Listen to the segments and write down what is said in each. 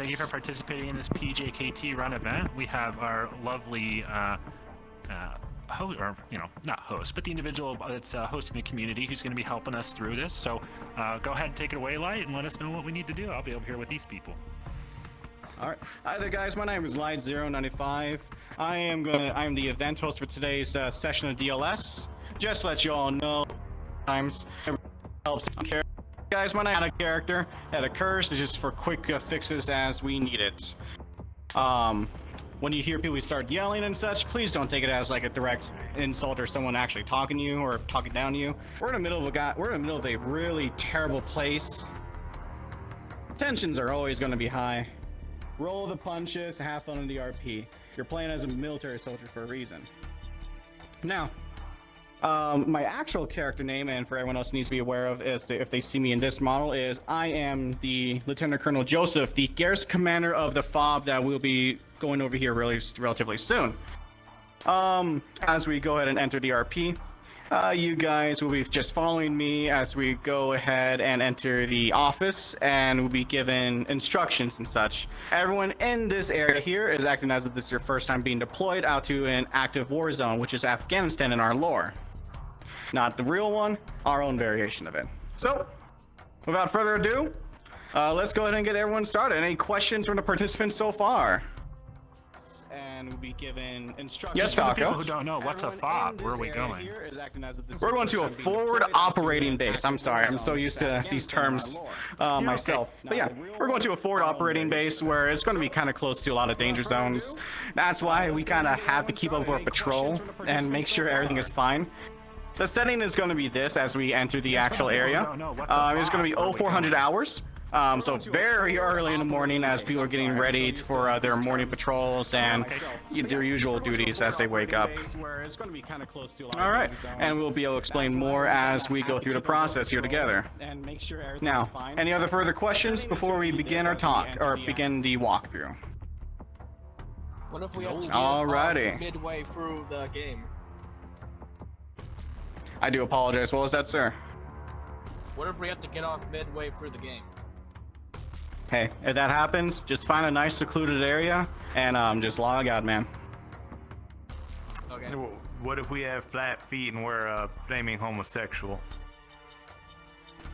thank you for participating in this PJKT run event. We have our lovely host, or not host, but the individual that's hosting the community who's going to be helping us through this. So go ahead and take it away, Light, and let us know what we need to do. I'll be over here with these people. All right. Hi there, guys. My name is Light095. I'm the event host for today's session of DLS. Just to let you all know, sometimes it helps. Guys, my name is not a character that occurs. It's just for quick fixes as we need it. When you hear people start yelling and such, please don't take it as like a direct insult or someone actually talking to you or talking down to you. We're in the middle of a really terrible place. Tensions are always going to be high. Roll the punches, have fun in the RP. You're playing as a military soldier for a reason. Now, my actual character name, and for everyone else needs to be aware of, is if they see me in this model, is I am the Lieutenant Colonel Joseph, the garrison commander of the FOB that will be going over here relatively soon. As we go ahead and enter the RP, you guys will be just following me as we go ahead and enter the office, and will be given instructions and such. Everyone in this area here is acting as if this is your first time being deployed out to an active war zone, which is Afghanistan in our lore. Not the real one, our own variation of it. So, without further ado, let's go ahead and get everyone started. Any questions from the participants so far? And we'll be given instructions. Yes, Taco. For people who don't know, what's a FOB? Where are we going? We're going to a forward operating base. I'm sorry, I'm so used to these terms myself. Okay. But yeah, we're going to a forward operating base where it's going to be kind of close to a lot of danger zones. That's why we kind of have to keep up our patrol and make sure everything is fine. The setting is going to be this as we enter the actual area. It's going to be 0400 hours. So very early in the morning as people are getting ready for their morning patrols and their usual duties as they wake up. Alright, and we'll be able to explain more as we go through the process here together. Now, any other further questions before we begin our talk, or begin the walkthrough? What if we have to get off midway through the game? I do apologize. What was that, sir? What if we have to get off midway through the game? Hey, if that happens, just find a nice secluded area and just log out, man. Okay. What if we have flat feet and we're flaming homosexual?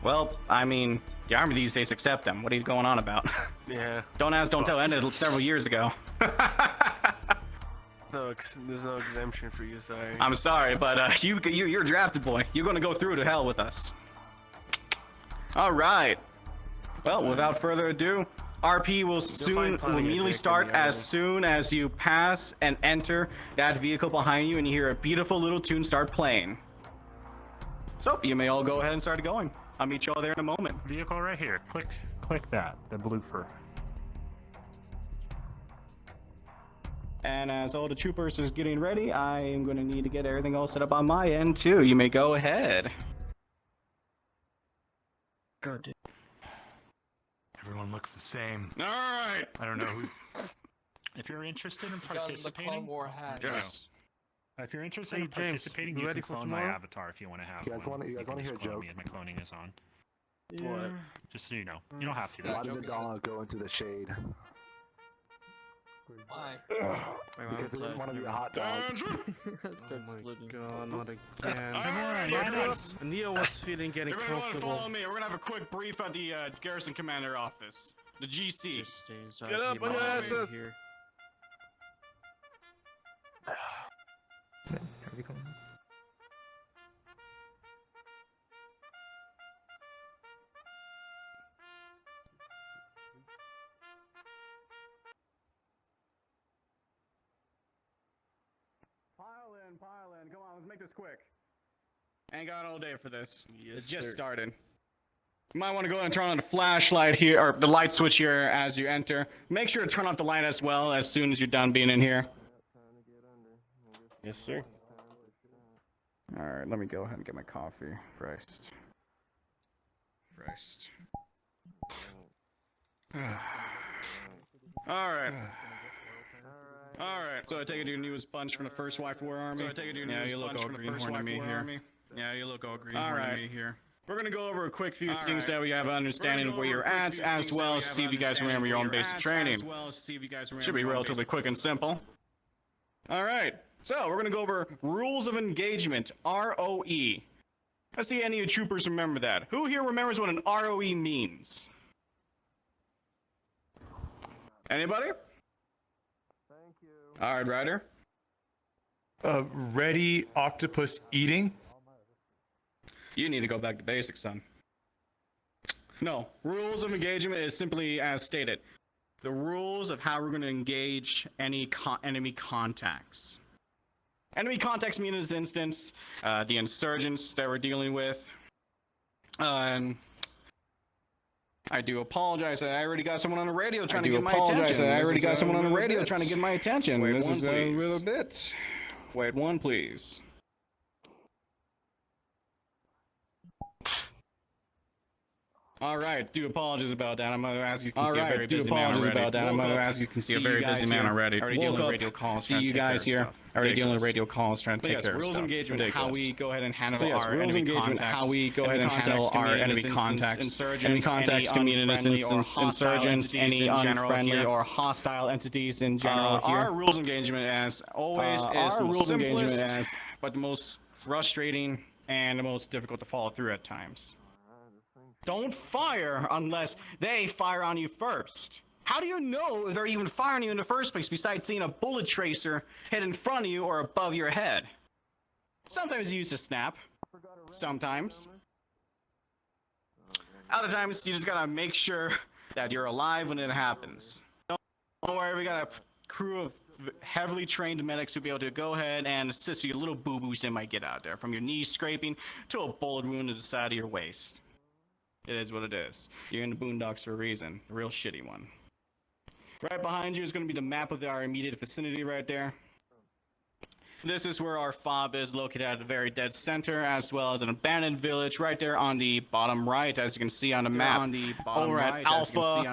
Well, I mean, the army these days accept them. What are you going on about? Yeah. Don't ask, don't tell. Ended several years ago. No, there's no exemption for you, sorry. I'm sorry, but you're a drafted boy. You're gonna go through to hell with us. All right. Well, without further ado, RP will immediately start as soon as you pass and enter that vehicle behind you, and you hear a beautiful little tune start playing. So you may all go ahead and start going. I'll meet you all there in a moment. Vehicle right here. Click that. The blue fur. And as all the troopers is getting ready, I am going to need to get everything all set up on my end too. You may go ahead. God. Everyone looks the same. All right. I don't know who's. If you're interested in The participating, Clone War hat. Yes. if you're interested Hey, in James, participating, you you ready can for clone my tomorrow? avatar if you want to have You guys one. wanna hear a just clone joke? me as my cloning is on. What? Just so you know, you don't have to. Yeah. Why Though. did the dog go into the shade? Why? Because they didn't want to be a hot dog. God, not again. Neo was feeling getting Everyone comfortable. follow me. We're gonna have a quick brief at the garrison commander office, the GC. Get up on your asses! Pile in. Come on, let's make this quick. Ain't got all day for this. Yes, It's just sir. started. You might want to go ahead and turn on the flashlight here, or the light switch here as you enter. Make sure to turn off the light as well as soon as you're done being in here. Yes, sir. Alright, let me go ahead and get my coffee. Christ. Alright. Alright, so I take it your newest bunch from the first WaifuWehr army? Yeah, you look all greenhorn to me here. We're gonna go over a quick few things that we have an understanding of where you're at, as well as see if you guys remember your own basic training. Should be relatively quick and simple. Alright, so we're gonna go over rules of engagement, ROE. Let's see any of you troopers remember that. Who here remembers what an ROE means? Anybody? Thank you. Alright, Ryder. Ready octopus eating? You need to go back to basics, son. No, rules of engagement is simply as stated. The rules of how we're going to engage any enemy contacts. Enemy contacts mean in this instance, the insurgents that we're dealing with. I do apologize. I already got someone on the radio trying to get my attention. I already got someone on the radio trying to get my attention. Wait one, please. Wait one, please. Alright, do apologize about that. I'm gonna ask you to see a very busy man already. See a very busy man already. Already dealing with radio calls. See you guys here. Already dealing with radio calls trying to take care of stuff. Rules of engagement, how we go ahead and handle our enemy contacts. How we go ahead and handle our enemy contacts. Enemy contacts can mean in this instance insurgents, any unfriendly or hostile entities in general here. Our rules of engagement, as always, is the simplest, but the most frustrating and the most difficult to follow through at times. Don't fire unless they fire on you first. How do you know if they're even firing you in the first place besides seeing a bullet tracer hit in front of you or above your head? Sometimes you use a snap. Sometimes. Other times you just gotta make sure that you're alive when it happens. Don't worry, we got a crew of heavily trained medics who'll be able to go ahead and assist you with little boo-boos that might get out there, from your knees scraping to a bullet wound to the side of your waist. It is what it is. You're in the boondocks for a reason. A real shitty one. Right behind you is going to be the map of our immediate vicinity right there. This is where our fob is located at the very dead center, as well as an abandoned village right there on the bottom right, as you can see on the map. Over at Alpha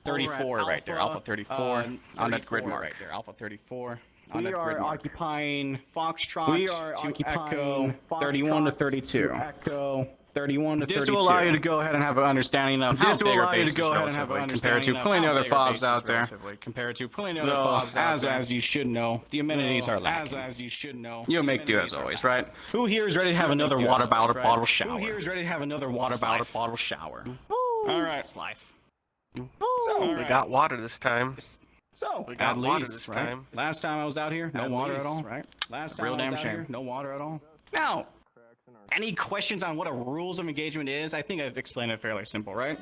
34 right there. Alpha 34 on that grid mark. Right there. Alpha 34 on that grid mark. We are occupying Foxtrot. We are occupying Echo 31 to 32. Echo 31 to 32. This will allow you to go ahead and have an understanding of how big our base is compared to plenty of other fobs out there. Compared to plenty of other fobs out there. As you should know, the amenities are lacking. As you should know, you'll make do as always, right? Who here is ready to have another water bottle shower? Who here is ready to have another water bottle shower? All right, it's life. So we got water this time. So we got water this time. Last time I was out here, no water at all. Right? Last time, real damn shame. No water at all. Now. Any questions on what a rules of engagement is? I think I've explained it fairly simple, right?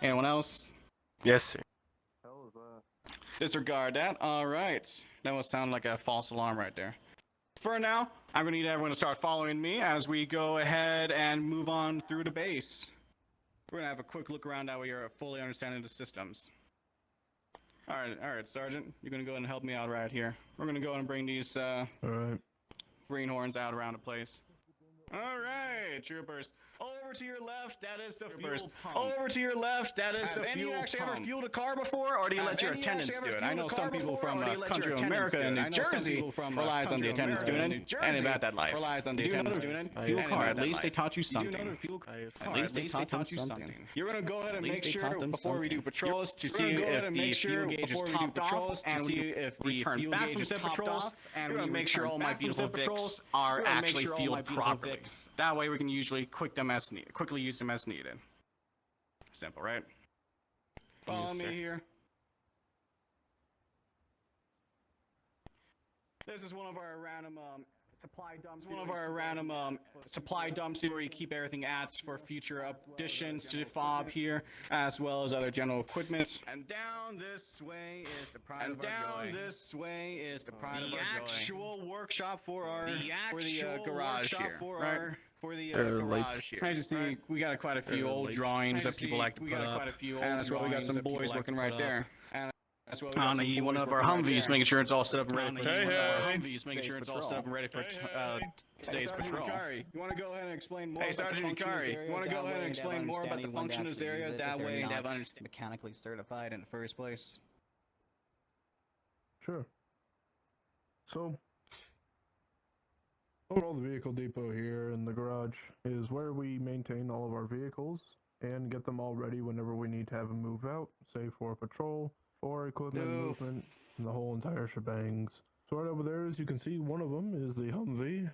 Anyone else? Yes, sir. Disregard that. All right. That must sound like a false alarm right there. For now, I'm going to need everyone to start following me as we go ahead and move on through the base. We're going to have a quick look around that way you're fully understanding the systems. All right, Sergeant. You're going to go ahead and help me out right here. We're going to go ahead and bring these greenhorns out around the place. All right, troopers. Over to your left, that is the fuel pump. Over to your left, that is the fuel pump. Have you actually ever fueled a car before, or do you let your attendants do it? I know some people from country of America and New Jersey relies on the attendants doing it, and about that life. Relies on the attendants doing it. Fuel car. At least they taught you something. At least they taught you something. You're gonna go ahead and make sure before we do patrols to see if the fuel gauge is topped off, and see if the fuel gauge is topped off, and we're gonna make sure all my beautiful Vics are actually fueled properly. That way we can usually quickly use them as needed. Simple, right? Follow me here. This is one of our random supply dumps. One of our random supply dumps where we keep everything at for future additions to the fob here, as well as other general equipment. And down this way is the pride of our going. And down this way is the pride of our going. The actual workshop for our garage here. For the garage here. As you see, we got quite a few old drawings that people like to put up. And as well, we got some boys working right there. On one of our Humvees, making sure it's all set up and ready. Humvees, making sure it's all set up and ready for today's patrol. You want to go ahead and explain more? Hey, Sergeant Ikari, you want to go ahead and explain more about the function of this area? That way, they have mechanically certified in the first place. Sure. So, Overall, the vehicle depot here in the garage is where we maintain all of our vehicles and get them all ready whenever we need to have them move out, say for a patrol or equipment movement, and the whole entire shebangs. So right over there, as you can see, one of them is the Humvee.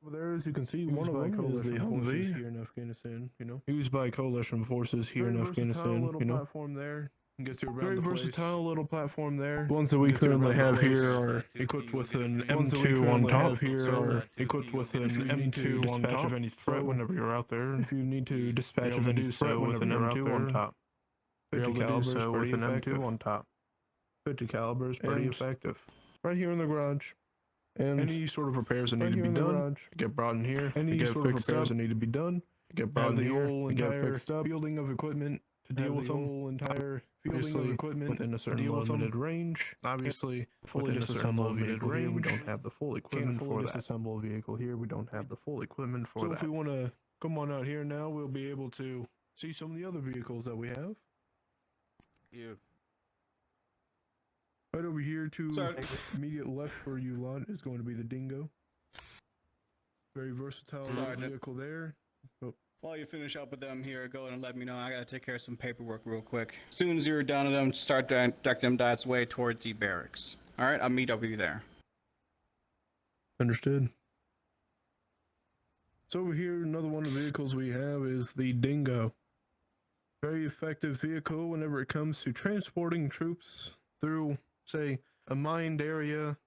Over there, as you can see, one of them is the Humvee here in Afghanistan. Used by coalition forces here in Afghanistan. Little platform there. Gets you around very versatile little platform there. The ones that we currently have here are equipped with an M2 on top. Here are equipped with an M2 on top of any threat whenever you're out there. If you need to dispatch of any threat with an M2 on top. 50 caliber is pretty effective on top. 50 caliber is pretty effective. Right here in the garage. And any sort of repairs that need to be done, get brought in here. Any sort of repairs that need to be done, get brought in here. The whole entire fielding of equipment to deal with them. The whole entire fielding of equipment within a certain limited range. Obviously, fully disassemble a vehicle here, we don't have the full equipment for that. Disassemble a vehicle here, we don't have the full equipment for that. So if we want to come on out here now, we'll be able to see some of the other vehicles that we have. Right over here to immediate left for you lot is going to be the Dingo. Very versatile vehicle there. Oh. While you finish up with them here, go and let me know. I gotta take care of some paperwork real quick. As soon as you're done with them, start directing them Dad's way towards the barracks. Alright, I'll meet up with you there. Understood. So over here, another one of the vehicles we have is the Dingo. Very effective vehicle whenever it comes to transporting troops through, say, a mined area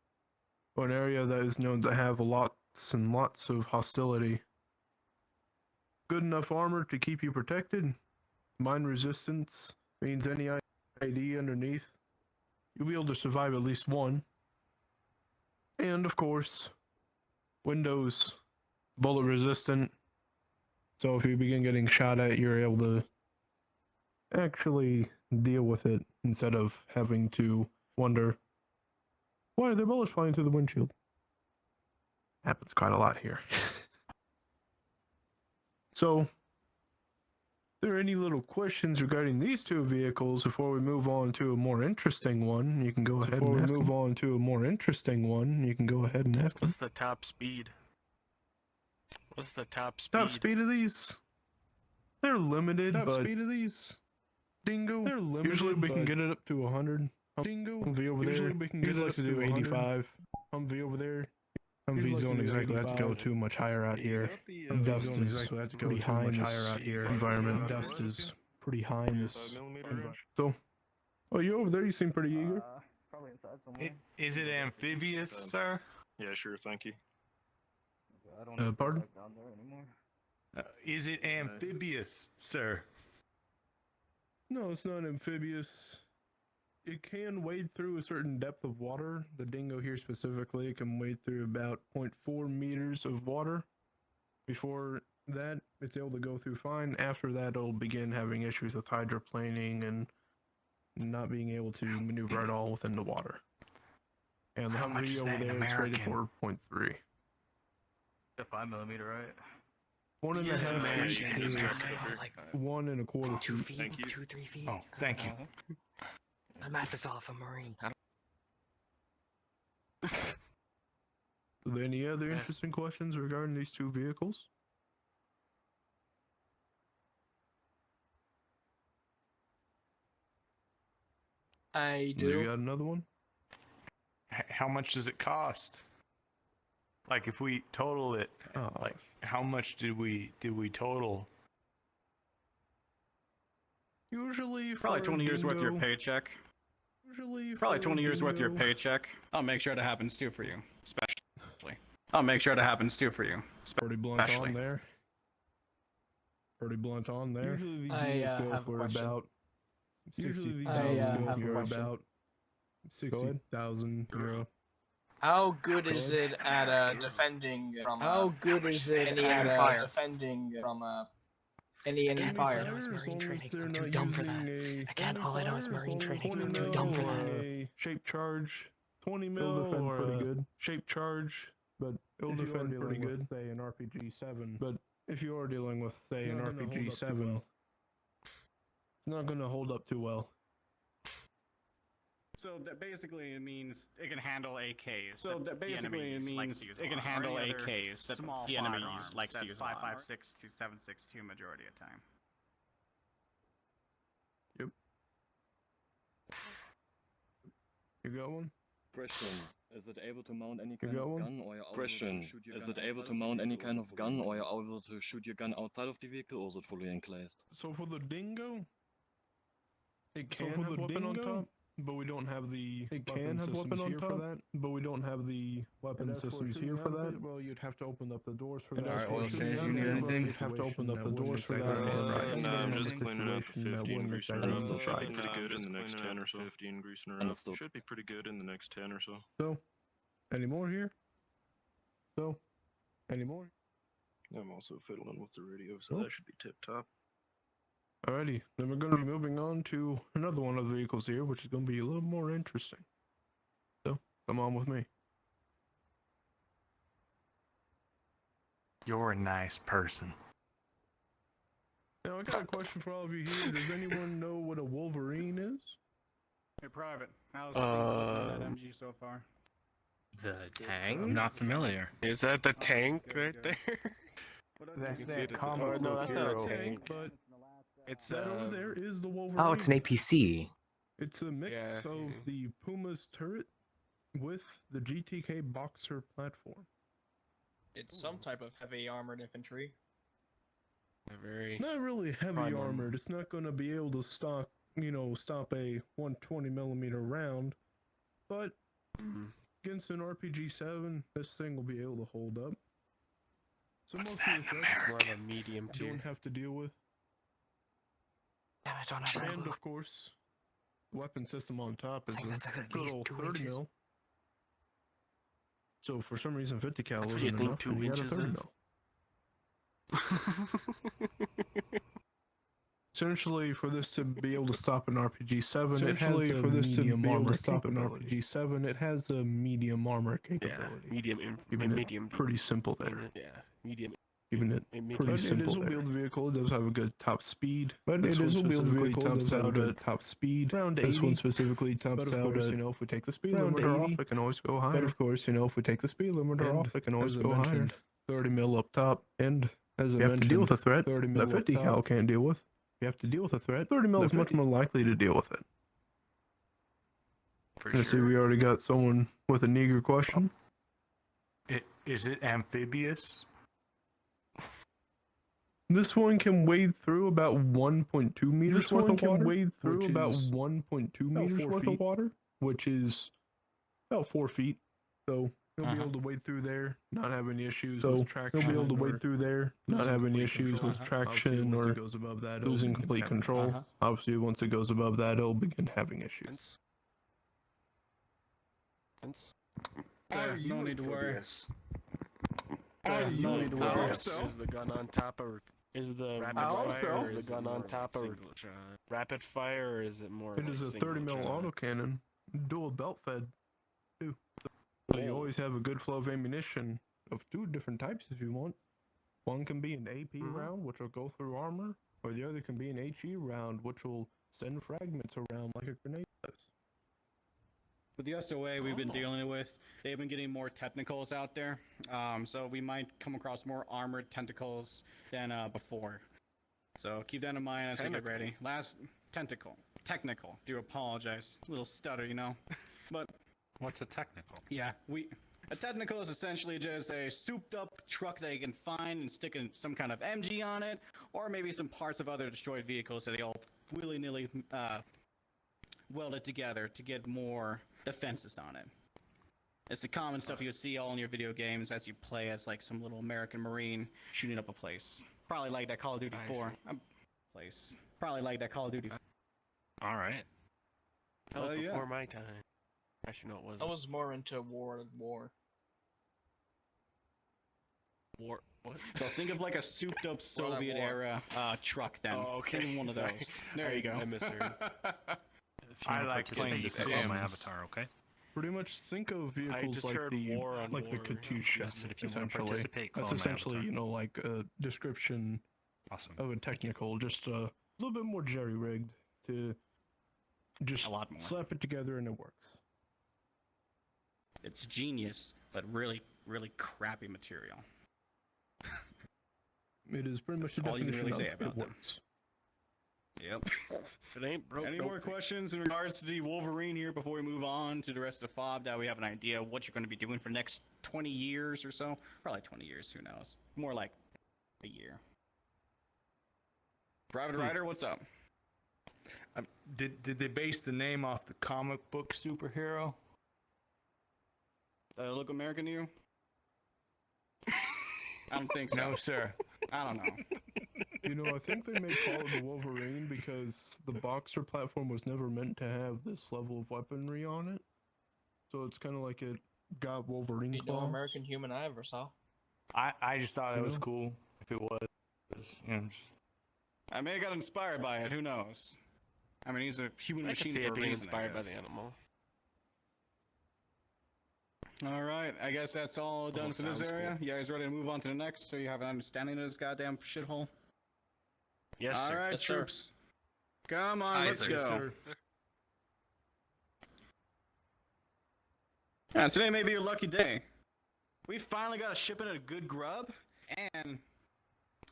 or an area that is known to have lots and lots of hostility. Good enough armor to keep you protected. Mine resistance means any ID underneath, you'll be able to survive at least one. And of course, windows, bullet resistant. So if you begin getting shot at, you're able to actually deal with it instead of having to wonder, why are there bullets flying through the windshield? Happens quite a lot here. So, are there any little questions regarding these two vehicles before we move on to a more interesting one? You can go ahead and ask. Move on to a more interesting one, you can go ahead and ask. What's the top speed? What's the top speed? Top speed of these? They're limited, but speed of these? Dingo? They're limited. Usually we can get it up to 100. Dingo? Humvee over there. Usually we can get it up to 85. Humvee over there. Humvees don't exactly have to go too much higher out here. Dust is pretty high in this environment. Dust is pretty high in this environment. So, oh, you over there? You seem pretty eager. Probably inside somewhere. Is it amphibious, sir? Yeah, sure, thank you. I don't pardon? down there anymore. Is it amphibious, sir? No, it's not amphibious. It can wade through a certain depth of water. The Dingo here specifically can wade through about 0.4 meters of water. Before that, it's able to go through fine. After that, it'll begin having issues with hydroplaning and not being able to maneuver at all within the water. And the Humvee over there is rated for 0.3. The 5mm, right? 1.5 feet is like 1 1/4 2 feet. feet, 2-3 feet. Oh, thank you. I'm at this off a Marine. Are there any other interesting questions regarding these two vehicles? I You do. got another one? How much does it cost? Like if we total it, like how much did we total? Usually Probably 20 years worth of your paycheck. Probably 20 years worth of your paycheck. I'll make sure that happens too for you, especially. I'll make sure that happens too for you. Pretty blunt on there. Pretty blunt on there. Usually these vehicles go for about 60,000 euro. How good is it at defending from? How good is it at defending from any Again, all fire? I know is Marine training. I'm too dumb for that. Again, all I know is Marine training. I'm too dumb for that. Shape charge, 20 mil. It'll defend pretty good. Shape charge, but it'll defend pretty good. Say an RPG 7, but if you are dealing with say an RPG 7, it's not going to hold up too well. So that basically it means it can handle AKs. So that basically it means it can handle AKs that the enemy likes to use. 5.56 to 7.62 majority of the time. Yep. You got one? Question: Is it able to mount any kind got of one? gun, or you're able to shoot your gun? Is it able to mount any kind of gun, or you're able to shoot your gun outside of the vehicle, or is it fully enclosed? So for the dingo, it can have weapon on top, but we don't have the weapon systems here for that. But we don't have the weapon systems here for that. Well, you'd have to open up the doors for that. Alright, oil change, you need anything? You'd have to open up the doors for that. No, I'm just cleaning up the 50 and greasing around. Understood. Should be pretty good in the next 10 or so. 50 and greasing around. Understood. Should be pretty good in the next 10 or so. So, any more here? So, any more? I'm also fiddling with the radio, so that should be tip top. Alrighty, then we're going to be moving on to another one of the vehicles here, which is going to be a little more interesting. So, come on with me. You're a nice person. Now, I got a question for all of you here. Does anyone know what a Wolverine is? Hey, Private, how's that MG so far? The tank? I'm not familiar. Is that the tank right there? That's that No, comic book that's not hero. a tank. But It's that over there is the Wolverine. Oh, it's an APC. It's a mix of the Puma's turret with the GTK Boxer platform. It's some type of heavy armored infantry. very. Not really heavy Primal. armored. It's not going to be able to stop a 120mm round, but against an RPG-7, this thing will be able to hold up. So What's most that of the in threats American? More of a medium you tier. don't have to deal with. Yeah, I don't have a And clue. of course, weapon system on top is I think that's a at good least old 2 30 inches. mil. So for some reason, 50 cal That's what isn't you think enough, 2 and you got a inches 30 is? mil. Essentially, for this to be able to stop an RPG-7, it has a medium armor capability. It has a medium armor capability. Medium. Pretty simple there. Yeah, medium. Keeping it pretty simple there. It is a wheeled vehicle. It does have a good top speed. But it is a wheeled vehicle. It does have a good top speed. Around 80. This one specifically tops out at, if we take the speed limiter off, it can always go higher. But of course, if we take the speed limiter off, it can always go higher. 30 mil up top. And as I mentioned, you have to deal with a threat 30 mil that 50 cal can't deal with. You have to deal with a threat. 30 mil is much more likely to deal with it. For I see we already got someone with an eager question. Is it amphibious? This one can wade through about 1.2 meters worth of water. Wade through about 1.2 meters worth of water, which is about 4 feet. So he'll be able to wade through there, not have any issues with traction. He'll be able to wade through there, not have any issues with traction or losing complete control. Obviously, once it goes above that, it'll begin having issues. No need to worry. No need to worry. Also, Is the gun on top of? Is the rapid fire? Or is the gun on top of rapid fire, or is it more? It is a 30 mil autocannon, dual belt fed, too. So you always have a good flow of ammunition of 2 different types if you want. One can be an AP round, which will go through armor, or the other can be an HE round, which will send fragments around like a grenade does. with the SOA we've been dealing with, they've been getting more technicals out there. So we might come across more armored tentacles than before. So keep that in mind as we get ready. Last technical. Do apologize. A little stutter, you know. But what's a technical? Yeah, a technical is essentially just a souped-up truck that you can find and stick some kind of MG on it, or maybe some parts of other destroyed vehicles that they all willy-nilly welded together to get more defenses on it. It's the common stuff you would see all in your video games as you play as like some little American Marine shooting up a place. Probably like that Call of Duty 4 place. Probably like that Call of Duty. All right. That was before my time. Actually, no, it wasn't. I was more into war. War. What? So think of like a souped-up Soviet-era truck then. Oh, okay. Think of one of those. There you go. I misheard. I like playing The Sims. My avatar, okay? Pretty much think of vehicles like the Katyusha, If you want to essentially. participate, That's clone my essentially, avatar. you know, like a description Awesome. of a technical, just a little bit more jerry-rigged to Just a lot more. slap it together and it works. It's genius, but really, really crappy material. It is pretty much the all you can definition really say of about it them. works. Yep. If it ain't broke, Any don't more fix it. questions in regards to the Wolverine here before we move on to the rest of the fob? That we have an idea of what you're going to be doing for the next 20 years or so? Probably 20 years, who knows? More like a year. Private Rider, what's up? Did they base the name off the comic book superhero? Does it look American to you? I don't think so. No, sir. I don't know. You know, I think they may call it the Wolverine because the Boxer platform was never meant to have this level of weaponry on it. So it's kind of like it got Wolverine You know, claws. American Human I ever saw. I just thought it was know? cool. If it was, you know, just... I may have got inspired by it, who knows? I mean, he's a human I can machine see for it a being reason, I inspired by the guess. animal. Alright, I guess that's all done for this sounds area. You guys ready to move on to the next so you have an understanding of this goddamn shithole? Yes, sir. Alright, Yes, sir. troops. Come on, Aye, let's sir. go. Yes, sir. Yeah, today may be your lucky day. We finally got a shipment of good grub, and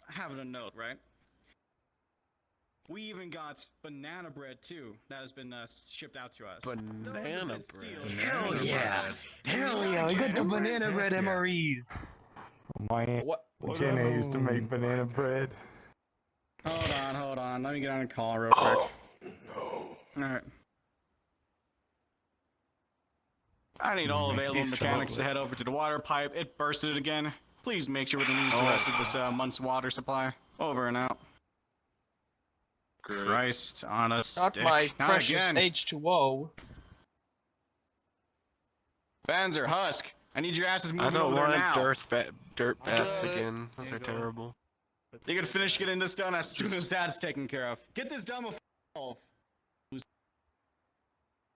having a note, right? We even got banana bread too. That has been shipped out to us. Banana bread. Hell yeah! Hell yeah! We got the banana bread MREs. My Aunt What? Jenna used to make banana bread. Hold on. Let me get on a call real quick. Alright. I need all available mechanics to head over to the water pipe. It bursted again. Please make sure we don't use the rest of this month's water supply. Over and out. Christ on a Not stick. my Not precious again. H2O. Banzer, Husk, I need your asses I moving don't over there want now. dirt bats again. Those are terrible. You can finish getting this done as soon as that's taken care of. Get this done before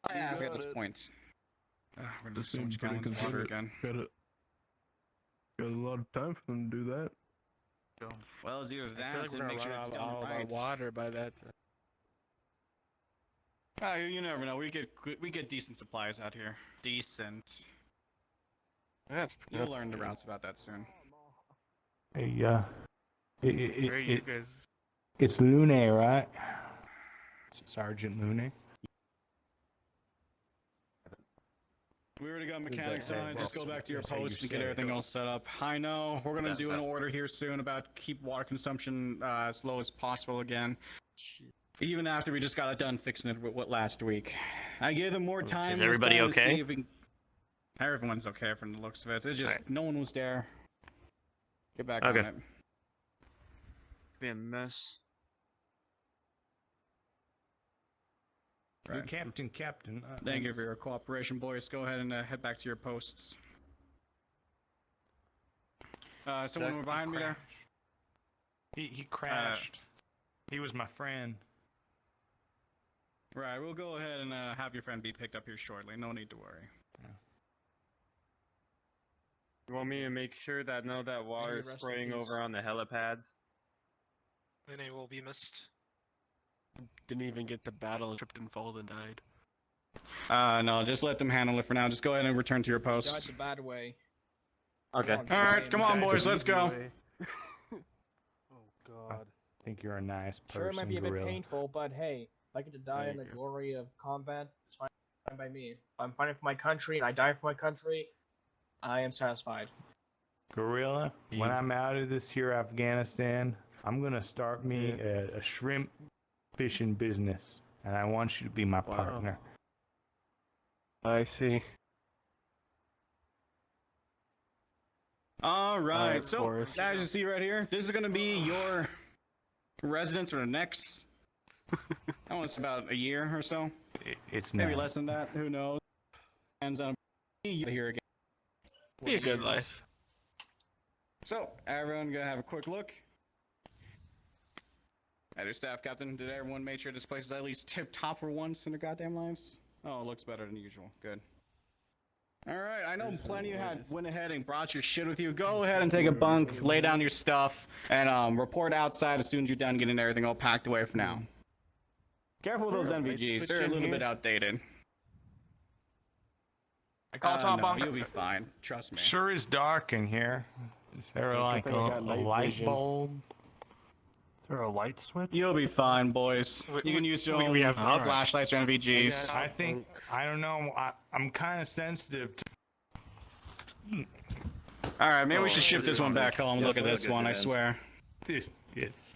I ask at this point. We're gonna lose so much gallons of water again. Got a lot of time for them to do that. Well, it's either I feel that like to we're make gonna sure run it's out of done all of our right. water by that time. You never know. We get decent supplies out here. Decent. You'll learn the routes about that soon. Hey, Where are you guys? it's Lune, right? Sergeant Looney. We already got mechanics on it. Just go back to your That's how you post and get say it. everything all set up. I know. We're gonna do an order here soon about keep water consumption as low as possible again. Even after we just got it done fixing it with what last week. I gave them more time. Is this everybody time to okay? see if we can... Everyone's okay from the looks of it. It's just no one was there. Get back on it. Be a mess. Right. Captain. Thank you for your cooperation, boys. Go ahead and head back to your posts. Someone were behind me there? He crashed. He was my friend. Right, we'll go ahead and have your friend be picked up here shortly. No need to worry. You want me to make sure that none of that water is rest in spraying peace. over on the helipads? Lene will be missed. Didn't even get the battle and tripped and fall and died. No, just let them handle it for now. Just go ahead and return to your Died posts. the bad way. Okay. Alright, come on, boys, let's go. Oh god. I think you're a nice person, Sure, it might be a bit Gorilla. painful, but hey, if I get to die in the glory of combat, it's fine by me. If I'm fighting for my country and I die for my country, I am satisfied. Gorilla, when I'm out of this here Afghanistan, I'm gonna start me a shrimp fishing business, and I want you to be my partner. I see. Alright, so Forrest. as you see right here, this is gonna be your residence for the next, I want to say about a year or so. It's Maybe now. less than that, who knows. Depends on you here again. Be a good life. So, everyone gonna have a quick look. At your staff, Captain, did everyone make sure this place is at least tip-top for once in their goddamn lives? Oh, it looks better than usual. Good. Alright, I know plenty of you had went ahead and brought your shit with you. Go ahead and take a bunk, lay down your stuff, and report outside as soon as you're done getting everything all packed away for now. Careful with those NVGs. They're a little bit outdated. I call top no, bunk. you'll be fine. Trust me. Sure is dark in here. Is there like a light bulb? Is there a light switch? You'll be fine, boys. You can use your own flashlights or NVGs. I think, I don't know, I'm kind of sensitive to... Alright, maybe we should shift this one back home. Look at this one, I swear. Yeah.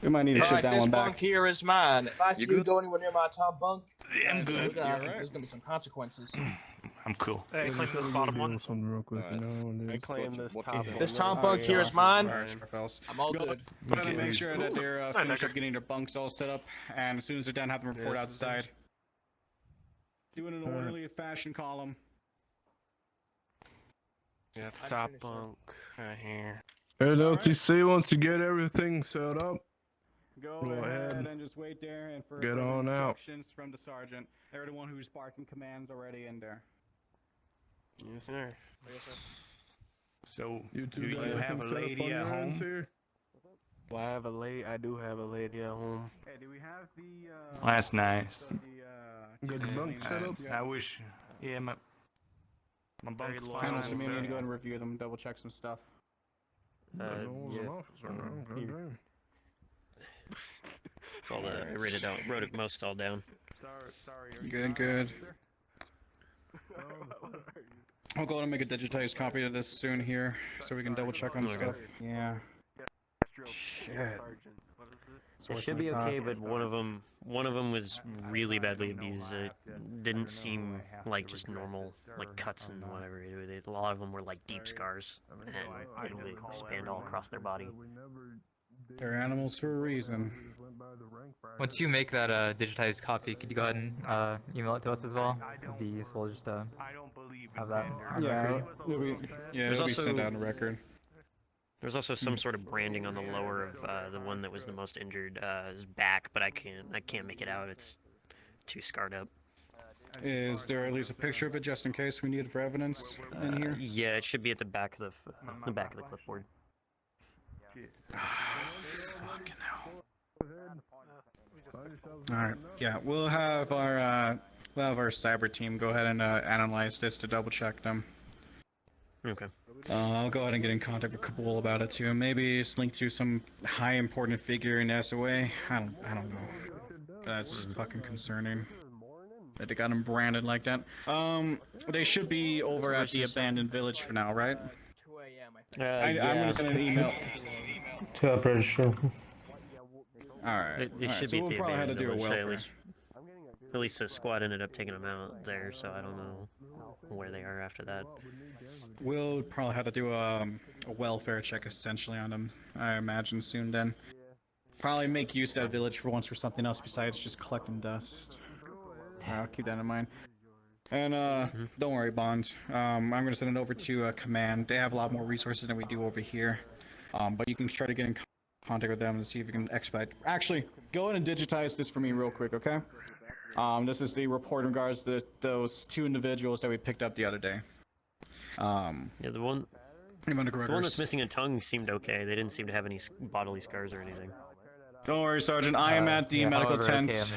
We might need to shift that this one back. bunk here is mine. If I see you go anywhere near my top bunk, I'm good. there's gonna be some consequences. I'm cool. Hey, click this bottom one. Something real quick, you know, I claim this top one. This top bunk here is mine. I'm all good. Gotta make sure that they're finished up getting their bunks all set up, and as soon as they're done, have them report outside. Do it in an orderly fashion column. Yeah, top bunk right here. Hey, LTC, once you get everything set up, Go ahead and just wait there and for get on out. instructions from the sergeant. They're the one who's barking commands already in there. Yes, sir. So, You do two you got everything have a set up lady on at your ends home? here? Well, I do have a lady at home. Hey, do we have the That's nice. Got the bunk set up? I wish, yeah, my bunk's Panels, fine. we need to go ahead and review them, double check some stuff. No one's an officer now, goddamn. It's all I wrote it most all down. Sorry. Good. I'll go ahead and make a digitized copy of this soon here, so we can double check on stuff. Yeah. Shit. It should be okay, but one of them was really badly abused. It didn't seem like just normal, like cuts and whatever. A lot of them were like deep scars, and it would expand all across their body. They're animals for a reason. Once you make that digitized copy, could you go ahead and email it to us as well? It'd be useful just to have that on record. It'll be sent out on record. There's also some sort of branding on the lower of the one that was the most injured his back, but I can't make it out. It's too scarred up. Is there at least a picture of it just in case we need it for evidence in here? Yeah, it should be at the back of the clipboard. Fucking hell. Alright, yeah, we'll have our cyber team go ahead and analyze this to double check them. Okay. I'll go ahead and get in contact with Kabul about it too. Maybe it's linked to some high important figure in SOA. I don't know. That's fucking concerning. That they got him branded like that. They should be over at the abandoned village for now, right? 2 a.m. I'm gonna send an email. To a register. Alright. It should So be we'll at the probably have to abandoned do a village. welfare. At least the squad ended up taking them out there, so I don't know where they are after that. We'll probably have to do a welfare check essentially on them, I imagine, soon then. Probably make use of that village for once for something else besides just collecting dust. I'll keep that in mind. And don't worry, Bond. I'm gonna send it over to command. They have a lot more resources than we do over here. But you can try to get in contact with them and see if you can expedite. Actually, go ahead and digitize this for me real quick, okay? This is the report in regards to those 2 individuals that we picked up the other day. Yeah, the one that's missing a tongue seemed okay. They didn't seem to have any bodily scars or anything. Don't worry, Sergeant. I am at the medical tent.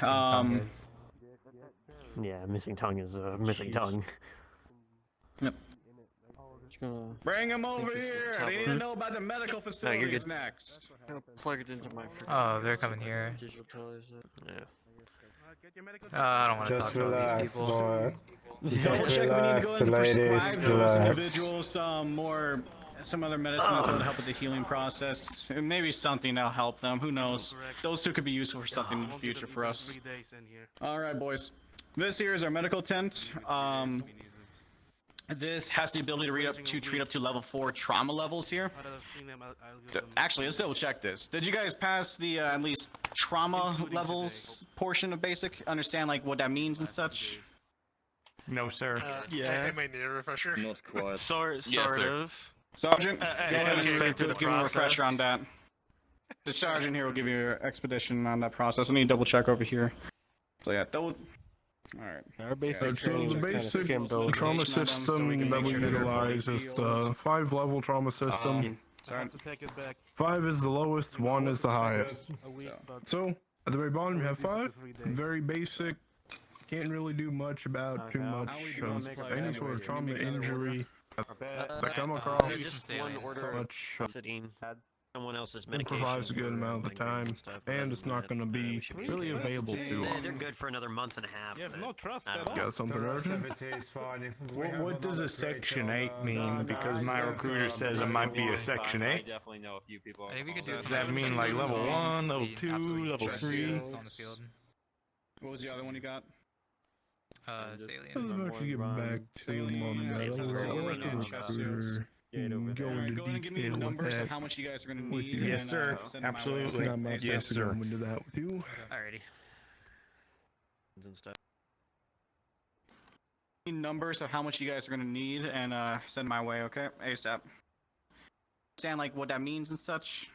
Yeah, missing tongue is a missing tongue. Yep. Bring him over here. They need to know about the medical facilities next. I'll plug it into my. Oh, they're coming here. Digitalize it. Yeah. I don't want to talk about these people. Double check. We need to go ahead and prescribe those individuals some other medicines that would help with the healing process. And maybe something that'll help them. Who knows? Those 2 could be useful for something in the future for us. All right, boys. This here is our medical tent. This has the ability to treat up to level 4 trauma levels here. Actually, let's double check this. Did you guys pass the at least trauma levels portion of basic? Understand like what that means and such? No, sir. Yeah. I might need a refresher. Not quite. Sort of. Sergeant, go ahead and give me a refresher on that. The sergeant here will give you an expedition on that process. I need to double check over here. So yeah, double. Alright. So the basic trauma system that we utilize is a 5-level trauma system. 5 is the lowest, 1 is the highest. So At the very bottom, you have 5. Very basic. Can't really do much about too much. Any sort of trauma, injury that come across. Just one order Much sitting. Someone else's medication. improvise a good amount of the time, and it's not going to be really available too They're often. good for another month and a half. You have no trust I at don't all. know. Got something urgent? What does a Section 8 mean? Because my recruiter says it might be a Section 8. definitely know a few people. I think we could do Does that mean like level 1, level 2, level 3? On the field. What was the other one you got? Salient. I was about to get back to him on that. I was about to recruiter. Go into Go ahead and give me the detail with numbers of that. how much you guys are going to with need. you. Yes, and, sir. send them my way. Absolutely. Not much Yes, to sir. go into that with you. Alrighty. And stuff. Numbers of how much you guys are going to need and send my way, okay? ASAP. Understand like what that means and such?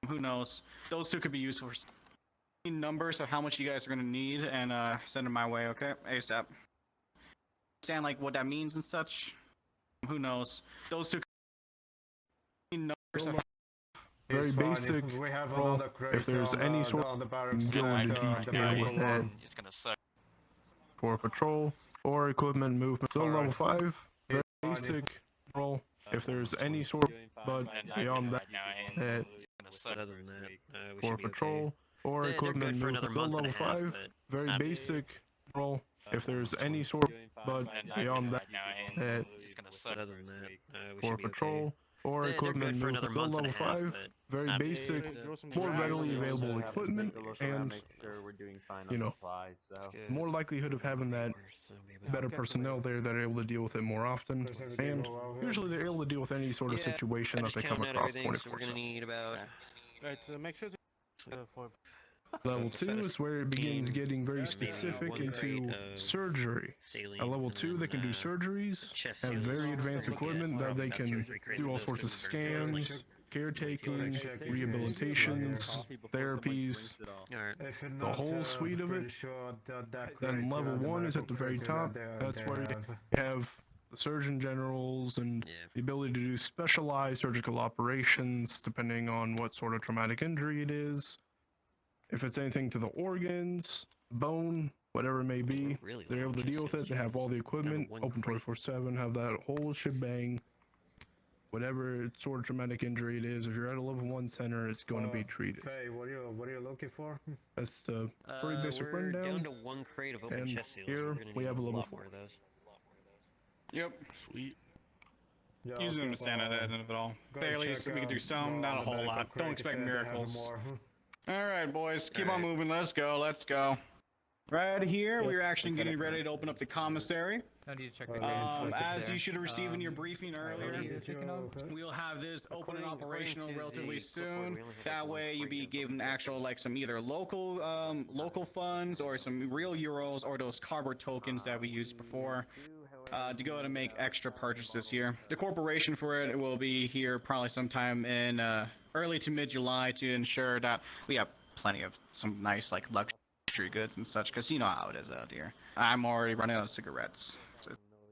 Who knows? Those two could be useful for numbers of how much you guys are going to need and send them my way, okay? ASAP. Understand like what that means and such? Who knows? Those two numbers of Very basic. Roll. If there's any sort of go into detail with that It's gonna suck. for patrol or equipment movement. So level 5. Very basic. Roll. If there's any sort of but beyond that But other than that, we for should be patrol okay. or They're equipment good for movement. another So month and level a half, 5. but Very not- basic. Roll. If there's any sort of but beyond that It's gonna suck. But other than that, we for should be patrol okay. or They're equipment good for movement. another So month and level a half, 5. but Very not- basic. More readily available equipment and you know, more likelihood of having that better personnel there that are able to deal with it more often, and usually they're able to deal with any sort of Yeah, situation I that just they come counted across everything, so we're 24/7. gonna need about Right, so make sure Level 2 is where it begins getting very specific one into crate of surgery. saline. At level and 2, they then, can do surgeries, chest have seals. very advanced Yeah, equipment that they about can 2 or 3 crates do all of those sorts of things are fairly scans, caretaking, rehabilitations, therapies, Alright. the whole suite of it. Then level 1 is at the very top. That's where you have the surgeon generals and the ability to do specialized surgical operations depending on what sort of traumatic injury it is. If it's anything to the organs, bone, whatever it may be, they're able to deal with it. They have all the equipment, open 24/7, have that whole shebang. Whatever sort of traumatic injury it is, if you're at a level 1 center, it's going to be treated. Okay, what are you looking for? That's the pretty basic We're down rundown. to 1 crate of open And chest seals. here We're gonna we need have a level lot 4. more of those. Yep. Sweet. You don't understand at the end of it all. Barely, so we can do some, not a whole lot. Don't expect miracles. Alright, boys, keep on moving. Let's go, let's go. Right here, we're actually getting ready to open up the commissary. I need to check the As you should have received in your briefing earlier, we'll have this open and operational relatively soon. That way, you'll be given actual, like, some either local funds or some real euros or those cardboard tokens that we used before to go ahead and make extra purchases here. The corporation for it will be here probably sometime in early to mid-July to ensure that we have plenty of some nice, like, luxury goods and such, because you know how it is out here. I'm already running out of cigarettes.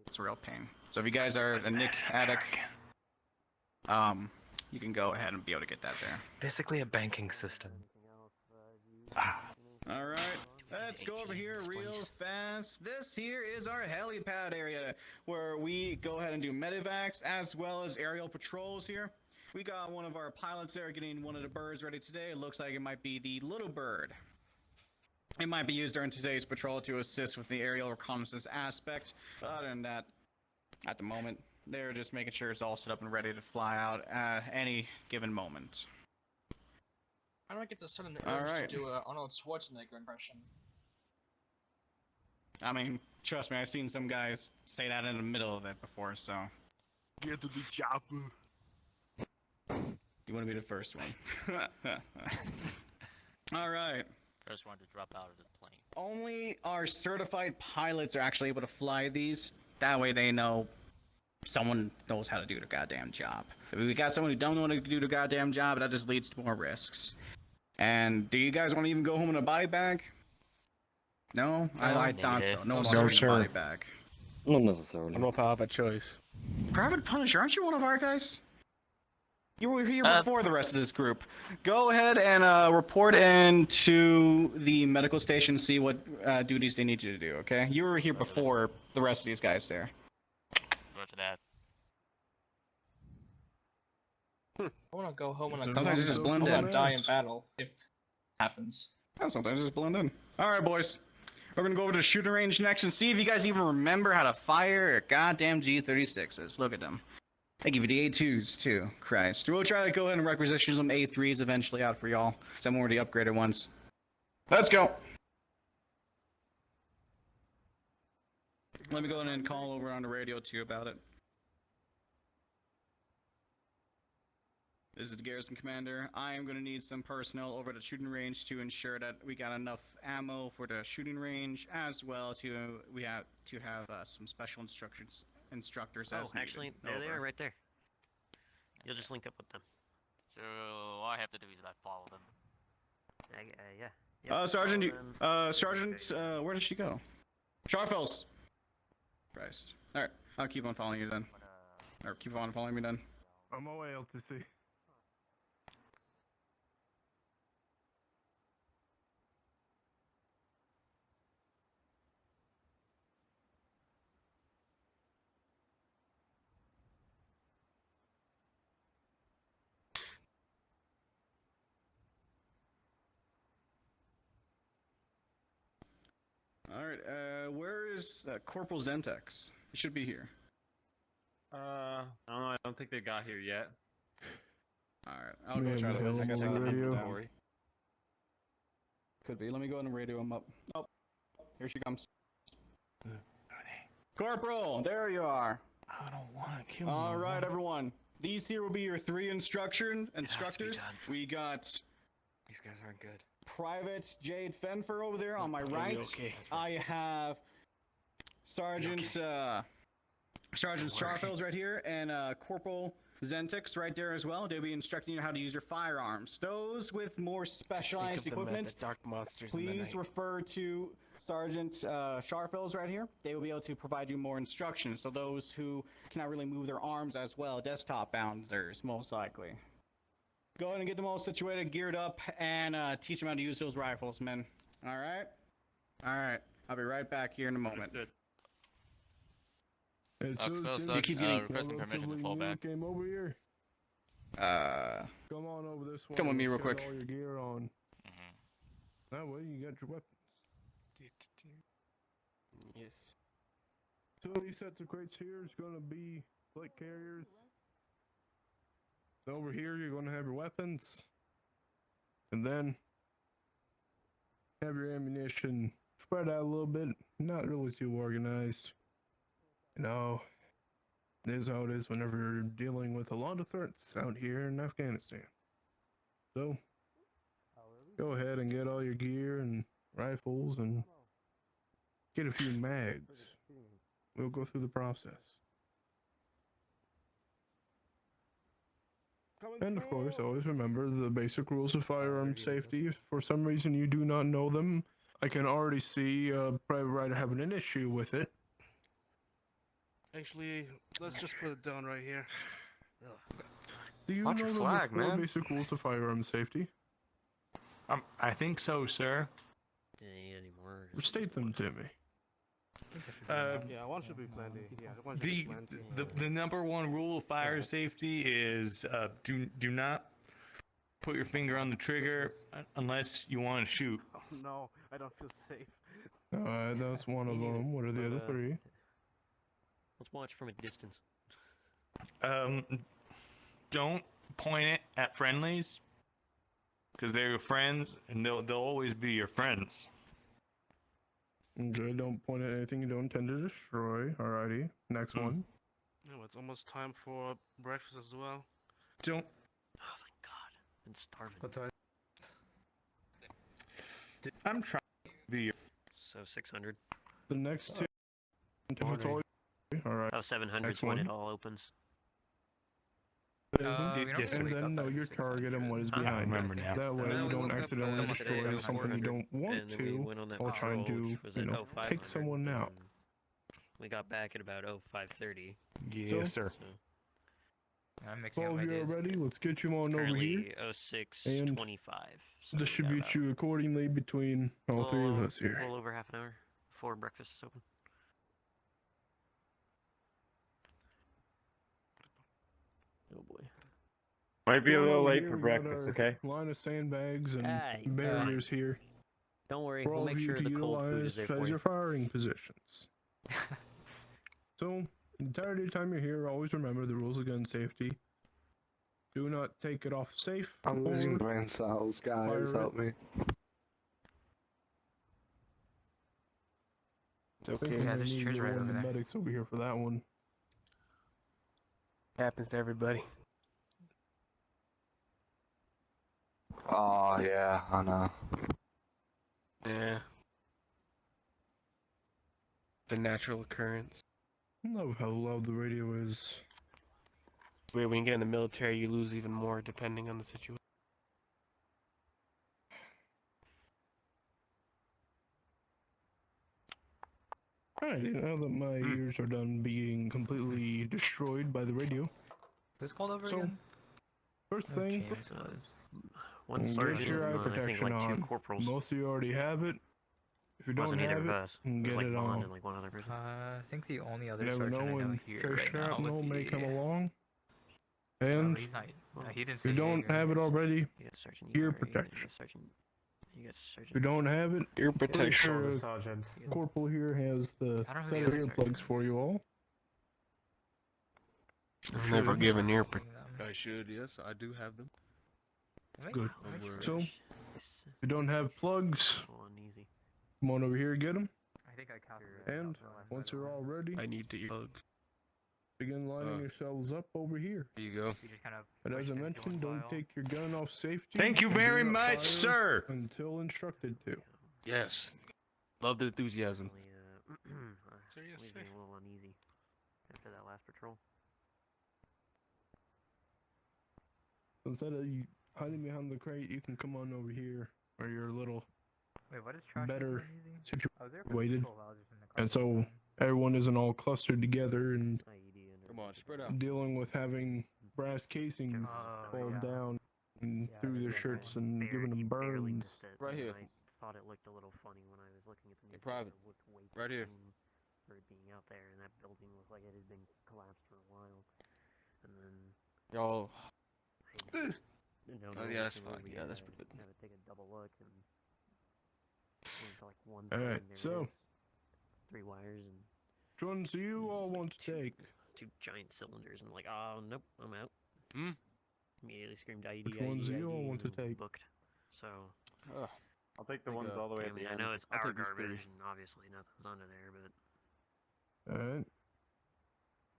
It's a real pain. So if you guys are a Nick addict, you can go ahead and be able to get that there. Basically a banking system. All right, let's go over here real fast. This here is our helipad area where we go ahead and do medevacs as well as aerial patrols here. We got one of our pilots there getting one of the birds ready today. It looks like it might be the little bird. It might be used during today's patrol to assist with the aerial reconnaissance aspect. But other than that, at the moment, they're just making sure it's all set up and ready to fly out at any given moment. I don't get the sudden All urge right. to do a Arnold Schwarzenegger impression. I mean, trust me, I've seen some guys say that in the middle of it before, so. Get to the chopper. You want to be the first one. All right. First one to drop out of the plane. Only our certified pilots are actually able to fly these. That way they know someone knows how to do the goddamn job. If we got someone who don't know how to do the goddamn job, that just leads to more risks. And do you guys want to even go home in a body bag? No? I thought so. No one's in a body bag. Not necessarily. I don't know if I have a choice. Private Punisher, aren't you one of our guys? You were here before the rest of this group. Go ahead and report in to the medical station, see what duties they need you to do, okay? You were here before the rest of these guys there. Roger that. I want to go home and Sometimes they just blend in. die in battle if it happens. Yeah, sometimes they just blend in. Alright, boys. We're gonna go over to the shooting range next and see if you guys even remember how to fire a goddamn G36s. Look at them. They give you the A2s too. Christ. We'll try to go ahead and requisition some A3s eventually out for y'all. Some more of the upgraded ones. Let's go. Let me go ahead and call over on the radio to you about it. This is the garrison commander. I am going to need some personnel over the shooting range to ensure that we got enough ammo for the shooting range, as well to we have to have some special instructors as actually, there they are right there. You'll just link up with them. So all I have to do is not follow them. Yeah. Yep, Sergeant, where did she go? Sharfels. Christ. Alright, I'll keep on following you then. Or keep on following me then. On my way, LTC. Alright, where is Corporal Zentex? He should be here. I don't know. I don't think they got here yet. Alright, I'll go try to I guess I can radio. Could be. Let me go ahead and radio him up. Oh, here she comes. Corporal, there you are. I don't want to kill him. Alright, everyone. These here will be your 3 instructors. We got... These guys aren't good. Private Jade Fenfer over there on my right. Okay. I have Sergeant Starfields right here, and Corporal Zentix right there as well. They'll be instructing you how to use your firearms. Those with more specialized equipment, dark monsters please refer to Sergeant Starfields right here. They will be able to provide you more instructions. So those who cannot really move their arms as well, desktop bounders most likely. Go ahead and get them all situated, geared up, and teach them how to use those rifles, men. Alright? Alright. I'll be right back here in a moment. You keep getting... requesting permission to fall back. Came over here. Come on over this way. Come with me real quick. All your gear on. That way you got your weapons. Yes. So these sets of crates here is going to be flight carriers. Over here, you're going to have your weapons, and then have your ammunition spread out a little bit, not really too organized. You know, this is how it is whenever you're dealing with a lot of threats out here in Afghanistan. So, go ahead and get all your gear and rifles and get a few mags. We'll go through the process. And of course, always remember the basic rules of firearm safety. If for some reason you do not know them, I can already see Private Ryder having an issue with it. Actually, let's just put it down right here. Do you Watch know your the flag, four man. basic rules of firearm safety? I think so, sir. Anymore. State them to me. Yeah, one should be plenty. Yeah, one should be plenty. The number one rule of fire safety is do not put your finger on the trigger unless you want to shoot. Oh, no, I don't feel safe. That's one of them. What are the other 3? Let's watch from a distance. Don't point it at friendlies because they're your friends and they'll always be your friends. Okay, don't point at anything you don't intend to destroy. Alrighty, next one. Oh, it's almost time for breakfast as well. Don't. Oh, thank God. I'm starving. I'm trying to be your... So 600. The next 2. Alright. Oh, 700 Next when one. it all opens. And then know your target and what is behind remember it. now. That way you don't accidentally destroy something you don't want to, or try and do, take someone out. We got back at about 0530. Yes, sir. I'm mixing All up of my you are days. ready. Let's get you on over here. Currently 06, and 25. So we got distribute about you accordingly between all three of us a here. little over half an hour before breakfast is open. Oh boy. Might be a Going little over late here, for we got breakfast, our okay? Line of sandbags and Hey, barriers here. Don't worry, For we'll all make of you sure to the cold food is utilize there for as you. your firing positions. So, the entirety of the time you're here, always remember the rules of gun safety. Do not take it off safe. I'm losing or brain cells, guys. fire Help me. It's okay. Yeah, there's chairs right over the there. medics over here for that one. Happens to everybody. Oh, yeah, I know. Yeah. The natural occurrence. I love how loud the radio is. Weird, when you get in the military, you lose even more depending on the situation. Alright, now that my ears are done being completely destroyed by the radio. Who's called over So, again? first Oh, thing, James was. One get sergeant, your eye and I think protection like two on. corporals. Most of you already have it. If you don't Wasn't either have of it, us. It was get like it Bond on. and like one other person. I think the only You other never sergeant know I know when here fresh right now shrapnel would may be... come along. Oh, And he's not... he didn't if say you don't Jaeger. have it already, You got sergeant. ear You got protection. sergeant. You got sergeant. If you don't have it, Ear pretty protection. sure Sergeant. Corporal here has the I don't know who set the of other sergeant earplugs is. for you all. I've never given ear protection. I should, yes, I do have them. Good. Don't worry. So, if you don't have plugs, Uneasy. come on over here and get them. I think I counted. And once you're all ready, I need to ear plugs. begin lining yourselves up over here. Here you go. You just kind of But as I push it into mentioned, one don't file. take your gun off safety. Thank you and do very not much, fire sir. Until instructed to. Yes. Love the enthusiasm. Seriously? A little uneasy after that last patrol. So instead of you hiding behind the crate, you can come on over here where you're a little Wait, what is trash? better I was there for situated. patrol, I was just in the car. And so everyone isn't all clustered together and Come on, spread out. dealing with having brass casings falling down and through their shirts and giving them burns. Right here. I thought it looked a little funny when I was looking at the news. private. It looked way Right here. too for it being out there, and that building looked like it had been collapsed for a while. And then Y'all. no, Oh, yeah, that's fine. Yeah, that's pretty good. Had to take a double look and went to like one. Alright, thing, there so was 3 wires and which ones do you all want to take? 2 giant cylinders, and I'm like, oh nope, I'm out. Hmm. Immediately screamed IED. Which ones do you all IED, want to and take? Booked. So. I'll take the ones all the way I at mean, the I end. know it's I'll our take these garbage, 3. and obviously nothing's under there, but Alright.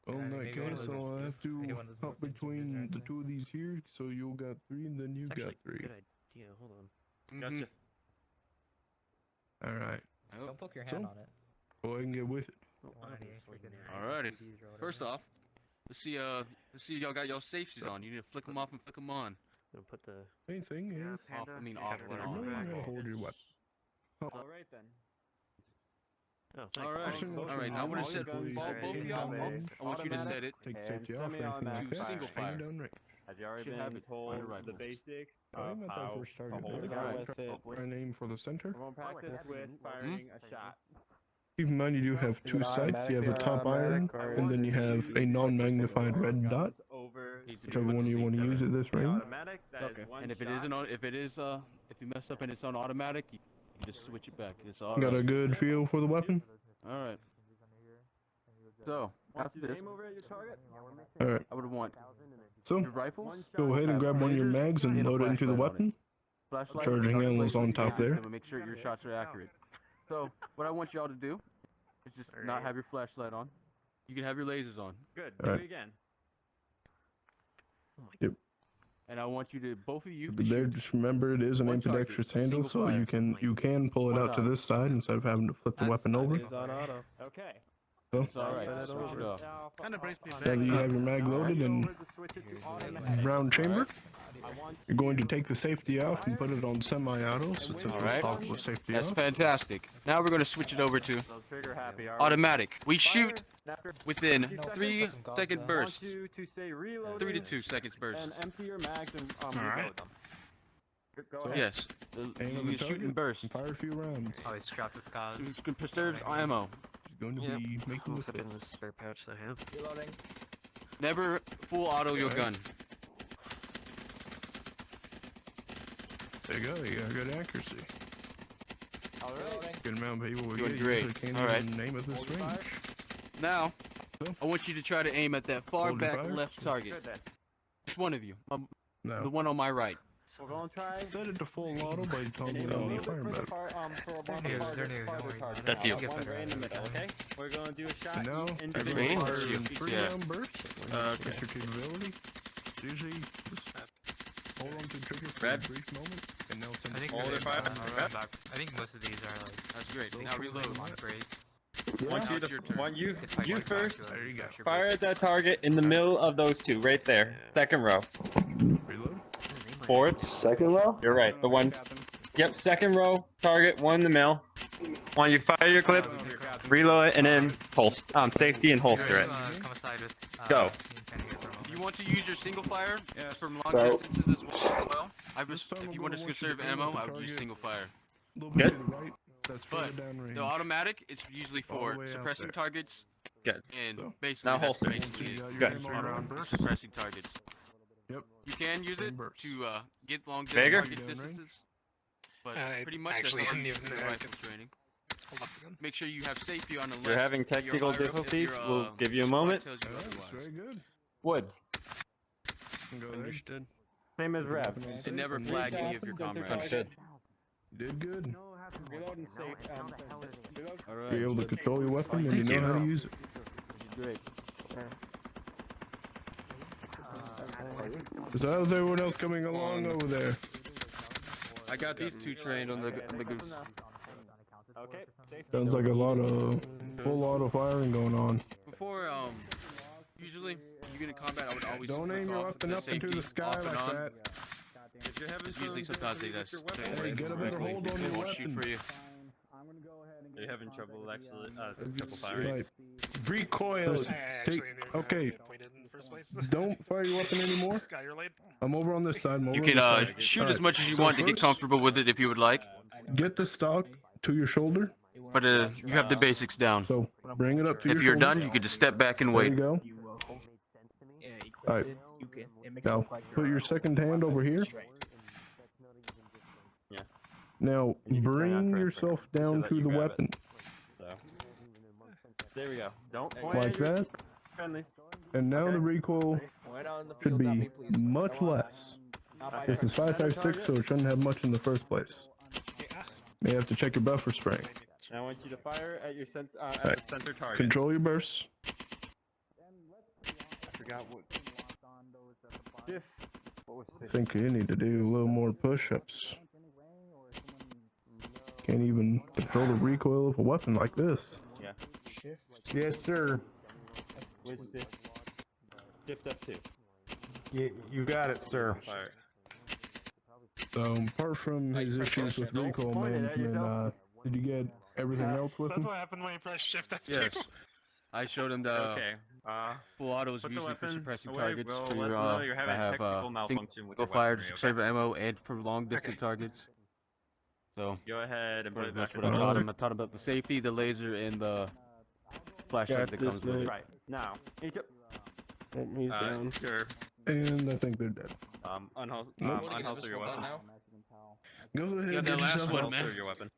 Well, in that maybe one of case, those I'll have maybe to one of those hop broken between cylinders the right 2 of these here, so you got 3 and then you it's got actually 3. a good idea. Hold on. Gotcha. Alright. Don't poke your So, hand on it. go ahead and get with it. Don't want any freaking Alrighty. IEDs or whatever. First off, let's see y'all got y'all safeties on. You need to flick them off and flick them on. Gonna put the Main thing is, Off, I mean off and remember on. how to hold your weapon. Alright then. oh, thanks. Alright, now I'm gonna set both of y'all. I want you to set it Take and safety off, anything semi-automatic like that. single Aim fire. down range. Have you already Should have been it told under the rifles. basics Aim of at that how first to target. hold There. gun Try with it? and aim for the center. We're gonna practice with firing a shot. Keep in mind you do have 2 sights. You have a top iron, and then you have a non-magnified red dot. Over Whichever one you want to use at this range. automatic, that is one And if it shot. isn't on, if you mess up and it's on automatic, you just switch it back. It's all Got a right. good feel for the weapon? Alright. So after this, Aim over at your target. Alright, I would want so your rifles. go ahead and grab one of your mags and and a load it into the flashlight on it. weapon. Flashlight, Charging dark handle's light, on top there. and make sure your shots are accurate. So what I want y'all to do is just not have your flashlight on. You can have your lasers on. Good. Do Alright. it again. Yep. And I want you to, both of you, to But there, shoot just remember it is an one target, ambidextrous handle, single so fire. you can pull it One out to shot. this side instead of having to flip the weapon over. Is on auto. Okay. So, It's alright. Now, Switch it off. Kinda brings me now that you have your mag loaded and round chamber, You're going to take the safety off and put it on semi-auto, so it's with safety That's off. fantastic. Now we're going to switch it over to automatic. We shoot within 3-second bursts. 3 to 2 seconds bursts. And empty your mags and Alright. Yes. You shoot and burst. Fire a few rounds. Oh, he's strapped with cars. It preserves ammo. He's going to be making the Clip in the fits. spare pouch that I have. Reloading. Never full auto your gun. There you go. You got good accuracy. Alright. Good amount of people we Doing get great. usually can't Alright. even name at this range. Now, I want you to try to aim at that far Hold your back fire. left target. Which one of you? No. The one on my right. We're gonna try. Set it to full auto by toggling on the fire mode. That's you. Okay? We're gonna do a shot. And now, individually. every fire in Yeah. 3 round bursts. That's your capability. Usually, just hold on to the trigger for a brief moment, and now I think All their fire. I think most of these are like. That's great. Now reload. You first. There you go. Fire at that target in the middle of those two, right there. Second row. Reload. Fourth. Second row? You're right. The one. Yep, second row. Target, one in the middle. When you fire your clip, reload it, and then safety and holster it. Go. If you want to use your single fire from long distances as well, if you want to conserve ammo, I would use single fire. Good. But the automatic, it's usually for suppressing targets. Good. And basically, Now that's holster. basically it. Good. Suppressing targets. Yep. You can use it to get long Bigger? target distances, but pretty much actually that's all you didn't need even for know I rifle training. Make sure you have safety on unless You're having you're technical higher up if difficulties. your, We'll give you a moment. tells you otherwise. Very good. Woods. Understood. Same as rep. And never flag any of your comrades. Understood. You did good. Reload and safe. Reload. You're able to control your weapon and you know how to use it. Great. So how's everyone else coming along over there? I got these two trained on the goose. Okay. Sounds like a lot of full auto firing going on. Before, usually you get in combat, I would always Don't flick aim your off weapon the up into safety the sky off and like on. that. Usually sometimes they just Hey, get a better hold on your won't shoot weapon. for you. Are you having trouble actually? Right. Recoil. Okay. Don't fire your weapon anymore. I'm over on this side. You can shoot as much as you want to get comfortable with it if you would like. Get the stock to your shoulder. But you have the basics down. So bring it up to your If you're shoulder. done, you could just step back and There wait. you go. Alright. Now put your second hand over here. Yeah. Now bring yourself down to the weapon. So. There we go. Don't point Like at your that. friendlies. And now the recoil should be much less. This is 5.56, so it shouldn't have much in the first place. You have to check your buffer spring. I want you to fire at your Right. center target. Control your bursts. I forgot what. Shift. What was I think you need to do a little more push-ups. Can't even control the recoil of a weapon like this. Yeah. Shift. Yes, sir. Where's this? Shift up 2. You got it, sir. Fire. So, apart from his issues with recoil management, did you get everything else with him? That's what happened when you press shift F2. Yes. I showed him the full auto is usually for suppressing targets. For your, I have single fire to conserve ammo and for long distance targets. So Go ahead and put it back that's in what I the taught him. I taught him about the safety, the laser, and the flashlight that comes with it. Right. Now. He's down. Sure. And I think they're dead. Unholster your weapon. Go ahead Yeah, and that get last yourself one, out. man. Your weapon.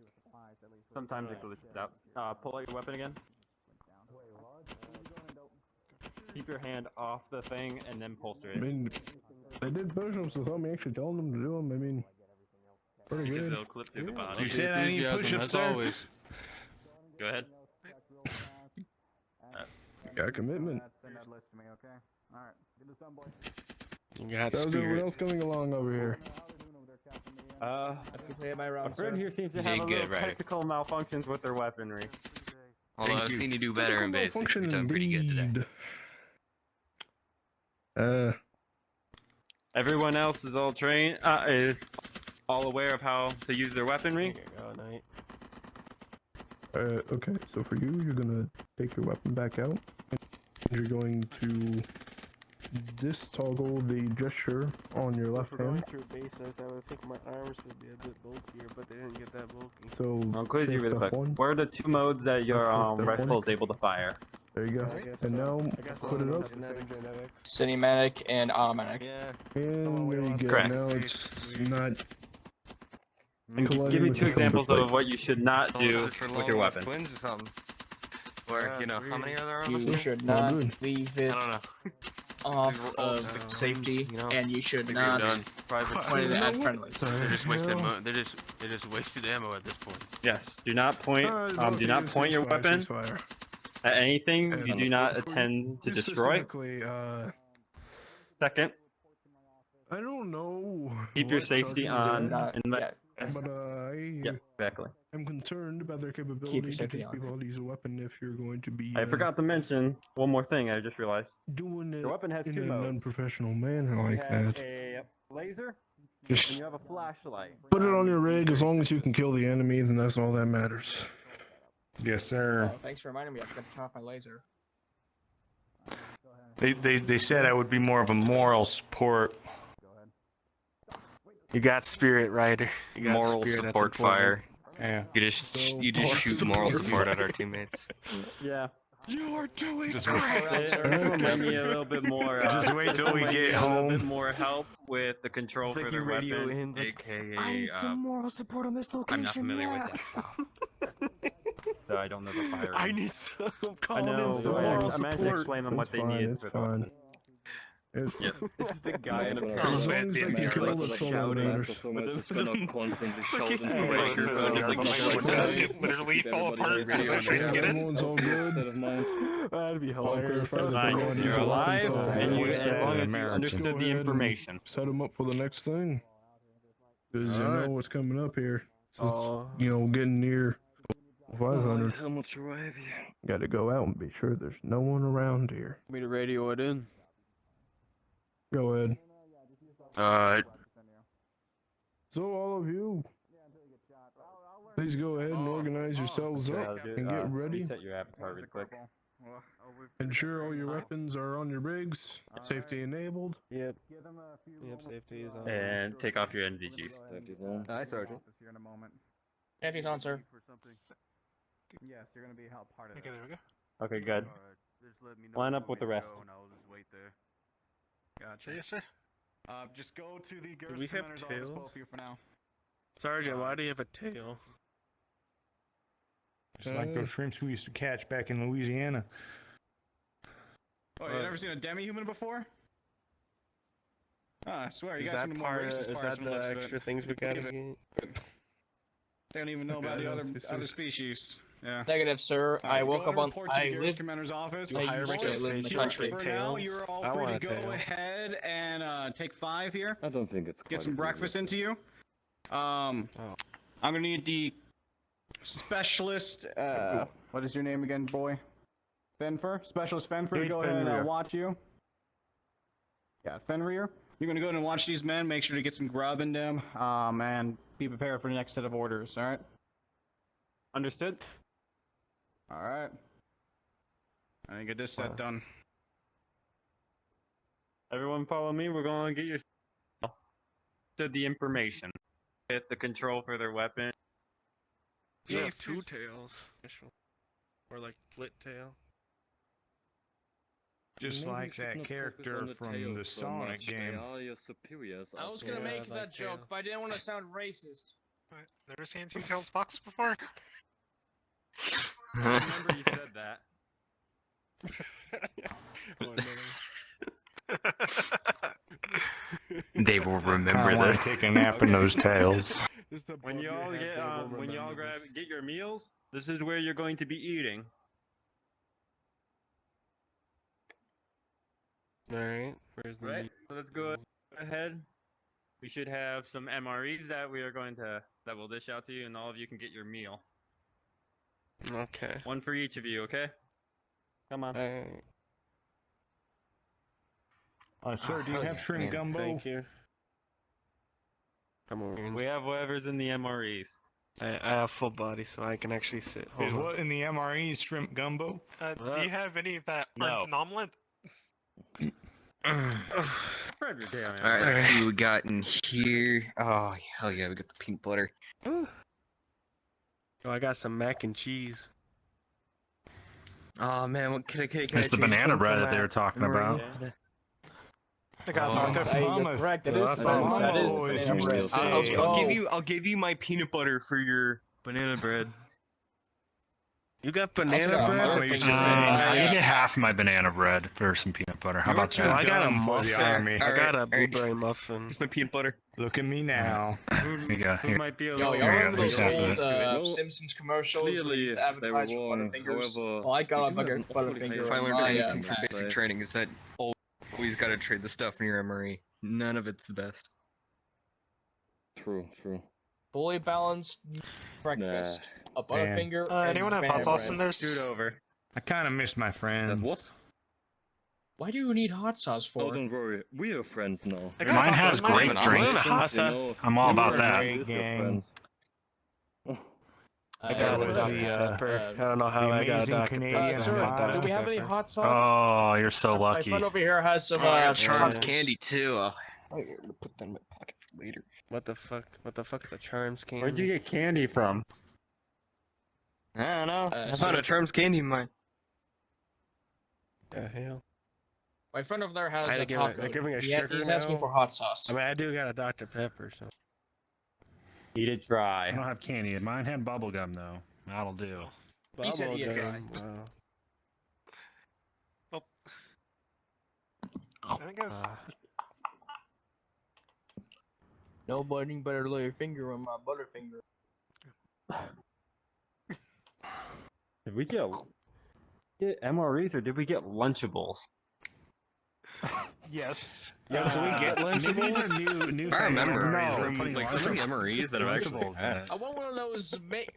Sometimes it glitches out. Pull out your weapon again. Keep your hand off the thing and then holster I it. mean, they did push-ups without me actually telling them to do them. I mean, pretty Because good. they'll clip through the bottom. You said I need push-ups, as sir. always. Go ahead. Got commitment. You got How's everyone spirit. else coming along over here? My friend here seems to have a Did little good, Ryder. technical malfunctions with their weaponry. Although I've seen you do better in basic. You're doing pretty good today. Everyone else is all trained, is all aware of how to use their weaponry. Okay, so for you, you're gonna take your weapon back out, and you're going to toggle the gesture on your left hand. To a basis, I would think my arms would be a bit bulkier, but they didn't get that bulky. So I'll quiz you shift really quick. F1. What are the 2 modes that your rifle is able to fire? There you go. And now put it up. Cinematic and automatic. Yeah. And there you go. Correct. Now it's not. And give me 2 examples of what you should not do with your weapon. Twins or something. Or, you know, how many are there on You this? should not leave it I don't know. off of safety, and you should not point it at friendlies. They're just wasting they just wasted ammo at this point. Yes. Do not point your weapon at anything you do not intend to destroy. Second, I don't know. keep your safety on. But Yeah, exactly. I'm concerned about their capability to teach people how to use a weapon if you're going to be. I forgot to mention one more thing. I just realized. Doing it Your weapon has in 2 an modes. unprofessional manner like You have that. a laser, Just and you have a flashlight. put it on your rig. As long as you can kill the enemy, then that's all that matters. Yes, sir. Oh, thanks for reminding me. I forgot to turn off my laser. They said I would be more of a moral support. You got spirit, Ryder. You got Moral spirit, that's support important. fire. Yeah. You just shoot moral support at our teammates. Yeah. You are doing Just Might need a little bit more. Just wait till we might get need a little bit home. more help with the control for their weapon, aka. moral support on this I'm not familiar with that stuff. So I don't know the fire. I need some. I know. I meant to explain them what they need. It's fine. Yeah. This is the guy in a As long as they can kill, that's all that matters. It's gonna constantly shout into the microphone, just like literally fall apart because I couldn't get it. Everyone's all good. That'd be hilarious. Fine. You're alive, and you, as long as you Go understood ahead the and information. Set them up for the next thing. Because you know what's coming up here. Getting near 500. How much do I have you? Got to go out and be sure there's no one around here. Me to radio it in. Go ahead. Alright. So all of you, please go ahead and organize yourselves up and get ready. Set your avatar real quick. Ensure all your weapons are on your rigs. Safety enabled. Yep. Yep, safety is on. And take off your NVGs. Safety's on. Aye, Sergeant. Safety's on, sir. Yes, you're gonna be help part of it. Okay, there we go. Okay, good. Line up with the rest. Gotcha. Yes, sir. Just go to the Do we have commander's office, tails? both of you for now. Sergeant, why do you have a tail? Just like those shrimps we used to catch back in Louisiana. Oh, you never seen a demi-human before? I swear, you Is guys that are more part of, racist is parts that from the the looks of extra it. things we gotta get? They don't even know about the Okay, other species. Yeah. Negative, sir. I woke up on. Report to the I Garrison live. Commander's office. I usually live in the country. For now, you're all free to go ahead and take 5 here. I don't think it's Get some breakfast into you. I'm gonna need the specialist. What is your name again, boy? Fenfer? Specialist Fenfer to go ahead and watch you. Yeah, Fenrir. You're gonna go ahead and watch these men. Make sure to get some grub in them. And be prepared for the next set of orders. All right. Understood. All right. I get this set done. Everyone follow me. We're going to get your to the information. Get the control for their weapon. We have 2 tails. Or like split tail. Just like that character from the Sonic game. I was gonna make that joke, but I didn't want to sound racist. Never seen 2-tailed fox before? I remember you said that. They will remember I want this. to take a nap in those tails. When y'all get your meals, this is where you're going to be eating. Alright, where's the Right. So let's go ahead. We should have some MREs that we'll dish out to you, and all of you can get your meal. Okay. 1 for each of you, okay? Come on. Sir, do you have shrimp gumbo? Thank you. Come over. We have whatever's in the MREs. I have full body, so I can actually sit. Is what in the MRE shrimp gumbo? Do you have any of that burnt omelet? Alright, let's see what we got in here. Oh, hell yeah, we got the peanut butter. Oh, I got some mac and cheese. Oh man, what can I It's the banana bread that they were talking about. I got correct. It is banana bread. I'll give you my peanut butter for your banana bread. You got banana bread? I'll give you half my banana bread for some peanut butter. How about that? I got a muffin. I got a blueberry muffin. It's my peanut butter. Look at me now. Here you go. Who might be a Yo, little... y'all remember those half of old Simpsons commercials where they used to advertise for Butterfingers? Well, I got a Butterfinger. If I learned anything from basic training, is that always got to trade the stuff in your MRE. None of it's the best. True. Fully balanced breakfast. A Butterfinger. Anyone have hot sauce in there? Scoot over. I kind of miss my friends. What? Why do you need hot sauce for? Oh, don't worry. We are friends now. Mine has great drink. I'm all about that. I got pepper. I don't know how I got Dr. Pepper. Sir, do we have any hot sauce? Oh, you're so lucky. My friend over here has some. I got Charms candy too. I'm gonna put that in my pocket for later. What the fuck? What the fuck is a Charms candy? Where'd you get candy from? I don't know. I found a Charms candy in mine. The hell? My friend over there has a taco. taco. They're giving a He's sugar asking now? for hot sauce. I mean, I do got a Dr. Pepper, so. Eat it dry. I don't have candy. Mine had bubble gum though. That'll do. He said he had tried. Well, I think I was... Nobody better lay your finger on my Butterfinger. Did we get MREs or did we get Lunchables? Yes. Yeah, can we get Lunchables? New I remember from like some of the MREs that I've actually had. I want one of those.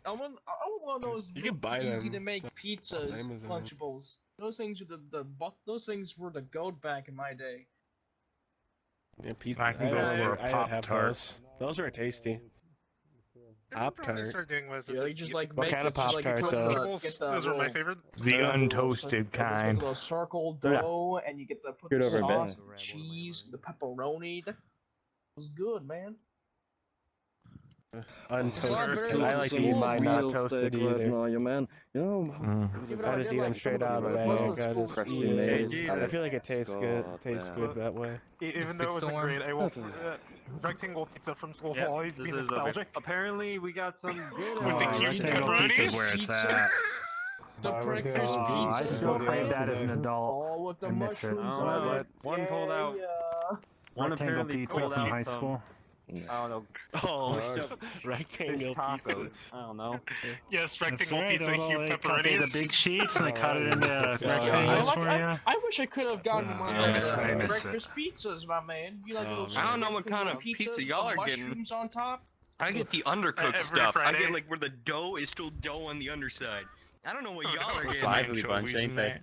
I want one of those. You can buy easy them. to make pizzas, Amazon. Lunchables. Those things are those things were the goat back in my day. Yeah, pizza. I can go for a Pop-Tart. Those are tasty. What they started doing was Yeah, you just like What make kind of it, just, like, Pop-Tart, put though? Those are my favorite. The untoasted Like kind. a circle dough, and you get the put the Scoot over a bit. sauce, the cheese, the pepperoni. That was good, man. Untoasted. I like to eat mine not toasted either. No, you man. You know, I just eat them straight out of the bag. I just eat it. I feel like it tastes good. Tastes good that way. Even though it wasn't great, I will. Rectangle pizza from school will always be nostalgic. Apparently, we got some good With the cute Pizza's where it's at. The breakfast pizza. I still crave that as an adult. Oh, with the I miss it. mushrooms I don't on know, it. one pulled out. One Rectangle apparently pizza pulled from out high some- school. I don't know. Oh, rectangle pizza. I don't know. Yes, That's rectangle right. pizza, They huge cut pepperonis. the big sheets and they cut it into I, rectangles for you. I wish I could have gotten one I of miss those it. breakfast pizzas, my man. You like those I don't know what kind of pizza y'all are getting. Mushrooms on top. I get the undercooked Every stuff. I Friday. get like where the dough is still dough on the underside. I don't know what y'all are It's getting. a lively bunch, ain't they?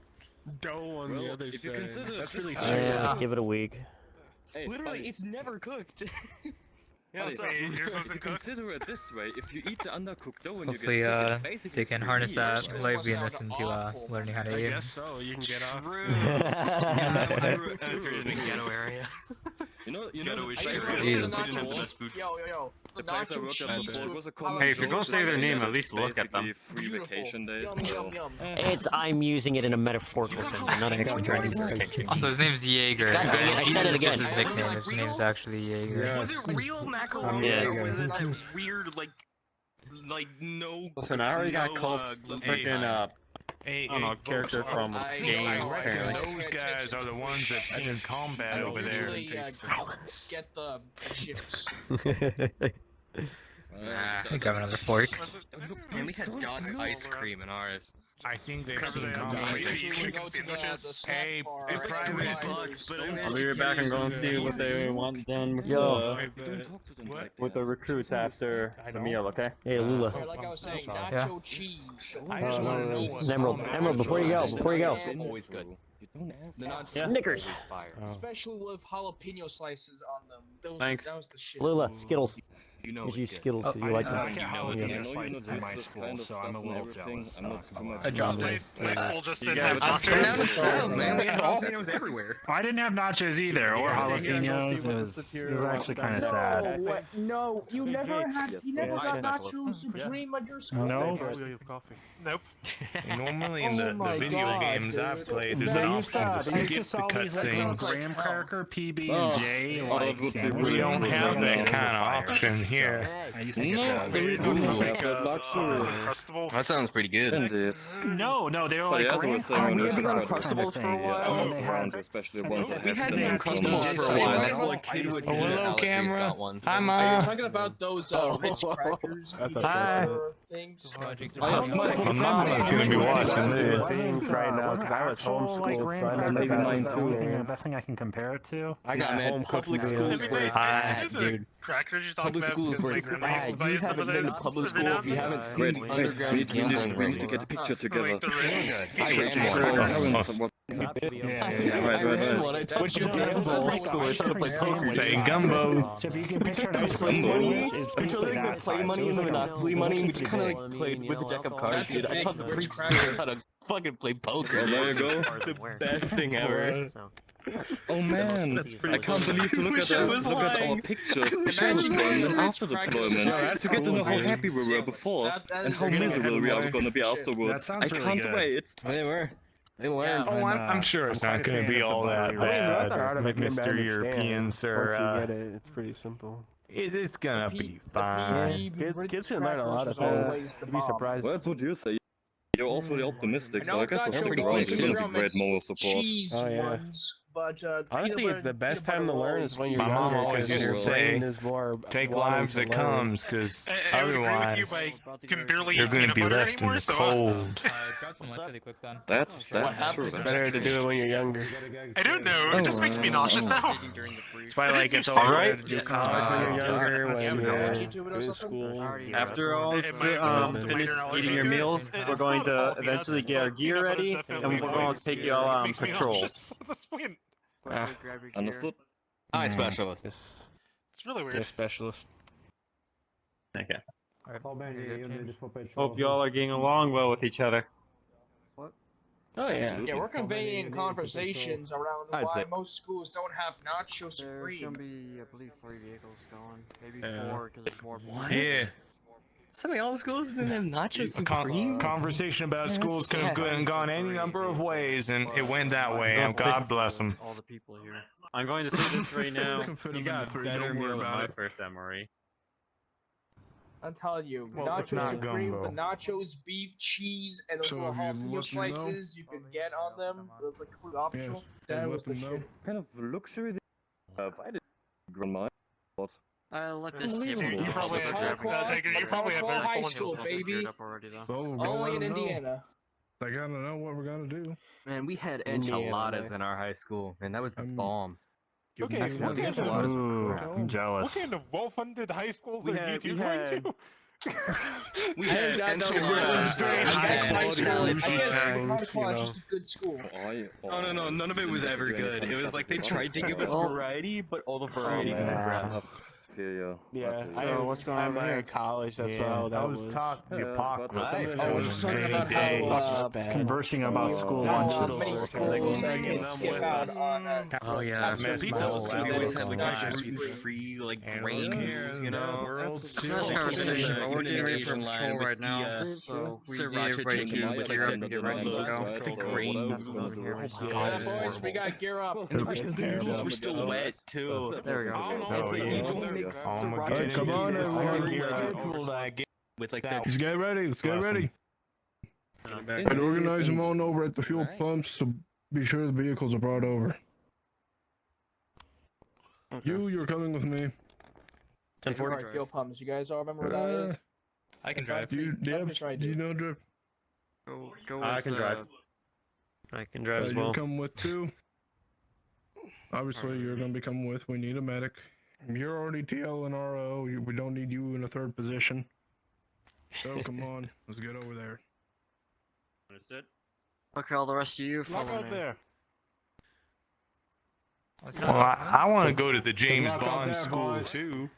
Dough on the other if you side. consider That's really Yeah, cheap. give it a week. Hey, Literally, buddy, it's never cooked. buddy, Yours wasn't if you cooked? consider it this way, if you eat the undercooked dough and Hopefully, you get sick, it's basically they can free harness meal. that liveliness into learning how to eat. so. You can get off. That's the reason in ghetto area. You know, Ghetto is I used to true. go to Jesus. the We didn't have the nacho- best food. Yo. The The place I nacho worked at cheese before with was a common Hey, if you're gonna joke, say their so name, it's at least look at them. basically free vacation days. Yum, so. yum, yum. It's I'm using it in a metaphorical sense, not actually trying to get attention. Also, his name's Jaeger. God dang it, I said it It's again. just his nickname. His name's actually Jaeger. Was it real macaroni Yeah. or was it that weird like no? Listen, I already got no, called gluten freaking content? Hey, I don't know, character from a I game. don't apparently. Those guys are the ones that seen combat I over there. usually get the chips. Nah. Grab another fork. Man, we had Dot's ice cream in ours. I think they Cover should that. Hey, It's like $3, but I'll be right back and go and see what they want done with with the recruits after the meal, okay? Hey, Lula. Yeah, like I was saying, nacho cheese. Emerald, before you go. Always good. Snickers. Especially with jalapeno slices on them. Those, Thanks. That was the shit. Lula, Skittles. You know Use it's Skittles because you like I them. get jalapeno slices in my school, so I'm a little jealous. I dropped it. My school just said I'm down in South, man. We had jalapenos everywhere. I didn't have nachos either, or jalapenos. It was actually kind of sad. No, you never got nacho supreme at your school? No. Nope. Normally in the video games I've played, there's an option to skip the cutscenes. Graham cracker, PB and J. Like We don't have that kind of option here. I used to get That sounds pretty good. No, they were like Graham We had the Uncrustables for a while. We had the Uncrustables for a while. Hello, camera. Hi, Are you Ma. talking about those Ritz crackers? Hi. Things? My mama's gonna be watching this. right now because I was homeschooled, so I never got mine too. The best thing I can compare it to. I got home public cooking schools meals. were Hi, dude. Crackers you're talking Public about schools were because my grandma used to bad. buy You some of haven't been to those public every school now if you and haven't then. seen the underground gambling we need to get a picture together. Like the Ritz. I ran one. Right. What you did was high school or trying to play poker. Say gumbo. So if you can picture an ice Play cream money sandwich, it's until basically they that could play size. money So and it was like Monopoly money, and we just kind of like played with the deck of cards. Dude, I taught the Greek schools how to fucking play poker. Oh, there you go. The best thing ever. Oh man, I can't believe to look at our pictures before deployment and after deployment to get to know how happy we were before and how miserable we are gonna be afterwards. I can't wait. They were. They learned. Oh, I'm sure it's not going to be all that bad, Mr. European, sir. It's pretty simple. It's going to be fine. Kids can learn a lot of things. You'd be surprised. Well, that's what you say. You're also the optimistic, so I guess that's Nacho pretty right. You're gonna be great moral support. Cheese ones, but Honestly, it's the best time to learn is when you're My mom younger, always because used your to say, brain is more take willing life to that learn. comes, because I would agree with otherwise you, but I can barely you're eat going to peanut be butter left in anymore, the so cold. Grab some lunch really quick then. That's true. Better to do it when you're younger. I don't know. It just makes me nauseous now. That's why, like, it's All always right. better to do College when college. you're younger, when Yeah. you're in school. After all finish eating your meals, we're going to eventually get our gear ready, and we're going to take you all on patrols. Understood? Eye specialist. It's really weird. You're a specialist. Okay. Hope y'all are getting along well with each other. Oh yeah. Yeah, we're conveying conversations around I'd why say. most schools don't have nacho There's supreme. gonna be, I believe, 3 vehicles going. Maybe Yeah. 4, because there's more. What? Yeah. Somebody all the schools didn't have nachos A supreme. conversation about That's schools could have sad. gone any number of ways, and it went that way, and God bless them. All the people here. I'm going to say this right now. Can fit You 'em got in a 3, better don't worry meal than about my it. first MRE. I'm telling you, Well, it's nacho not supreme, gumbo. the nachos, beef, cheese, and those So little if you let jalapeno them know- slices you can get on them. Those like completely optional. That let was the them know. shit. Kind of luxury they have. I didn't grandma. Let this Unbelievable. table You probably also have- grabbing you probably have better high quality school, It's all baby. secured up already, though. So we're gonna Only let in 'em know. Indiana. They gotta know what we're gonna do. Man, we had Indiana, enchiladas man. in our high school, and that was the bomb. Okay, Actually, what the kind enchiladas of- were Ooh, crap. I'm jealous. What kind of well-funded high schools We are had- you we two going had- to? We I had did not know enchiladas. that. High High school. school, bougie I guess times, High you know. just a good school. Oh no, none of it was ever good. It was like they tried to give us variety, but all the variety was crap. Yeah, what's going on I'm here? in college. That's Yeah, all that I was was. talking to Pac with Right. them Oh, on we're just talking about day. how Conversing about school how lunches. many schools can skip out on Oh yeah, That's man. just Pizza my was whole we always had level like of gluten-free like And grain we're news, you know. World That's conversation, but we're getting ready for patrol right now, so we need everybody to gear up and get ready to go. The grain That's what we're here. God, it was boys, we horrible. got gear up. And the noodles were still wet too. There we go. Oh, You yeah. don't mix Oh my sriracha goodness. Come on, cheese everyone. with like That- that. Let's get ready. Let's get ready. I'd organize them on over at the fuel pumps, so be sure the vehicles are brought over. You're coming with me. 10-4. Fuel pumps. You guys all remember what that is? I can drive. Do you know, Drip? Go with, I can drive. I can drive as You'll well. come with two. Obviously, you're gonna be coming with. We need a medic. You're already TL and RO. We don't need you in a third position. So come on, let's get over there. Understood. Okay, all the rest of you follow me. there. Well, I want to go to the James Bond school boys. too.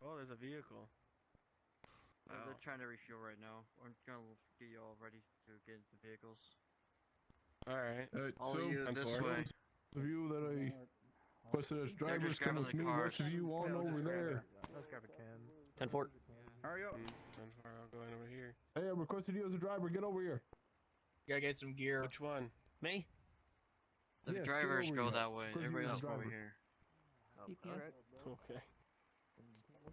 Oh, there's a vehicle. They're trying to refuel right now. We're gonna get you all ready to get into vehicles. Alright. All of you this way. The view that I requested as drivers just come grabbing with the me. cars. Rest of you on over there. Let's grab a can. 10-4. Hurry up. 10-4, I'm going over here. Hey, I requested you as a driver. Get over here. Gotta get some gear. Which one? Me? The Yes, drivers get go over here. that way. Of course Everybody you're else the go over driver. here. Okay.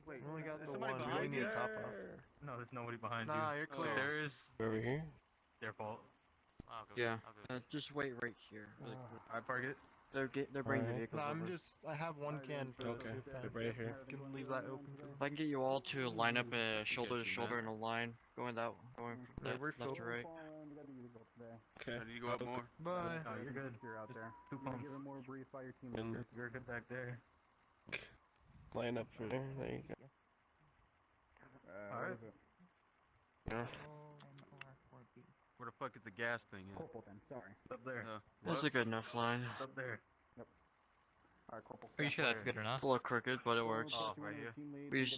Wait, we only got the somebody one. We behind only need you? to top off. No, there's nobody behind you. Nah, you're clear. There is. Over here? Their fault. Yeah. Just wait right here. Really quick. I park it. They're bringing the Alright. vehicles over. I have one can for Okay. They're right here. Can leave that open. If I can get you all to line up shoulder to shoulder in a line, going from left to right. Okay. How do you go up more? Bye. Oh, you're good. You're out there. 2 pumps. And You're good back there. line up for there. There you go. Alright. Yeah. Where the fuck is the gas thing at? Up there. That's a good enough line. Up there. Are you sure that's good enough? A little crooked, but it works. Oh, right here.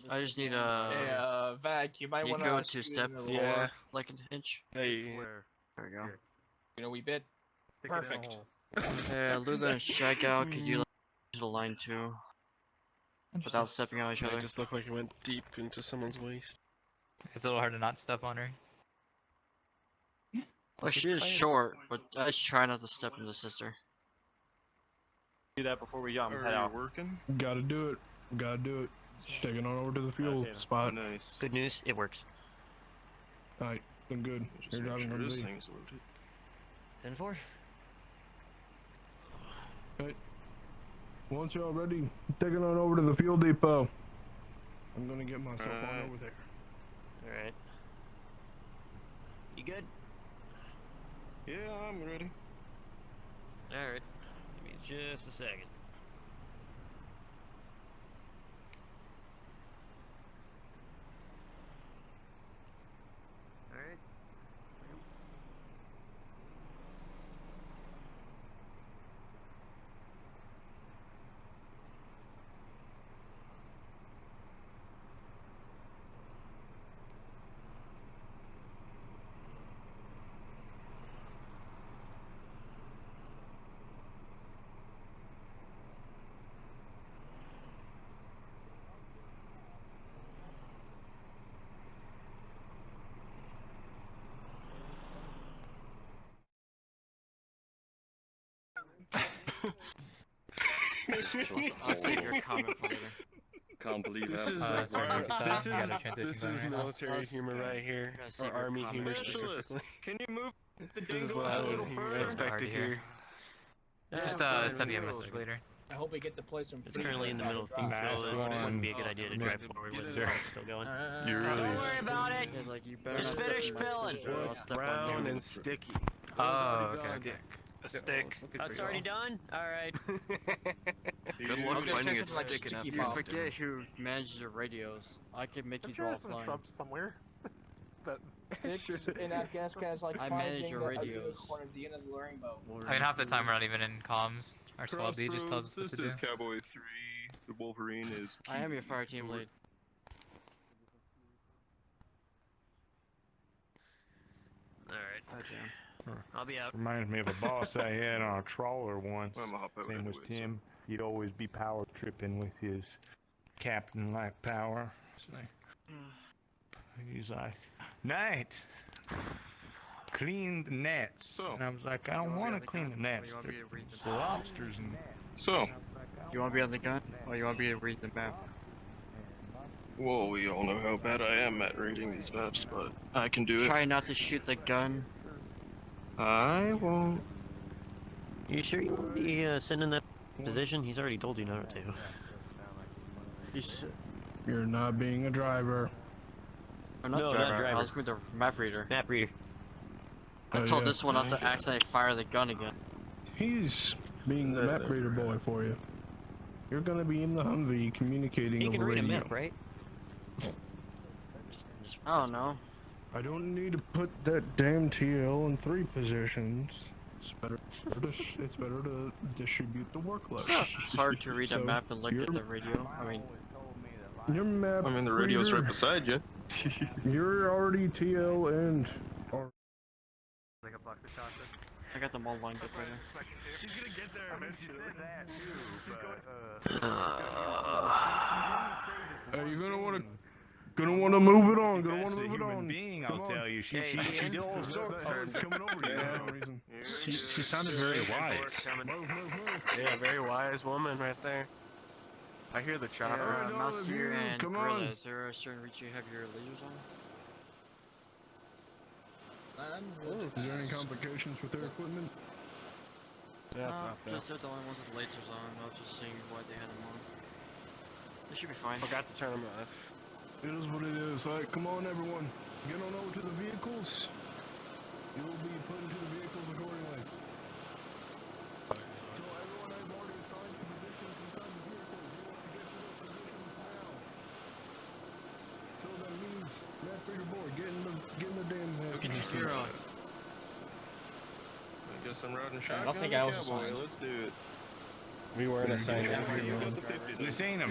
I just need Hey, Vac, you might you want go to to step Yeah. 4, like an inch. Hey. Where? There we go. You know, we bid. Stick it in a Perfect. hole. Yeah, Lula and Shag Out, could you to the line too? Without stepping on each It other. just looked like it went deep into someone's waist. It's a little hard to not step on her. Well, she is short, but I just try not to step into the sister. Do that before we head Are out. you working? Gotta do it. Gotta do it. Taking on over to the fuel Okay. spot. Nice. Good news, it works. Alright, I'm good. Just You're make driving sure on this Z. thing's loaded. 10-4. Okay. Once y'all ready, taking on over to the fuel depot. I'm gonna get myself on over there. Alright. You good? Yeah, I'm ready. Alright. Give me just a second. Alright. I'll save your comment for later. Can't believe This that. is this is military humor right here, or army humor specifically. Can you move the This is dingo what a I little would further? expect to hear. Just send me a message later. I hope we get to play some. It's currently in the middle of field, so it wouldn't be a good idea to drive forward with the truck still going. You really Don't worry about it! Yeah, like, you better Just not finish step in my filling! sister, I'll step on brown you. and sticky. Oh, okay. Stick. A stick. That's already done? Alright. Good luck I'm gonna finding say a something like stick in sticky You bomb. forget who manages your radios. I can make you draw a Some line. shrubs somewhere. But Sticks in Afghanistan is like I finding manage your the radios. corner at the end of the rainbow. I mean, half the time we're not even in comms. Our squad lead just tells us what This to do. is Cowboy 3. The Wolverine is. I am your fire team lead. Alright. Goddamn. I'll be out. Reminds me of a boss I had on a trawler once. I'm gonna hop out Same was anyways, Tim. He'd always be power tripping with his captain-like power. So he's like, Knight, clean the nets. So- and I was like, I don't want to clean the nets. There's lobsters and. So, You want to be on the gun, or you want to be reading the map? well, we all know how bad I am at reading these maps, but I can do it. Try not to shoot the gun. I won't. You sure you want to be sending that position? He's already told you not to. You're not being a driver. I'm not driver. I was with the map reader. Map reader. I told this one not to accidentally fire the gun again. He's being the map reader boy for you. You're gonna be in the Humvee communicating over radio. He can read a map, right? I don't know. I don't need to put that damn TL in 3 positions. It's better to distribute the workload. It's not hard to read a map and look at the radio. I mean, your map. I mean, the radio's right beside you. You're already TL and. I got them all lined up right now. She's gonna get there eventually. You're gonna wanna move it on. Gonna wanna move it on. Being, I'll tell you. She did all sorts. Coming over to you. She sounded very wise. Yeah, very wise woman right there. I hear the chopper. Monsieur and Gorilla, is there a certain reach you have your lasers on? Is there any complications with their equipment? Yeah, it's not bad. Just they're the only ones with lasers on. I was just seeing why they had them on. They should be fine. Forgot to turn them off. It is what it is. Alright, come on everyone. Get on over to the vehicles. You will be put into the vehicles accordingly. So everyone I've already assigned to positions inside the vehicles. You want to get to those positions now. So that means, Map Reader Boy, get in the damn house. Look at your gear on. I guess I'm riding shotgun. I think I was assigned. Let's do it. We weren't assigned. This ain't him.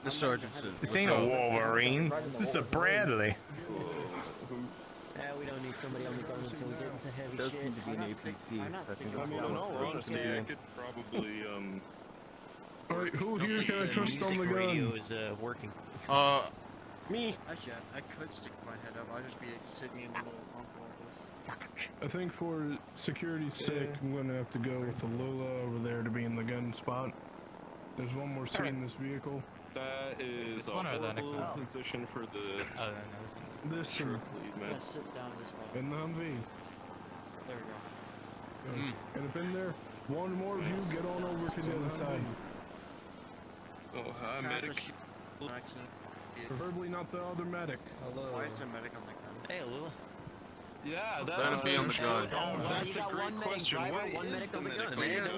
The sergeant said. This ain't a Wolverine. This is a Bradley. We don't need somebody on the gun until we get into heavy Does shit. seem to be an APC. I mean, in all honesty, I could probably Alright, who here can I trust on the radio gun? is working. me. Actually, I could stick my head up. I'll just be sitting in the little bunker like this. I think for security's sake, I'm gonna have to go with the Lola over there to be in the gun spot. There's one more seat in this vehicle. That is a one or the next horrible one? position for the Oh, no, This truck one. lead, I'm man. gonna sit down this way. In the Humvee. There we go. And if in there, one more of you get on over to the other side. Oh, hi, Try not to medic. shoot an accident. Preferably not the other medic. Why is there a medic on that gun? Hey, Lula. Yeah, Let him be on the gun. That's a great question. What is the medic? We have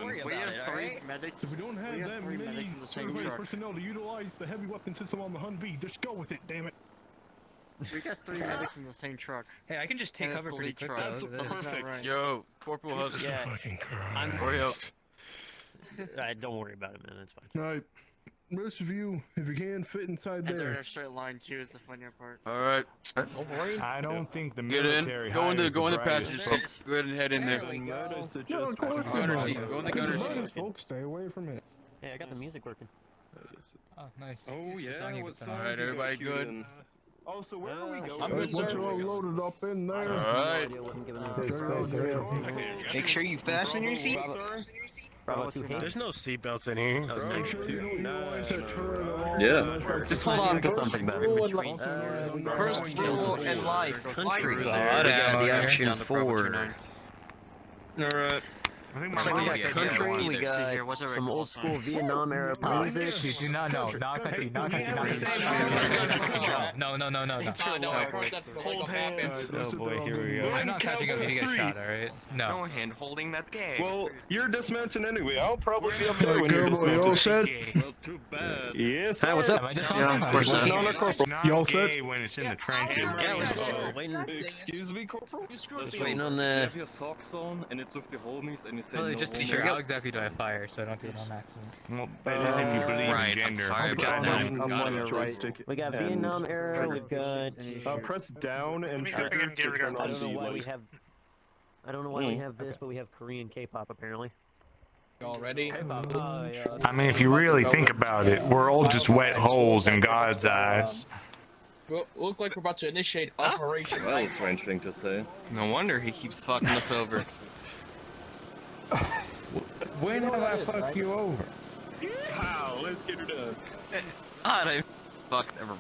three medics. If we don't have that three many medics in the same certified truck. personnel to utilize the heavy weapon system on the Humvee, just go with it, damn it. We got 3 medics in the same truck. Hey, I can just take And it's cover the pretty lead quick truck. though. That's That's- perfect. right. Yo, Corporal Hustle. Yeah. Fucking I'm Christ. Don't worry about it, man. That's fine. Alright, most of you, if you can, fit inside And they're in there. a straight line too is the funnier part. All right, I don't think the get military in. Go in the hires passenger brightest seat. Go ahead and head in there. No, of course Gunner not. seat. Go in the gunner Guys, seat. folks, stay away from it. Hey, I got the music working. Oh, nice. Oh yeah, what All right, everybody good? Oh, so where are we going? I'm good, Once sir. you're all loaded up in there. All right. Make sure you fasten your seat. There's no seatbelts in here. Make sure you utilize that turret at all. Yeah. Just hold on to something then. First rule in life. Country. God, Action Down to Bravo 4. 29. Alright. I think Looks my like we mom got said country, that we one. got Here, what's our Some call old sign? school Vietnam era music. Dude, do not, no, not country, not country, not country. No, no, no, no, no. Hold hands. Oh boy, here we go. I'm not catching up if you get shot, alright? No. hand holding that gag. Well, you're dismounted anyway. I'll probably be up there when you're Cowboy, y'all dismounted. set? Well, too bad. Yes. Hey, what's up? Am I just Yeah, on? of course not. No, no, It's Corporal. not Y'all gay set? when it's in the trenches. Yeah, we're Waiting. Excuse me, Corporal? Just waiting on the. Have your socks on and it's with the homies and you say Well, no just to be homo. sure, how exactly do I fire so I don't do it on accident? Well, that is if you believe Right, in I'm gender. sorry Which about I that. don't. I'm on your right. Stick it. We got And- Vietnam era. We've got. Press down and trigger to turn I on don't know why we D-Light. have. I don't know why we have this, but we have Korean K-pop apparently. Y'all ready? I mean, if you really think about it, we're all just wet holes in God's eyes. Well, look like we're about to initiate Operation Well, a strange thing to say. No wonder he keeps fucking us over. When have I fucked you over? How? Let's get her done. I don't fuck ever.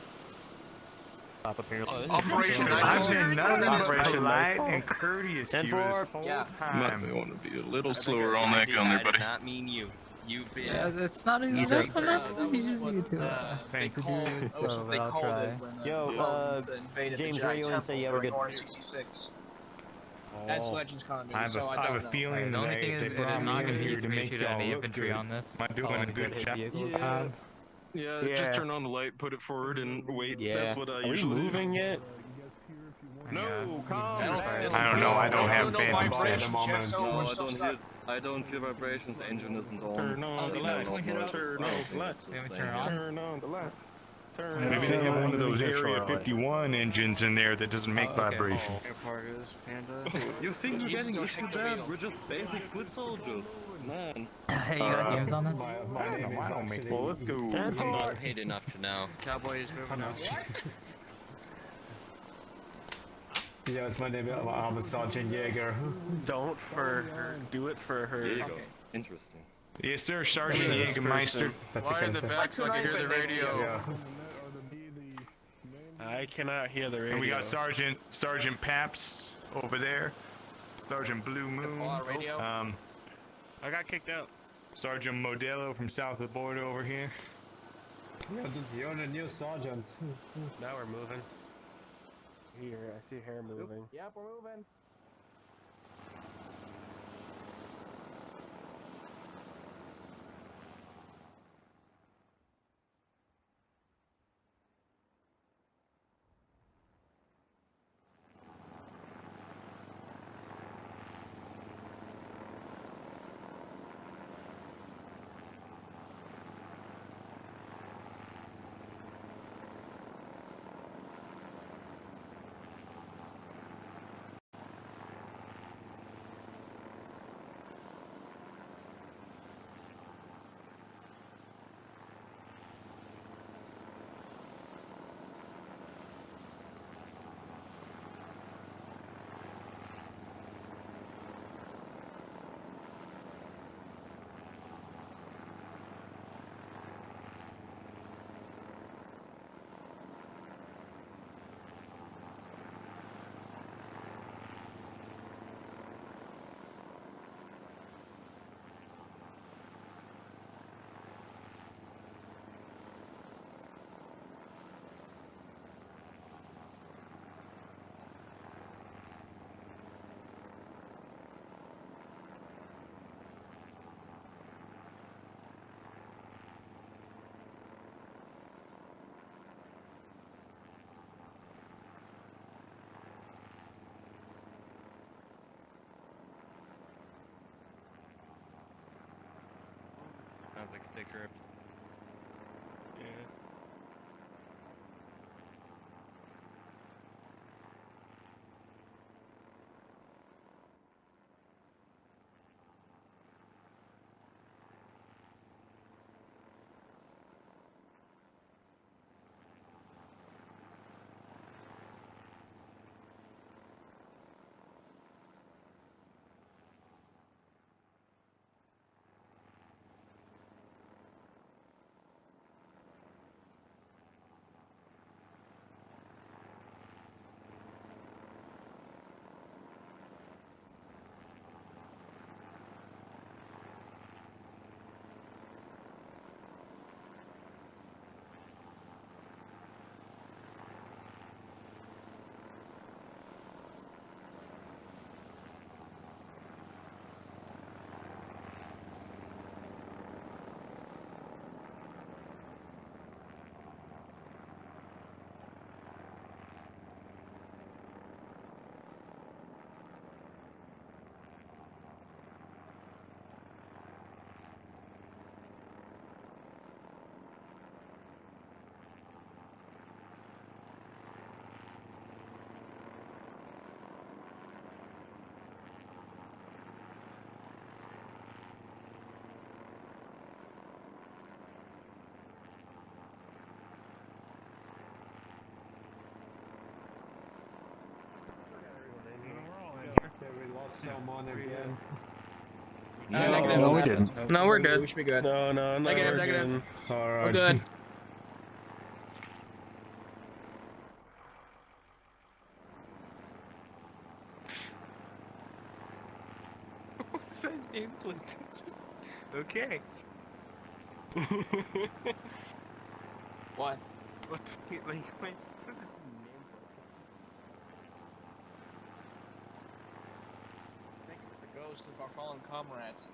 Apparently. Operation I've been nothing but Operation polite and courteous to you this whole Yeah. time. Might want to be a little slower on that gun there, buddy. Not mean you. You've been. Yeah, it's not easy. He's a- It's not easy to. They Thank you. called it So, what they I'll called try. it when the Yo, clones invaded James, the where giant you wanna say temple you have a during good- Order 66. That's Oh. Legends continuity, I have so a, I I don't have know. a feeling The only that thing they is, it brought is me not in going to be here easy to for me to make shoot y'all any look infantry good. on this. Am I doing a good job? Yeah, just turn on the light, put it forward, and wait. Yeah. That's what I Are we usually moving yet? No, calm I don't know. I don't have phantom vibrations, sense. just so No, we're I still don't stuck. hear. I don't hear vibrations. Engine isn't on. Turn on the light. Can we hit it up? Turn on the light. Can we turn it on? Turn on the light. Turn Maybe they on have the one of those light. Area 51 engines in there that doesn't make Oh, okay. vibrations. You think we're Jesus, getting don't issue take the bad? wheel. We're just basic foot soldiers. Man. Hey, you got games on this? I don't make. Well, let's go. I'm not paid enough to know. Cowboy is moving out. Yeah, it's my name. I'm a Sergeant Jaeger. Don't for her. Do it for her. There you go. Interesting. Yes, sir, Sergeant Jesus Jägermeister. person. Why in the back so I can hear the radio? Yeah. I cannot hear the radio. And we got Sergeant Paps over there. Sergeant Blue Moon. Radio. I got kicked out. Sergeant Modelo from south of the border over here. You're the new sergeant. Now we're moving. Here, I see hair moving. Yep, we're moving. Sounds like stick drift. Yeah. Someone again. No, we didn't. No, we're good. We should be good. No, Negative, we're negative. good. We're good. What's that name? Okay. What? What the like, wait. The ghost of our fallen comrades.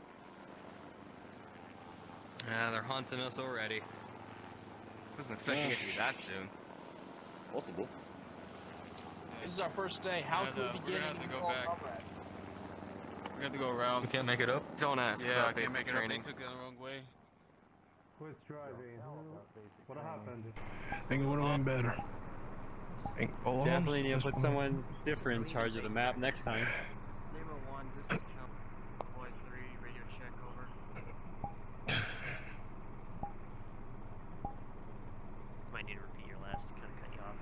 Yeah, they're haunting us already. Wasn't expecting it to be that soon. Possible. This is our first day. How Yeah, could we begin we're gonna have any to go fallen back. comrades? We have to go around. We can't make it up. Don't ask Yeah, about I can't basic make it training. up. They took it the wrong way. Quit driving. What happened? I think it would have been better. Definitely need to put someone different in charge of the map next time. Lima 1, this is Cowboy 3, radio check, over. Might need to repeat your last, kind of cut you off.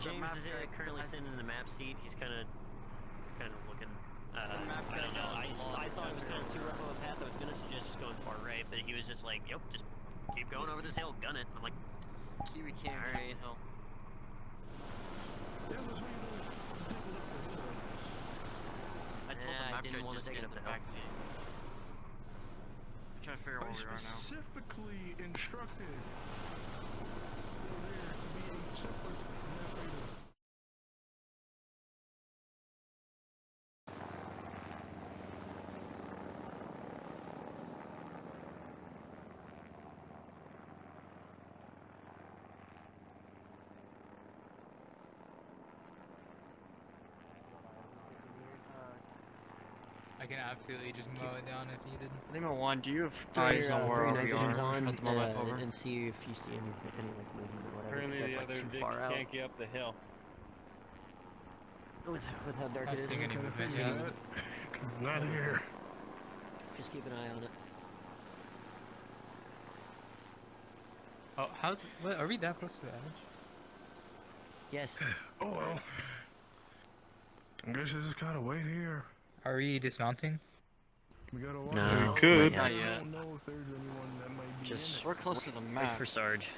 James is currently sitting in the map seat. He's kind of looking. I don't know. I thought it was kind of too rough of a path. I was gonna suggest just going far right, but he was just like, "Yep, just keep going over this hill, gun it." I'm like, Kiwi can't get on the hill. I told the map guy just to get in the back seat. I'm trying to figure out where we are now. Specifically instructed. I can absolutely just mow it down if needed. Lima 1, do you have eyes on where we are on at the moment? Over. and see if you see anything, any like movement or whatever. Apparently That's, the like, other too dick far out. can't get up the hill. With how dark Not it is. seeing any movement yet. Not here. Just keep an eye on it. Oh, what, are we that close to the edge? Yes. Oh well. I guess I just gotta wait here. Are we dismounting? We gotta walk. No, We could. Not I yet. don't know if there's anyone that might be Just We're close to the wait map. for Sarge.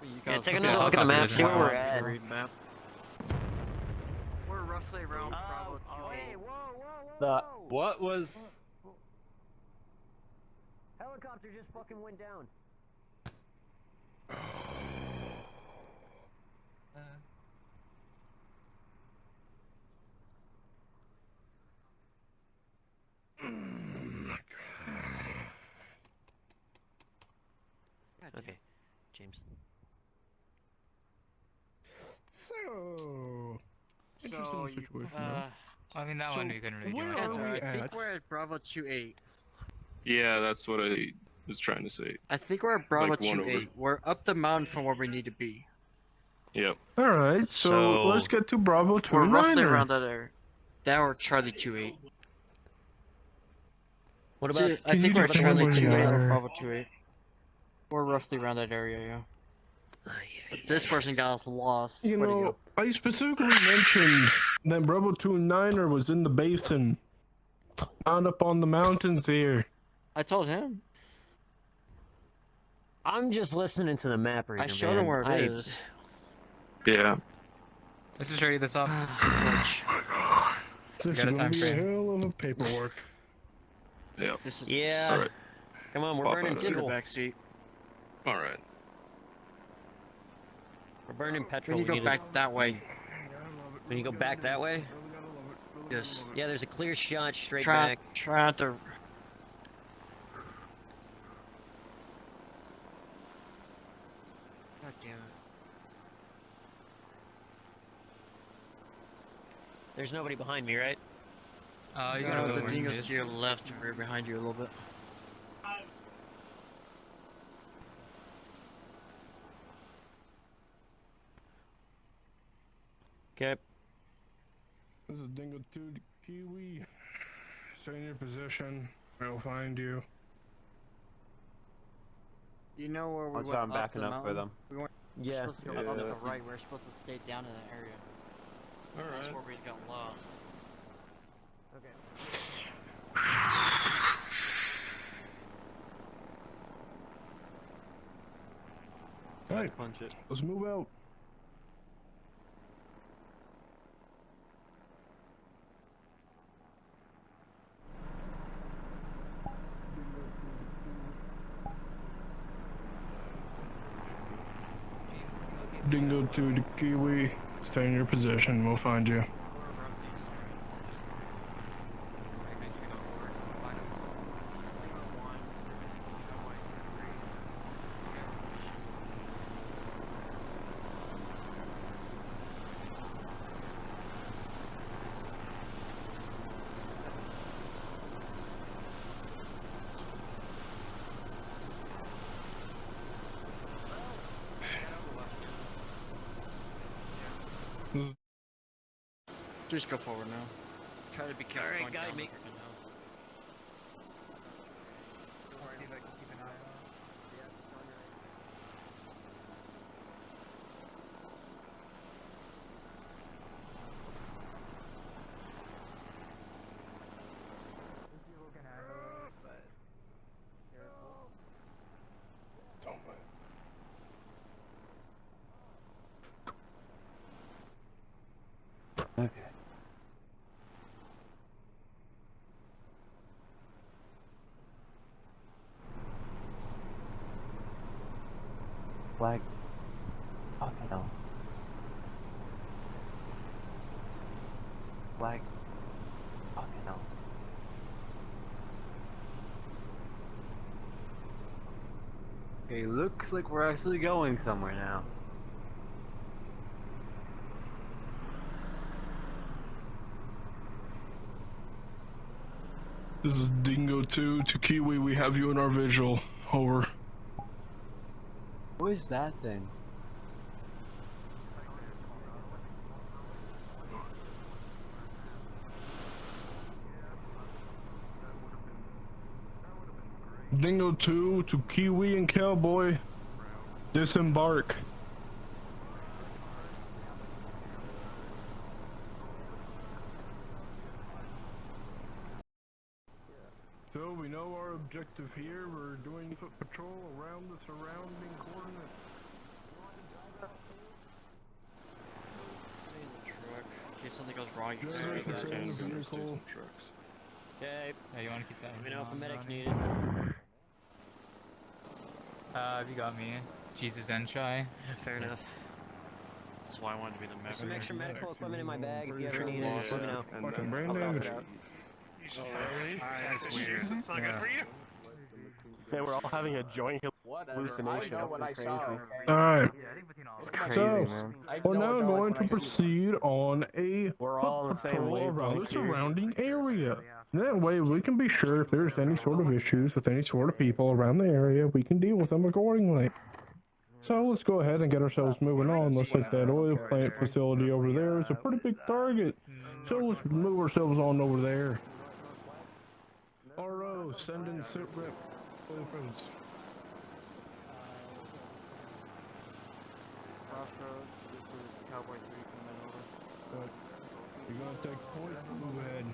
You Yeah, guys take look another look at the map, see where we're at. Read map. We're roughly around Bravo 2. The what was? Helicopter just fucking went down. Okay, James. So, So, interesting situation. I mean, that one we couldn't really do where much are about. we I think at? we're at Bravo 28. Yeah, that's what I was trying to say. I think we're at Bravo Like one 28. over. We're up the mountain from where we need to be. Yep. All right, so let's get to Bravo 2. We're roughly around that area. That or Charlie 28. What about? I think we're at Charlie where 28 you or are? Bravo 28. We're roughly around that area, yeah. This person got us lost. You Where'd he know, go? I specifically mentioned that Bravo 2-9er was in the basin. Not up on the mountains here. I told him. I'm just listening to the map reader, I showed him where it man. is. Yeah. Let's just ready this up. This is got a gonna time be a frame. hell of a paperwork. Yep. This is Yeah. All right. Come on, we're Pop burning out of in the fuel. back seat. All right. We're burning We petrol. need to go back that way. When you go back that way? Yes. Yeah, there's a clear shot straight Try back. not to. God damn it. There's nobody behind me, right? You No, gotta go the where thing he is is. to your left, or behind you a little bit. Okay. This is Dingo 2 Kiwi. Stay in your position. I'll find you. You know where we That's went how I'm up backing the up for mountain? them. We weren't Yeah. supposed to go up to the right. We were supposed to stay down in that area. That's where we got lost. Alright, Punch it. let's move out. Dingo 2 to Kiwi. Stay in your position. We'll find you. Just go forward now. Try to be careful. Alright, guide me. Okay. Flag. Okay, no. Flag. Okay, no. Okay, looks like we're actually going somewhere now. This is Dingo 2 to Kiwi. We have you in our visual. Over. What is that thing? Dingo 2 to Kiwi and Cowboy. Disembark. So we know our objective here. We're doing foot patrol around the surrounding coordinates. Stay in the truck. In case something goes wrong, you Stay can in the vehicle. Okay. Yeah, you want to keep that. Let me know if a medic's needed. needed. You got me. Jesus and Shy. Fair enough. That's why I wanted to be the There's some member. extra medical equipment in my bag. If you ever need it, let me know. Fucking brain I'll toss damage. it out. That's weird. It's not good for you. They were all having a joint Whatever. hallucination. I know what I saw. Okay? Alright. It's crazy, So, man. we're now going to proceed on a We're all on the same patrol around the wavelength here. surrounding area. That way we can be sure if there's any sort of issues with any sort of people around the area, we can deal with them accordingly. So let's go ahead and get ourselves moving on. Looks like that oil plant facility over there is a pretty big target. So let's move ourselves on over there. RO, send in sit rep. Opens. Crossroads, this is Cowboy 3 coming over. But you're gonna take point, move ahead.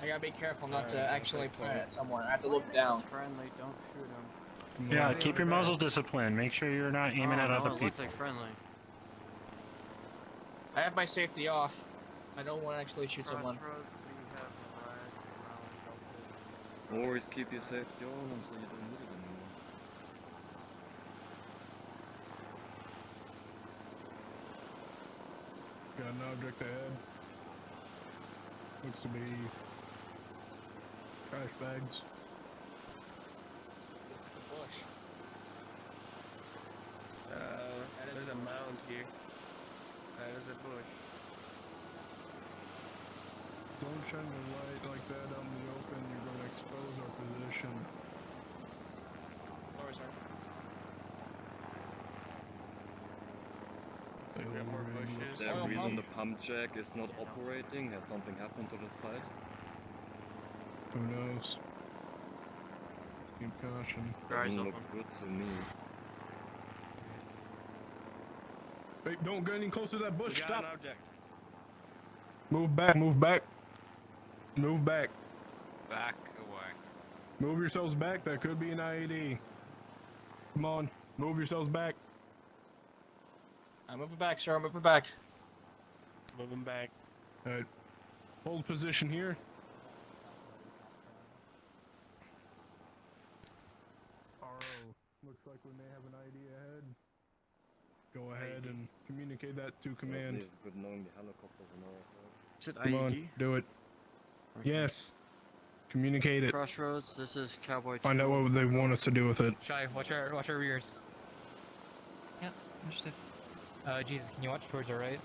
I gotta be careful not to actually plant it somewhere. I have to look down. Friendly, don't shoot him. Yeah, keep your muzzle disciplined. Make sure you're not aiming at other It looks people. like friendly. I have my safety off. I don't want to actually shoot someone. Always keep your safety on until you don't need it anymore. Got an object ahead. Looks to be trash bags. There's a mound here. There's a bush. Don't shine your light like that out in the open, you're going to expose our position. Sorry, sir. Is there a reason the pump jack is not operating? Has something happened to the site? Who knows? Keep caution. Doesn't look good to me. Hey, don't get any closer to that bush, We got stop! an object. Move back, move back. Move back. Back away. Move yourselves back, that could be an IED. Come on, move yourselves back. I'm moving back, sir. I'm moving back. Moving back. Alright, hold position here. RO, looks like we may have an ID ahead. Go ahead and communicate that to command. Is it Come on, IED? do it. Yes. Communicate it. Crossroads, this is Cowboy 2. Find out what they want us to do with it. Shy, watch our rears. Yeah, understood. Jesus, can you watch towards our right?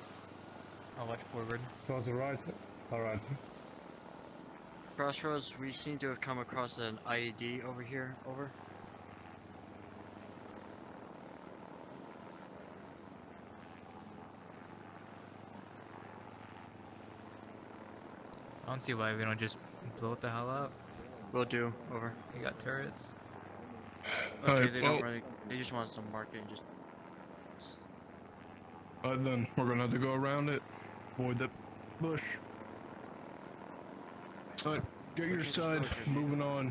I'll watch forward. Towards the right. Alright. Crossroads, we seem to have come across an IED over here. Over. I don't see why we don't just blow it the hell up. Will do. Over. We got turrets. Okay, they don't really. They just want us to mark it and just. Then we're gonna have to go around it. Avoid that bush. Alright, get your side. Moving on.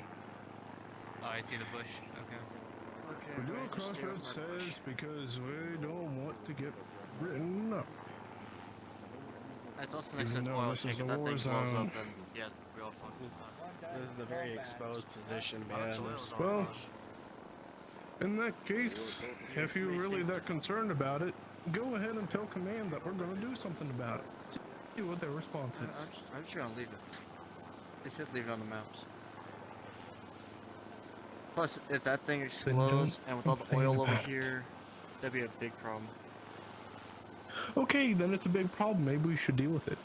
Oh, I see the bush. Okay. Okay. We're doing crossroads says because we don't want to get written up. It's also next to an oil tank. If that thing blows up, then yeah, we all fuck This is a very exposed position, man. Well, in that case, if you're really that concerned about it, go ahead and tell command that we're gonna do something about it. See what their response is. I'm just gonna leave it. They said leave it on the maps. Plus, if that thing explodes and with all the oil over here, that'd be a big problem. Okay, then it's a big problem. Maybe we should deal with it.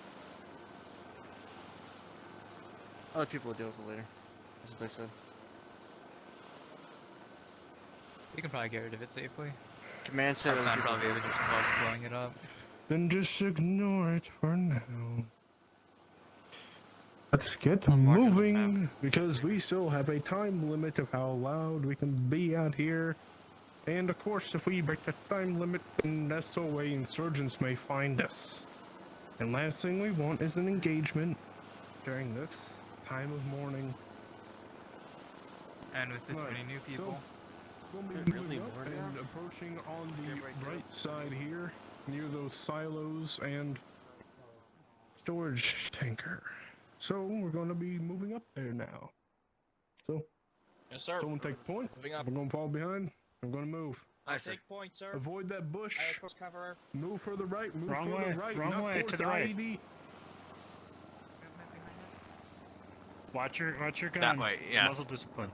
Other people will deal with it later. That's what they said. We can probably get rid of it safely. Command said other people will deal with it. Blowing it up. Then just ignore it for now. Let's get moving, because we still have a time limit of how loud we can be out here. And of course, if we break the time limit, then that's the way insurgents may find us. And last thing we want is an engagement during this time of morning. And with this many new people. So, we'll be moving up and approaching on the right side here, near those silos and storage tanker. So we're going to be moving up there now. So, yes, sir. Someone take point. Moving up. I'm going to fall behind. I'm going to move. I see. Point, sir. Avoid that bush. I have close cover. Move for the right. Move Wrong for way. the right. Wrong not way. towards To the right. IED. Watch your gun. That way, yes. Muzzle discipline.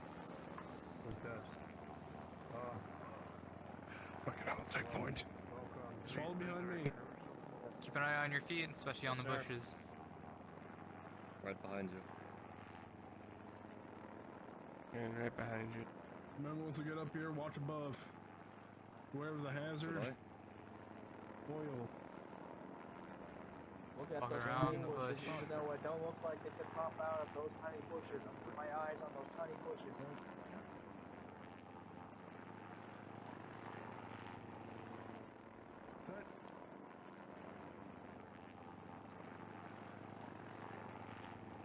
Okay, I'll take point. Fall behind me. Keep an eye on your feet, especially on the bushes. Right behind you. And right behind you. Remember, once we get up here, watch above. Wherever the hazard. Oil. Look at Walk those around tiny the bushes. bush. You know, it don't look like it could pop out of those tiny bushes. I'm putting my eyes on those tiny bushes.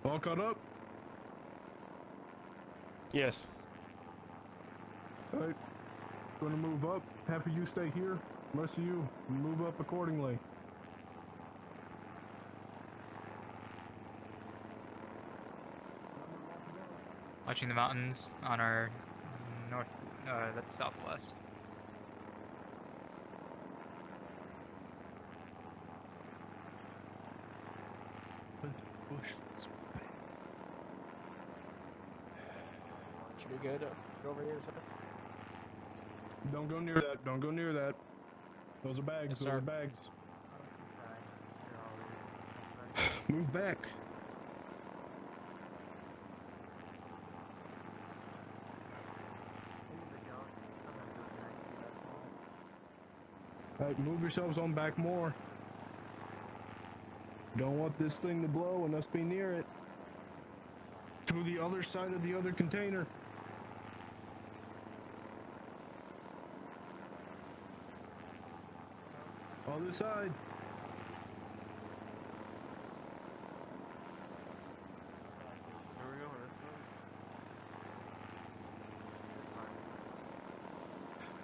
All caught up? Yes. Alright. Gonna move up. Happy you stay here. Rest of you, move up accordingly. Watching the mountains on our north, that's southwest. Bush. Should be good. Go over here, sir. Don't go near that. Don't go near that. Those are bags. Yes, Those sir. are bags. Move back. Alright, move yourselves on back more. Don't want this thing to blow and us be near it. To the other side of the other container. Other side.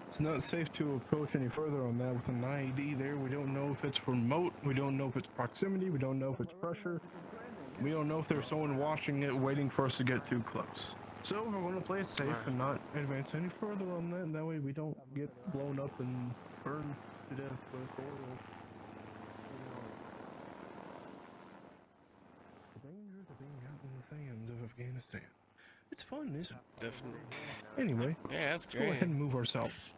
It's not safe to approach any further on that with an IED there. We don't know if it's remote. We don't know if it's proximity. We don't know if it's pressure. We don't know if there's someone watching it waiting for us to get too close. So we're going to play it safe and not advance any further on that. And that way we don't get blown up and burned. to death with oil. The dangers of being out in the sands of Afghanistan. It's fun, isn't it? Definitely. Anyway, Yeah, that's let's go ahead and move ourselves.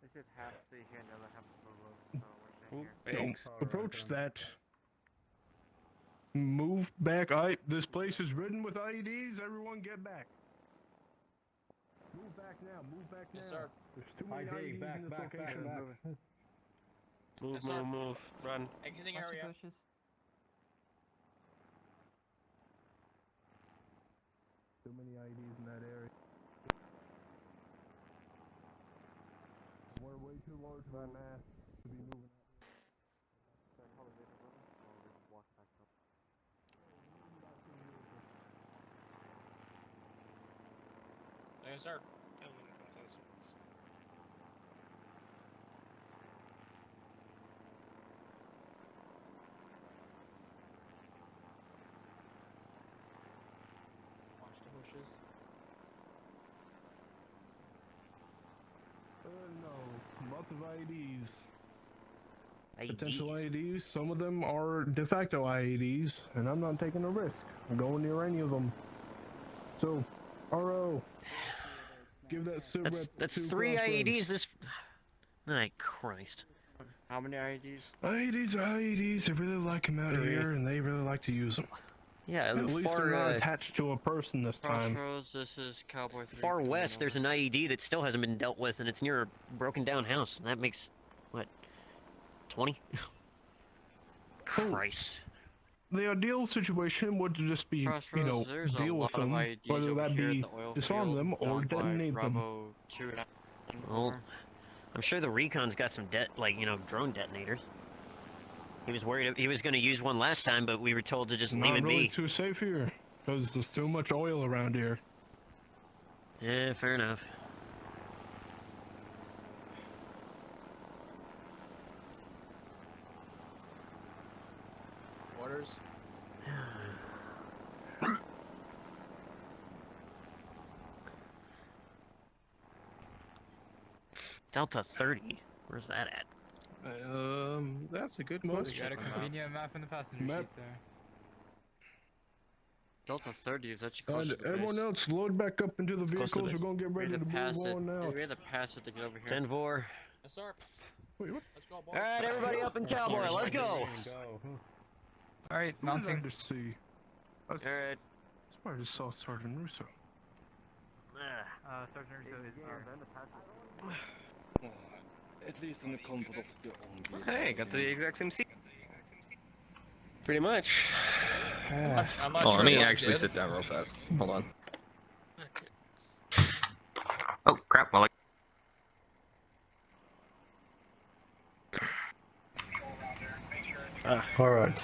They should half stay here and the other half of the road. Thanks. Approach that. Move back. This place is ridden with IEDs. Everyone get back. Move back now. Move back now. Yes, sir. There's too many IEDs in this location. Move, Yes, sir. move, move. Run. Exiting area. Too many IEDs in that area. We're way too large of a mass to be moving. Yes, sir. Watch the bushes. No. Lots of IEDs. Potential IEDs. Some of them are de facto IEDs, and I'm not taking a risk. I'm going near any of them. So, RO. Give that That's 3 IEDs this... My Christ. How many IEDs? IEDs are IEDs. They really like them out here, and they really like to use them. Yeah, At least they're not attached to a person this time. Crossroads, this is Cowboy 3. Far west, there's an IED that still hasn't been dealt with, and it's near a broken down house. And that makes, what, 20? Christ. The ideal situation would just be, you know, deal with them, whether that be disarm them or detonate them. Well, I'm sure the Recon's got some drone detonators. He was worried he was going to use one last time, but we were told to just leave it be. Not really too safe here, because there's too much oil around here. Yeah, fair enough. Orders. Delta 30. Where's that at? That's a good You question. got a convenient map in the passenger seat there. Delta 30 is actually close to the everyone base. else, load back up into the vehicles. We're gonna get ready to move on now. We had to pass it to get over here. 10-4. Yes, sir. Wait, what? Let's go, boys. Alright, everybody up in Cowboy, let's go! Alright, mounting. Let's see. Alright. That's why I just saw Sergeant Russo. Sergeant Russo is At least in the comfort of their own. Hey, got the exact same seat. Pretty much. I'm not Oh, sure let me what actually did. sit down real fast. Hold on. Oh, crap. Well, Alright.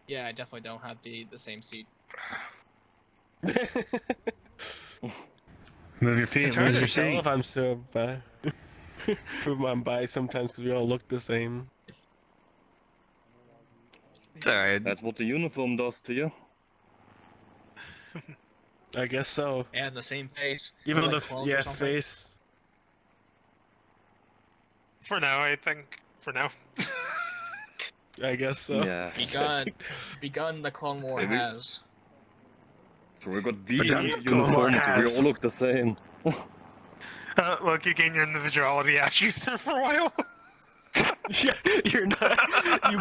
Yeah, I definitely don't have the same seat. Move your feet. It's hard Lose to tell yourself. if I'm so bad. Prove I'm bi sometimes because we all look the same. it's alright. That's what the uniform does to you. I guess so. And the same face. Even Like the clones or something? face. For now, I think. For now. I guess so. Yeah. Begun the Clone War Maybe. has. So we got the But uniform, but we has. all look the same. Look, you gain your individuality after you there for a while. Yeah, you're not.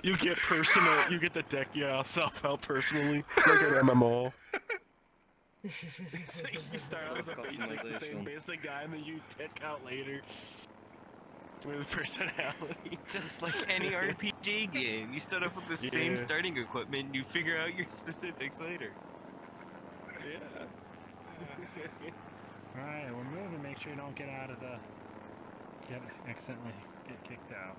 You get personal. You get the deck. Yeah, self-help personally. Like an MMO. You start out as the same basic guy, and then you tick out later with personality. Just like any RPG game, you start off with the same starting equipment, and you figure out your specifics later. Yeah. Alright, we're moving. Make sure you don't get out of the... accidentally get kicked out.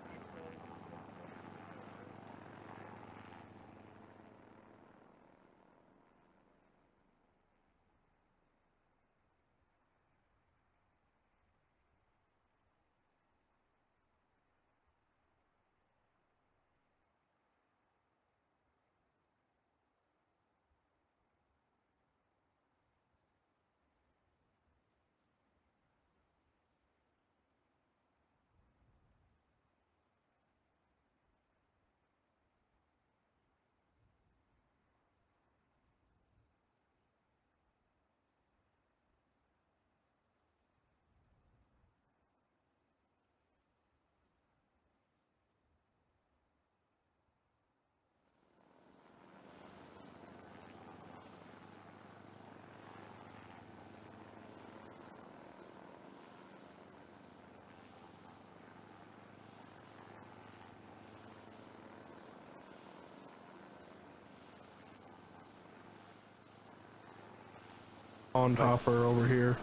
on topper over here.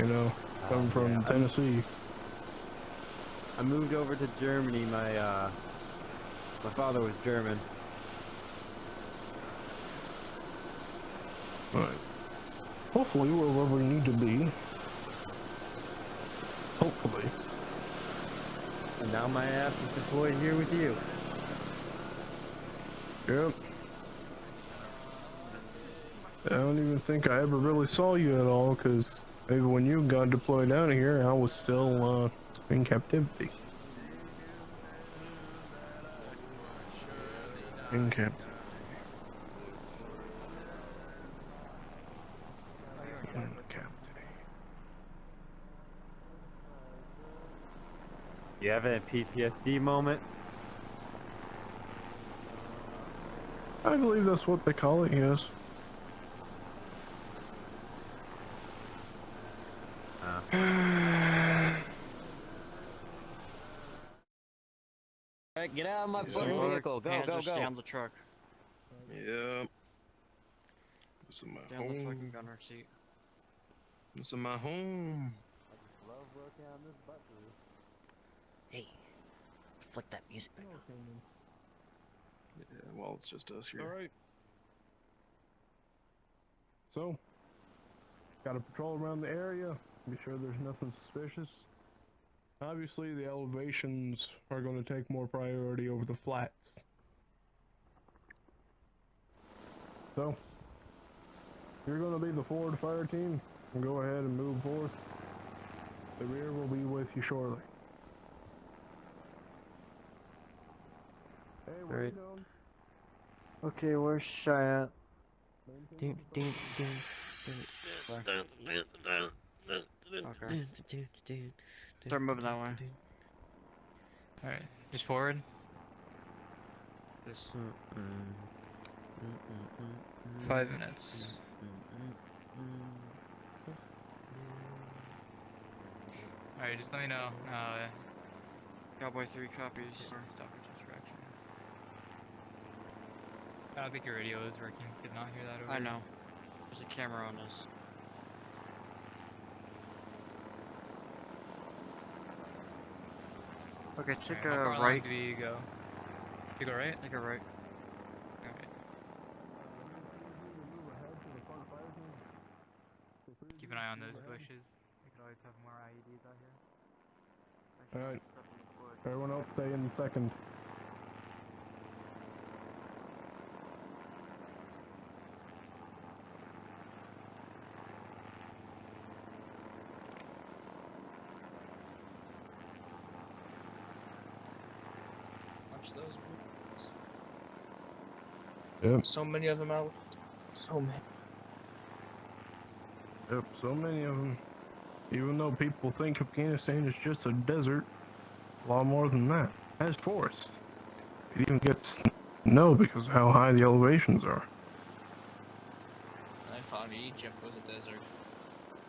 You know, coming from Tennessee. I moved over to Germany. My father was German. Right. Hopefully we're where we need to be. Hopefully. And now my ass is deployed here with you. Yep. I don't even think I ever really saw you at all, because maybe when you got deployed down here, I was still in captivity. In captivity. You have a PTSD moment? I believe that's what they call it, yes. Alright, get out of my fucking vehicle. Go, go, Stay go. on the truck. Yep. This is my Stay on the fucking home. gunner seat. This is my home. Hey, flick that music back on. Yeah, well, it's just us here. Alright. So, gotta patrol around the area, be sure there's nothing suspicious. Obviously, the elevations are going to take more priority over the flats. So, you're going to be the forward fire team, and go ahead and move forth. The rear will be with you shortly. Hey, what are you doing? Okay, where's Shy at? Start moving that way. Alright, just forward. This. 5 minutes. Alright, just let me know. Cowboy 3 copies. Stoppage instructions. I don't think your radio is working. Did not hear that over. I know. There's a camera on us. Okay, take How a far right. Do you go? You go right? Take a right. Alright. Keep an eye on those bushes. We could always have more IEDs out here. Alright. Everyone else stay in second. Watch those bullets. Yep. So many of them out. So many. Yep, so many of them. Even though people think Afghanistan is just a desert, a lot more than that. It has forests. It even gets snow because of how high the elevations are. I thought Egypt was a desert.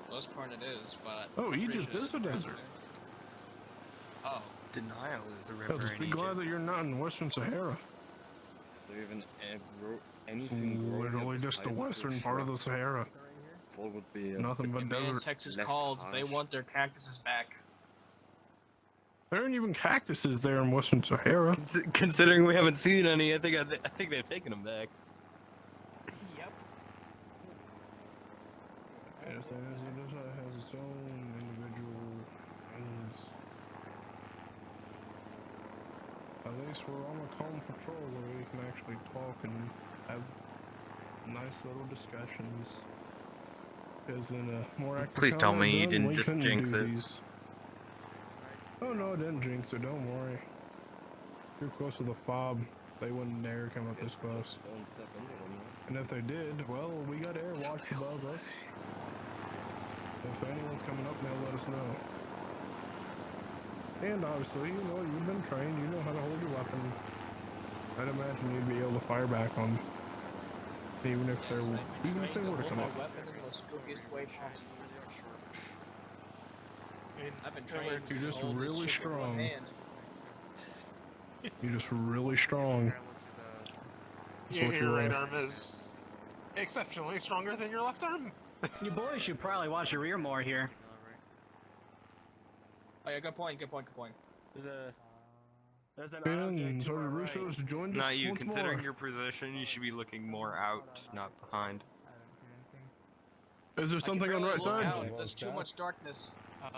Most part it is, but... Oh, Egypt is a desert. Oh. Denial is a river Just in be Egypt. glad that you're not in Western Sahara. Is there even anything growing Literally at just the size of western this part of shrub? the Sahara. What would be Nothing but Man, desert. Texas less called. They harsh? want their cactuses back. There aren't even cactuses there in Western Sahara. Considering we haven't seen any, I think they've taken them back. Yep. Afghanistan has its own individual things. At least we're on a calm patrol where we can actually talk and have nice little discussions. Because in a more active Please tell me you zone, didn't we just couldn't jinx do it. these. Oh no, I didn't jinx it, don't worry. Too close to the fob, they wouldn't dare come up this close. And if they did, well, we got air watch above us. If anyone's coming up, they'll let us know. And obviously, you know, you've been trained, you know how to hold your weapon. I'd imagine you'd be able to fire back on, even if they were to come up. Weapon in the most spookiest way possible. I've been trained You're to just hold this really shit with one strong. hand. You're just really strong. That's what Your you're right arm is exceptionally stronger than your left arm. You boys should probably watch your rear more here. Oh yeah, good point. There's an And object to Sergeant our Russo right. has joined us Not you. once Considering more. your position, you should be looking more out, not behind. Is there something on the right side? There's too much darkness. Yeah,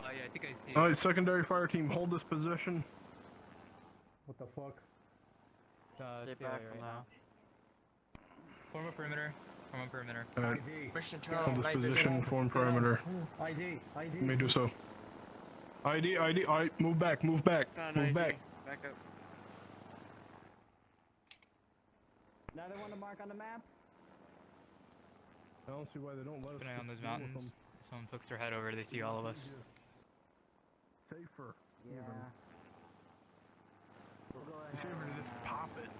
I think I see. Alright, secondary fire team, hold this position. What the fuck? Stay back for now. Form a perimeter. Alright, Mission hold this position, form perimeter. ID. Let me do so. ID, alright, move back. Move back. Back up. Another one to mark on the map? I don't see why they don't let us. Keep an eye on those mountains. If someone pokes their head over, they see all of us. Safer. Yeah. Safer to just pop it.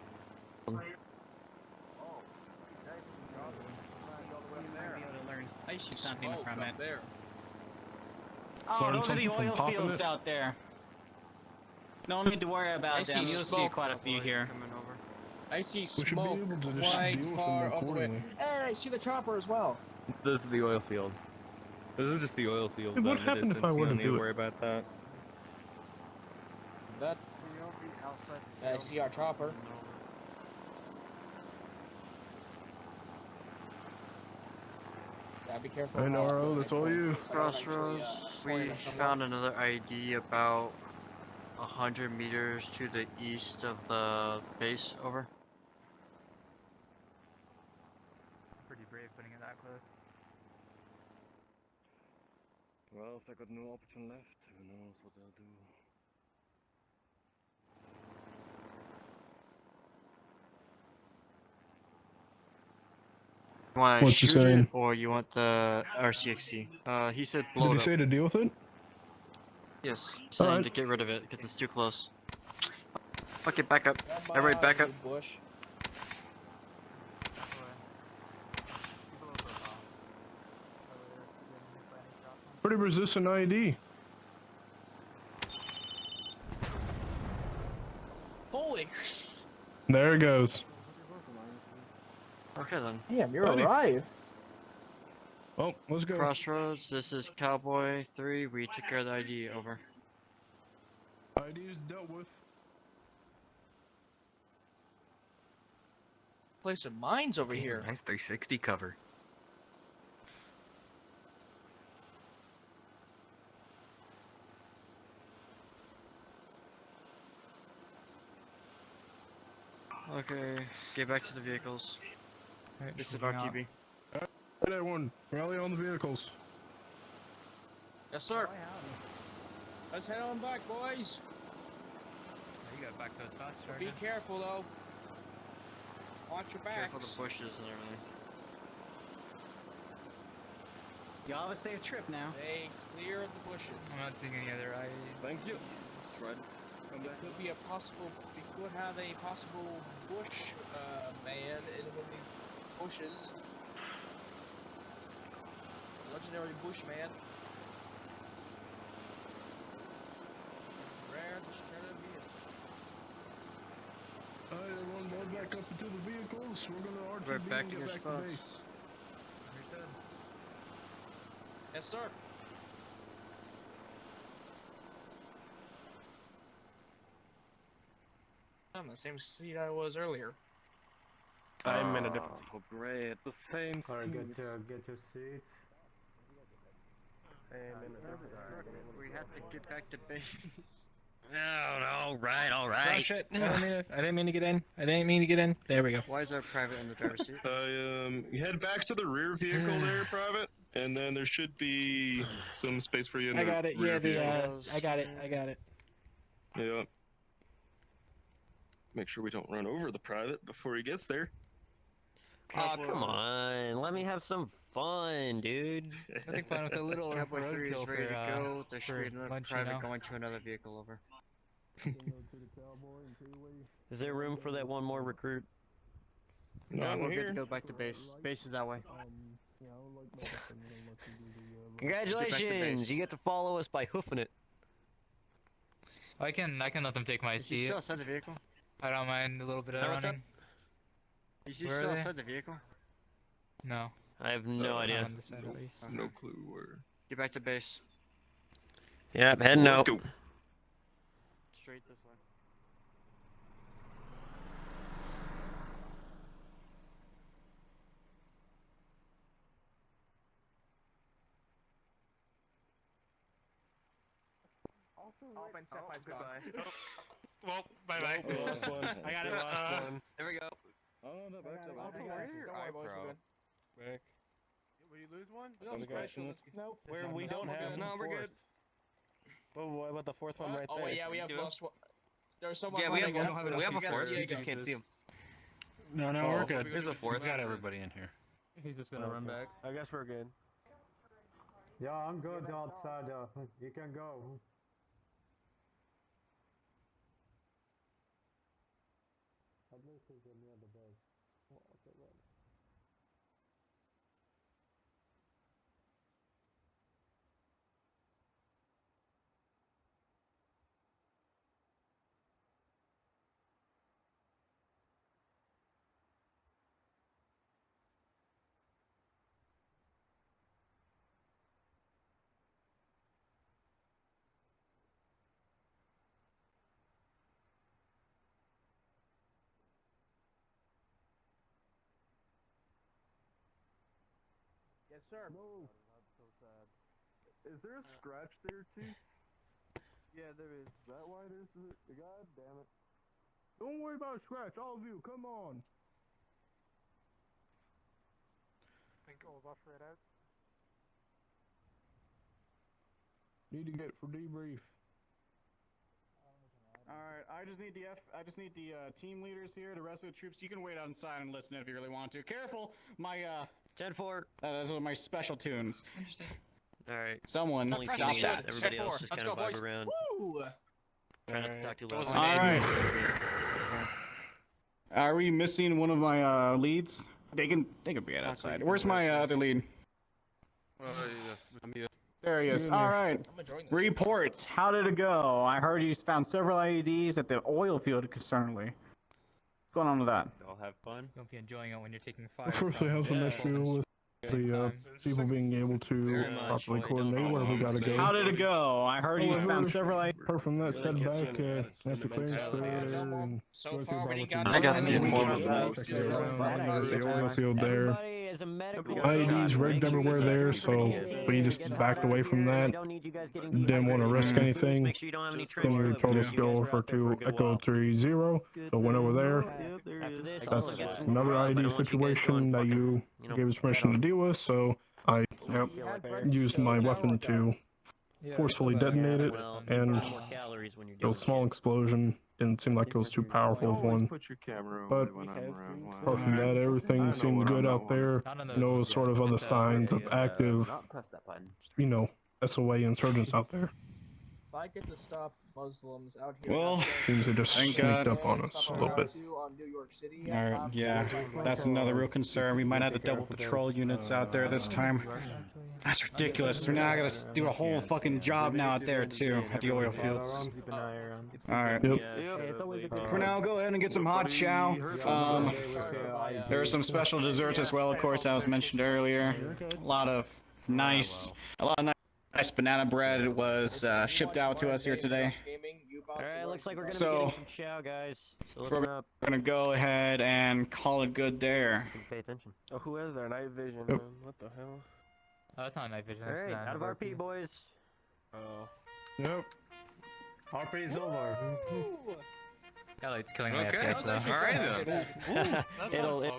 I see something from it. There. Oh, Learn those are the something from oil popping fields it? out there. No need to worry about them. You'll see quite a few here. I see We should be smoke able to just quite deal with far them up the way. accordingly. Hey, I see the chopper as well. This is the oil field. This is just the oil field. Hey, what happened if I were to need to do worry it? about that. That. I see our chopper. Yeah, be careful. I know, Arlo, that's all you. Crossroads. We found another ID about 100 meters to the east of the base. Over. Pretty brave putting it that close. Well, if I got no option left, who knows what they'll do. You want to What's he shoot it, saying? or you want the RCXD? He said blow Did it he up. say to deal with it? Yes, saying Alright. to get rid of it because it's too close. Okay, back up. Everybody, back up. Bush. Pretty resistant ID. Holy. There it goes. Okay then. Damn, you're Buddy. alive. Oh, let's go. Crossroads. This is Cowboy 3. We took care of the ID. Over. ID is dealt with. Place some mines over here. Nice 360 cover. Okay, get back to the vehicles. This is moving out. RTB. Alright, everyone, rally on the vehicles. Yes, sir. Let's head on back, boys. You gotta back those fast, Be careful, though. Watch your backs. Careful the bushes and everything. Y'all have a safe trip now. Stay clear of the bushes. I'm not seeing any other eyes. Thank you. It could be a possible. We could have a possible bush man in one of these bushes. Legendary bushman. It's rare to be it. Alright, everyone, load back up into the vehicles. We're gonna RTB Right back and in get your back to spots. base. Yes, sir. I'm the same seat I was earlier. I'm in a different seat. Oh, great. The same Alright, seat. get your seat. We have to get back to base. All right. Shit. I didn't mean to get in. There we go. Why is our private in the driver's seat? You head back to the rear vehicle there, Private, and then there should be some space for you in the rear vehicle. I got it. Yeah. Make sure we don't run over the Private before he gets there. Oh, come on. Let me have some fun, dude. Nothing fun with a little Cowboy 3 is roadkill ready for, to go. There should be another lunch, you private know? going to another vehicle. Over. Is there room for that one more recruit? Not we're here. good to go back to base. Base is that way. Congratulations! You get to follow us by hoofing it. I can let them take my Is he seat. still outside the vehicle? I don't mind a little bit of What's up? running. Is he Where still are they? outside the vehicle? No. I have no idea. On the side at least. No clue where. Get back to base. Yep, heading out. Let's go. Straight this way. Goodbye. Well, bye bye. Lost one. I got it. Lost one. There we go. Oh no, back to Don't worry, boys, we're good. Back. Will you lose one? Nope. Where we don't have. No, we're good. Oh, what about the fourth one right there? Oh yeah, we have lost one. There's someone. Yeah, we have running one. up. We have a You guys fourth. see We it? just can't see him. No, we're good. There's a fourth. We got everybody in here. He's just gonna run back. I guess we're good. Yeah, I'm good outside. You can go. At least he's near the base. Oh, okay, well. Yes, sir. No. That's so sad. Is there a scratch there, Chief? Yeah, there is. Is that why there's the God damn it. Don't worry about a scratch, all of you, come on. I think all off right out. Need to get for debrief. Alright, I just need the team leaders here, the rest of the troops. You can wait outside and listen if you really want to. Careful, my 10-4. those are my special tunes. Alright. Someone stop that. Everybody else just kind of vibe around. Woo! Try not to talk too loud. Alright. Are we missing one of my leads? They can be outside. Where's my other lead? There he is. Alright. Reports. How did it go? I heard you found several IEDs at the oil field concerningly. What's going on with that? Y'all have fun. You won't be enjoying it when you're taking fire. First, I have some issue with the people being able to properly coordinate where we gotta go. How did it go? I heard you found several IEDs. Apart from that setback, after clearing there and So far, we got. I got the informant. The oil field there. IEDs rigged everywhere there, so we just backed away from that. Didn't want to risk anything. Then we told us to go over to Echo 30, so went over there. That's another ID situation that you gave us permission to deal with, so I used my weapon to forcefully detonate it, and it was a small explosion. Didn't seem like it was too powerful of one. But apart from that, everything seemed good out there. No sort of other signs of active, SOA insurgents out there. If I get to stop Muslims out here. Well, seems to just sneaked up on us a little bit. Alright, yeah, that's another real concern. We might have to double patrol units out there this time. That's ridiculous. We're now gonna do a whole fucking job now out there too, at the oil fields. Alright. For now, go ahead and get some hot chow. There are some special desserts as well, of course, that was mentioned earlier. A lot of nice banana bread was shipped out to us here today. Alright, looks like we're gonna be getting some chow, guys. So listen We're up. gonna go ahead and call it good there. Pay attention. Oh, who has their night vision, man? What the hell? Oh, that's not night vision. Alright, out of RP, boys. Oh. Yep. RP is over. Yeah, like, it's killing my Okay. FPS though. Alright then. It'll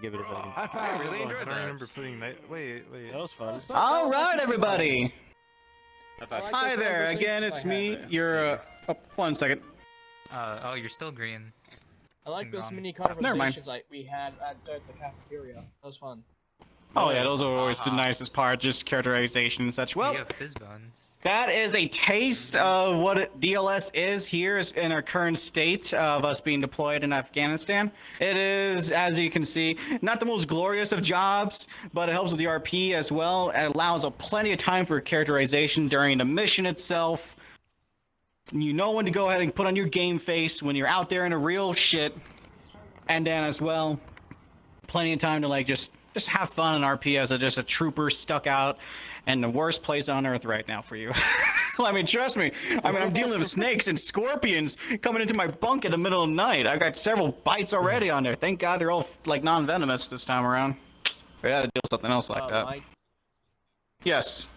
give it a second. I really enjoyed I that. remember putting night. Wait. That was fun. Alright, everybody! Hi there, again, it's me, your, oh, 1 second. Oh, you're still green. I like those mini Never mind. conversations we had at the cafeteria. That was fun. Oh yeah, those are always the nicest part, just characterization and such. Well, You have fizz buns. that is a taste of what DLS is here in our current state of us being deployed in Afghanistan. It is, as you can see, not the most glorious of jobs, but it helps with the RP as well. It allows plenty of time for characterization during the mission itself. You know when to go ahead and put on your game face when you're out there in a real shit. And then as well, plenty of time to just just have fun in RP as just a trooper stuck out in the worst place on earth right now for you. I mean, trust me. I mean, I'm dealing with snakes and scorpions coming into my bunk in the middle of the night. I've got several bites already on there. Thank God they're all like non-venomous this time around. We had to deal with something else like that. Mike, Yes.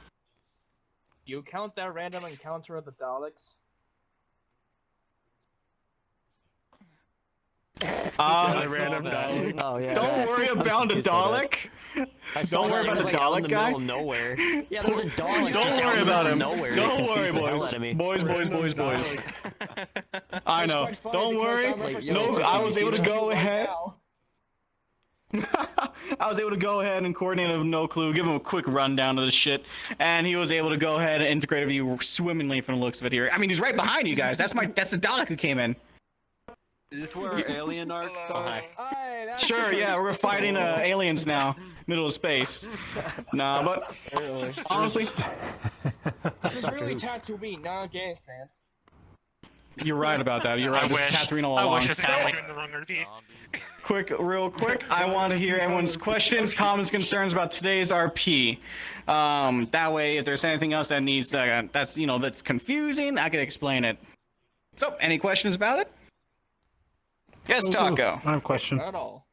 do you count that random encounter with the Daleks? Oh, yeah, don't worry about the Dalek. Don't worry about the Dalek guy. Nowhere. Yeah, there's a Dalek. Don't worry about him. Nowhere. Don't worry, boys. I know. Don't worry. No, I was able to go ahead. I was able to go ahead and coordinate with No Clue, give him a quick rundown of the shit, and he was able to go ahead and integrate with you swimmingly from the looks of it here. I mean, he's right behind you guys. That's the Dalek who came in. Is this where our alien arc starts? Sure, yeah, we're fighting aliens now, middle of space. Nah, but honestly, this is really Tatooine, not Afghanistan. you're right about that. You're right. This is Tatooine all along. Real quick, I want to hear everyone's questions, comments, concerns about today's RP. That way, if there's anything else that needs that's confusing, I can explain it. So, any questions about it? Yes, Taco. I have a question. Not at all.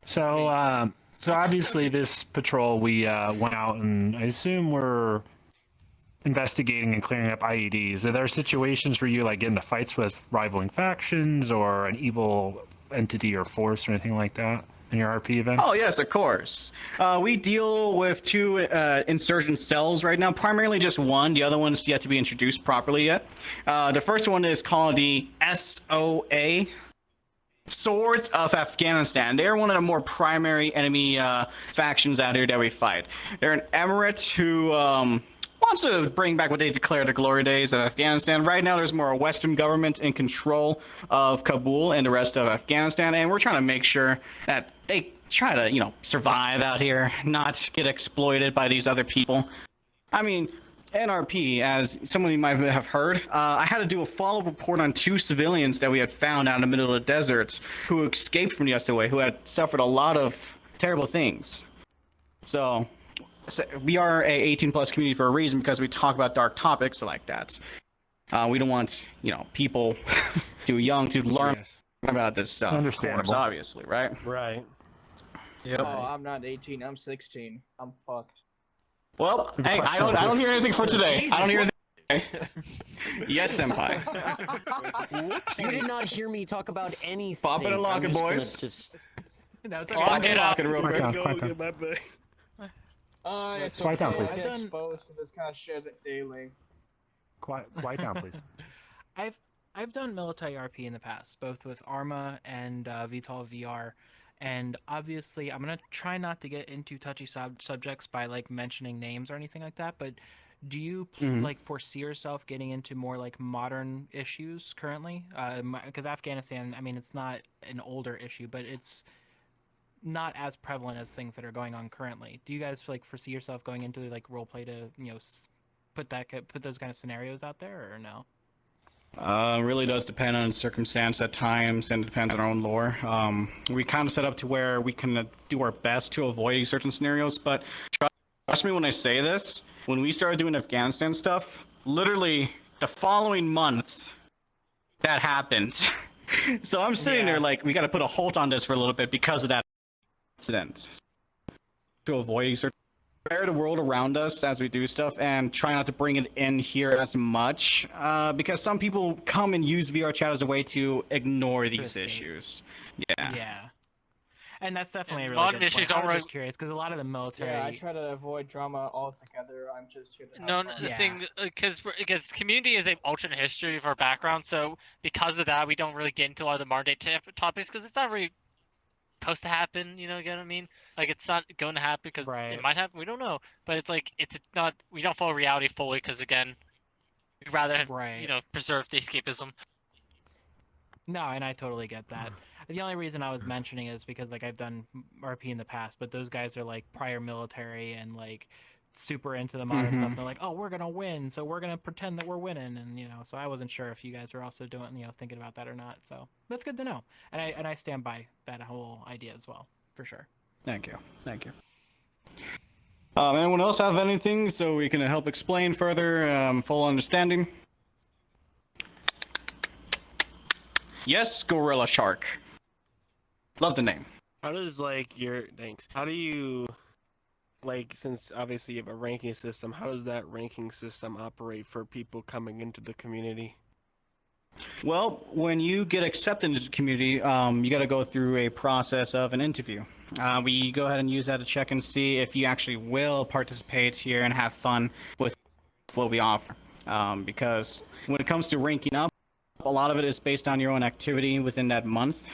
So, so obviously this patrol, we went out and I assume we're investigating and clearing up IEDs. Are there situations where you like get into fights with rivaling factions or an evil entity or force or anything like that in your RP events? Oh yes, of course. We deal with 2 insurgent cells right now. Primarily just one. The other one's yet to be introduced properly yet. The first one is called the SOA. Swords of Afghanistan. They're one of the more primary enemy factions out here that we fight. They're an emirate who wants to bring back what they declare the glory days of Afghanistan. Right now, there's more a Western government in control of Kabul and the rest of Afghanistan, and we're trying to make sure that they try to, survive out here, not get exploited by these other people. I mean, NRP, as some of you might have heard, I had to do a follow-up report on 2 civilians that we had found out in the middle of the deserts who escaped from the SOA, who had suffered a lot of terrible things. So we are a 18+ community for a reason, because we talk about dark topics like that. We don't want, people too young to learn about this stuff. Understandable. Of course, obviously, right? Right. Yep. Oh, I'm not 18. I'm 16. I'm fucked. Well, hey, I don't hear anything for today. I don't hear anything. Yes, senpai. You did not hear me talk about anything. Pop it and lock it, boys. Pop it and lock it real quick. It's Quiet down, please. I get exposed to this kind of shit daily. Quiet down, please. I've done military RP in the past, both with Arma and VTOL VR. And obviously, I'm gonna try not to get into touchy subjects by like mentioning names or anything like that. But do you like foresee yourself getting into more like modern issues currently? Because Afghanistan, I mean, it's not an older issue, but it's not as prevalent as things that are going on currently. Do you guys like foresee yourself going into like roleplay to put those kind of scenarios out there, or no? Really does depend on circumstance at times, and it depends on our own lore. We kind of set up to where we can do our best to avoid certain scenarios, but trust me when I say this, when we started doing Afghanistan stuff, literally the following month, that happened. So I'm sitting there like, we got to put a halt on this for a little bit because of that incident. To avoid certain prepare the world around us as we do stuff and try not to bring it in here as much, because some people come and use VR chat as a way to ignore these issues. Yeah. And that's definitely a really good point. I was just curious because a lot of the military. Yeah, I try to avoid drama altogether. I'm just here to No, the thing, because community is an alternate history of our background, so because of that, we don't really get into a lot of the modern day topics because it's not really supposed to happen. You know what I mean? Like it's not going to happen because it might happen. We don't know, but it's like it's not. We don't follow reality fully because again, we'd rather have preserve the escapism. No, and I totally get that. The only reason I was mentioning is because like I've done RP in the past, but those guys are like prior military and like super into the modern stuff. They're like, oh, we're gonna win, so we're gonna pretend that we're winning, and so I wasn't sure if you guys were also doing thinking about that or not. So that's good to know, and I stand by that whole idea as well, for sure. Thank you. Thank you. Anyone else have anything so we can help explain further, full understanding? Yes, Gorilla Shark. Love the name. How does, like, thanks. How do you, like, since obviously you have a ranking system, how does that ranking system operate for people coming into the community? Well, when you get accepted into the community, you got to go through a process of an interview. We go ahead and use that to check and see if you actually will participate here and have fun with what we offer. Because when it comes to ranking up, a lot of it is based on your own activity within that month.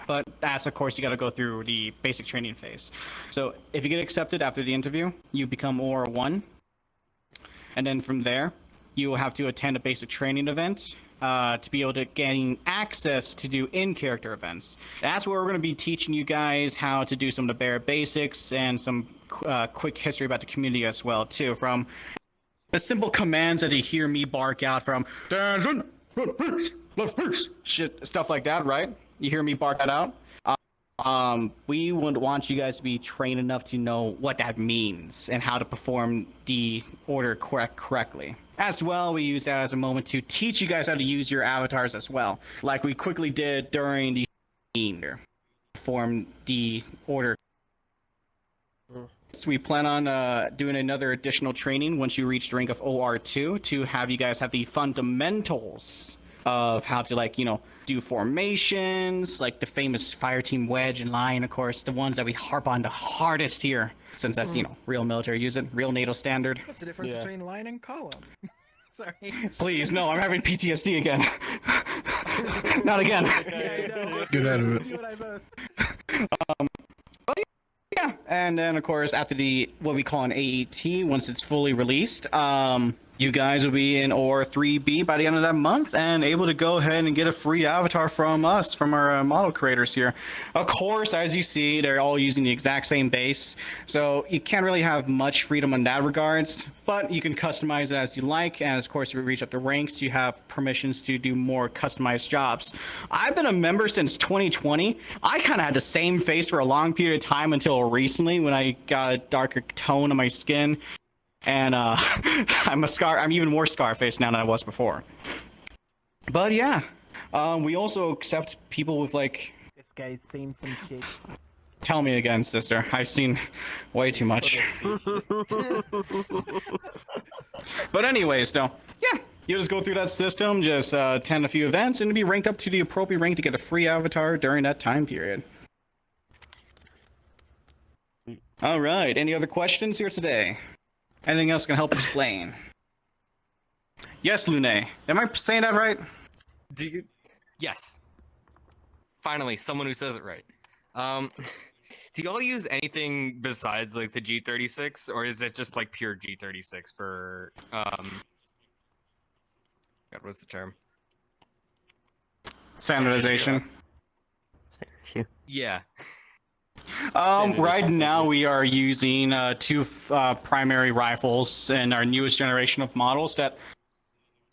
But as of course, you got to go through the basic training phase. So if you get accepted after the interview, you become Aura 1. And then from there, you will have to attend a basic training event to be able to gain access to do in-character events. That's where we're going to be teaching you guys how to do some of the bare basics and some quick history about the community as well, too. From the simple commands that you hear me bark out from, shit, stuff like that, right? You hear me bark that out? We would want you guys to be trained enough to know what that means and how to perform the order correctly. As well, we use that as a moment to teach you guys how to use your avatars as well, like we quickly did during the perform the order. So we plan on doing another additional training once you reach the rank of OR2 to have you guys have the fundamentals of how to, like, you know, do formations, like the famous fire team wedge and line, of course, the ones that we harp on the hardest here, since that's, you know, real military use it, real NATO standard. What's the difference between line and column? Sorry. Please, no, I'm having PTSD again. Not again. Get out of it. You and I both. But yeah, and then of course after what we call an AET, once it's fully released, you guys will be in OR 3B by the end of that month and able to go ahead and get a free avatar from us, from our model creators here. Of course, as you see, they're all using the exact same base, so you can't really have much freedom in that regards, but you can customize it as you like, and of course, if you reach up the ranks, you have permissions to do more customized jobs. I've been a member since 2020. I kind of had the same face for a long period of time until recently when I got a darker tone on my skin. And I'm even more Scarface now than I was before. But yeah, we also accept people with, like... This guy's seen some shit. Tell me again, sister. I've seen way too much. But anyways, though, yeah, you just go through that system, just attend a few events, and be ranked up to the appropriate rank to get a free avatar during that time period. All right, any other questions here today? Anything else can help explain? Yes, Lune. Am I saying that right? Do you? Yes. Finally, someone who says it right. Do y'all use anything besides like the G36, or is it just like pure G36 for God, what's the term? Standardization. Yeah. Right now we are using two primary rifles in our newest generation of models that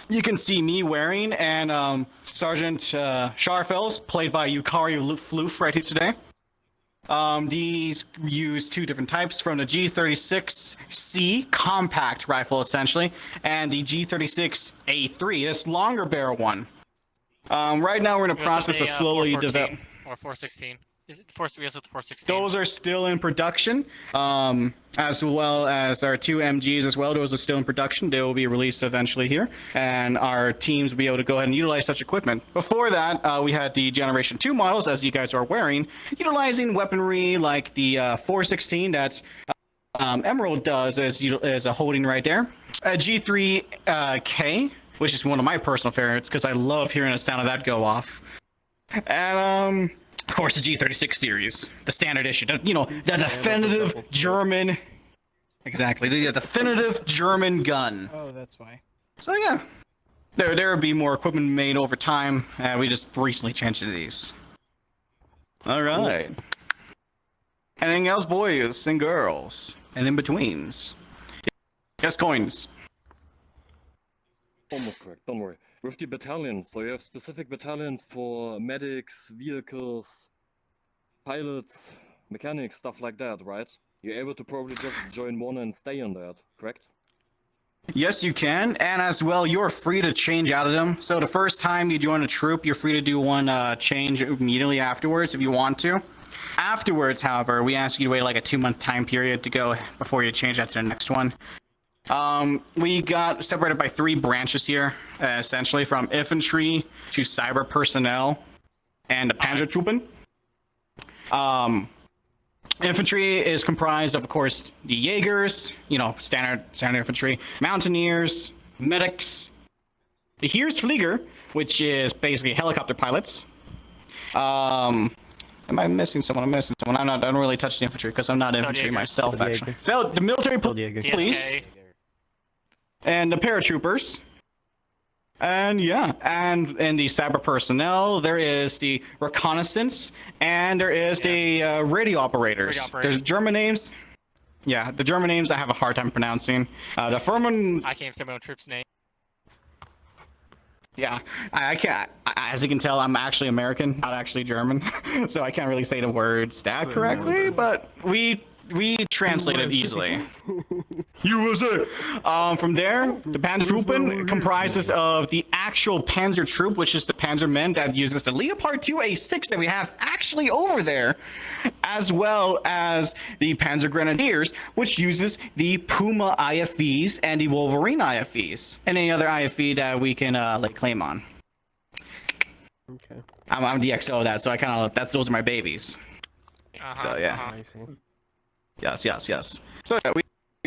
you can see me wearing, and Sergeant Sharfels, played by Yukari Floof right here today. These use two different types, from the G36C compact rifle essentially, and the G36A3, this longer barrel one. Right now we're in the process of slowly developing. Or 416. Is it the 416? Those are still in production, as well as our two MGs as well. Those are still in production. They will be released eventually here, and our teams will be able to go ahead and utilize such equipment. Before that, we had the Generation 2 models, as you guys are wearing, utilizing weaponry like the 416 that Emerald does as a holding right there. A G3K, which is one of my personal favorites because I love hearing the sound of that go off. And of course, the G36 series, the standard issue, the definitive German, exactly, the definitive German gun. Oh, that's why. So yeah, there will be more equipment made over time. We just recently changed to these. All right. Anything else, boys and girls, and in betweens? Yes, coins. Almost correct. Don't worry. With the battalions, so you have specific battalions for medics, vehicles, pilots, mechanics, stuff like that, right? You're able to probably just join one and stay on that, correct? Yes, you can, and as well, you're free to change out of them. So the first time you join a troop, you're free to do one change immediately afterwards if you want to. Afterwards, however, we ask you to wait like a 2-month time period to go before you change that to the next one. We got separated by 3 branches here, essentially from infantry to cyber personnel and the Panzertruppen. Infantry is comprised of course, the Jaegers, you know, standard infantry, Mountaineers, medics, the Heeresflieger, which is basically helicopter pilots. Am I missing someone? I'm missing someone. I don't really touch the infantry because I'm not infantry myself, actually. The military police, and the paratroopers. And yeah, and in the cyber personnel, there is the reconnaissance, and there is the radio operators. There's German names. Yeah, the German names I have a hard time pronouncing. The Furman. I can't say my own troops' name. Yeah, I can't. As you can tell, I'm actually American, not actually German, so I can't really say the words that correctly. But we translate it easily. USA. From there, the Panzertruppen comprises of the actual Panzer Troop, which is the Panzermen that uses the Leopard 2 A6 that we have actually over there, as well as the Panzer Grenadiers, which uses the Puma IFVs and the Wolverine IFVs, and any other IFV that we can like claim on. Okay. I'm the XO of that, so I kind of those are my babies. So yeah. Yes. So yeah, we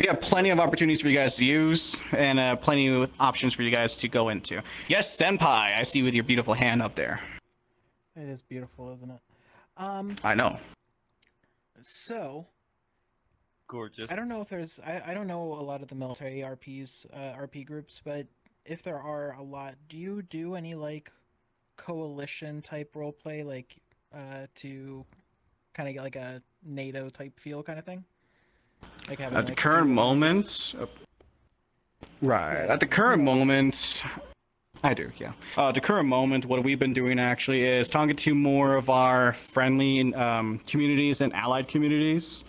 have plenty of opportunities for you guys to use, and plenty of options for you guys to go into. Yes, Senpai, I see you with your beautiful hand up there. It is beautiful, isn't it? I know. So. Gorgeous. I don't know if there's. I don't know a lot of the military RP groups, but if there are a lot, do you do any like coalition type roleplay, like to kind of get like a NATO type feel kind of thing? Like having, at the current moment, right? At the current moment, I do, yeah. The current moment, what we've been doing actually is talking to more of our friendly communities and allied communities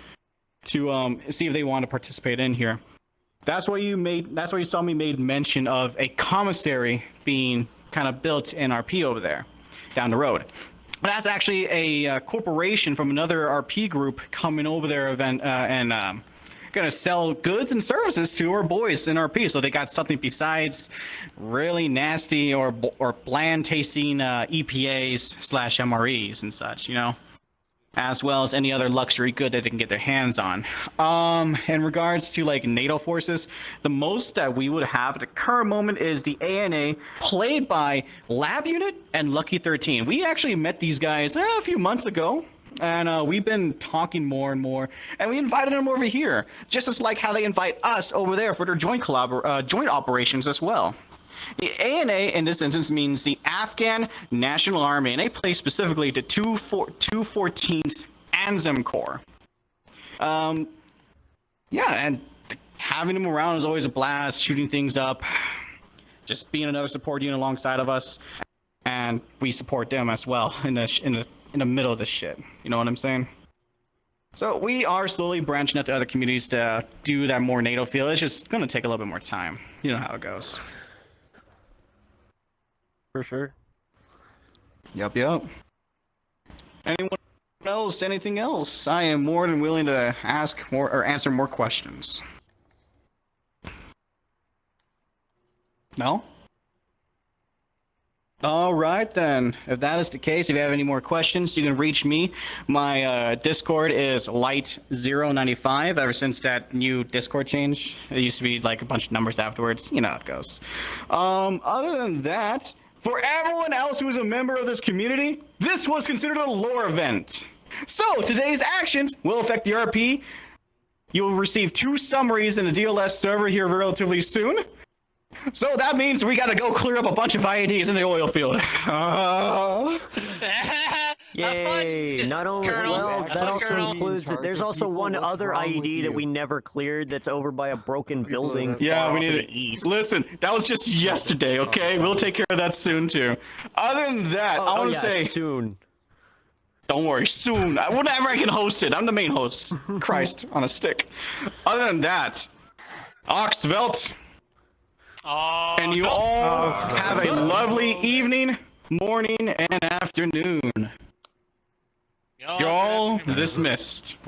to see if they want to participate in here. That's why you saw me made mention of a commissary being kind of built in RP over there, down the road. But that's actually a corporation from another RP group coming over there and gonna sell goods and services to our boys in RP. So they got something besides really nasty or bland tasting EPAs/MREs and such, you know, as well as any other luxury good that they can get their hands on. In regards to like NATO forces, the most that we would have at the current moment is the ANA, played by Lab Unit and Lucky 13. We actually met these guys a few months ago, and we've been talking more and more, and we invited them over here, just as like how they invite us over there for their joint operations as well. The ANA in this instance means the Afghan National Army, and they play specifically the 214th Anzem Corps. Yeah, and having them around is always a blast, shooting things up, just being another support unit alongside of us, and we support them as well in the middle of this shit. You know what I'm saying? So we are slowly branching out to other communities to do that more NATO feel. It's just going to take a little bit more time. You know how it goes. For sure. Yep. Anyone else? Anything else? I am more than willing to ask more or answer more questions. No? All right, then. If that is the case, if you have any more questions, you can reach me. My Discord is light095. Ever since that new Discord change, it used to be like a bunch of numbers afterwards. You know how it goes. Other than that, for everyone else who is a member of this community, this was considered a lore event. So today's actions will affect the RP. You will receive 2 summaries in the DLS server here relatively soon. So that means we gotta go clear up a bunch of IEDs in the oil field. Yay! Not only, well, that also includes that there's also one other IED that we never cleared that's over by a broken building. Yeah, we need it. Listen, that was just yesterday, okay? We'll take care of that soon too. Other than that, I want to say soon. Don't worry, soon. Whenever I can host it, I'm the main host. Christ on a stick. Other than that, Oxvelt. Oh, and you all have a lovely evening, morning, and afternoon. You're all dismissed.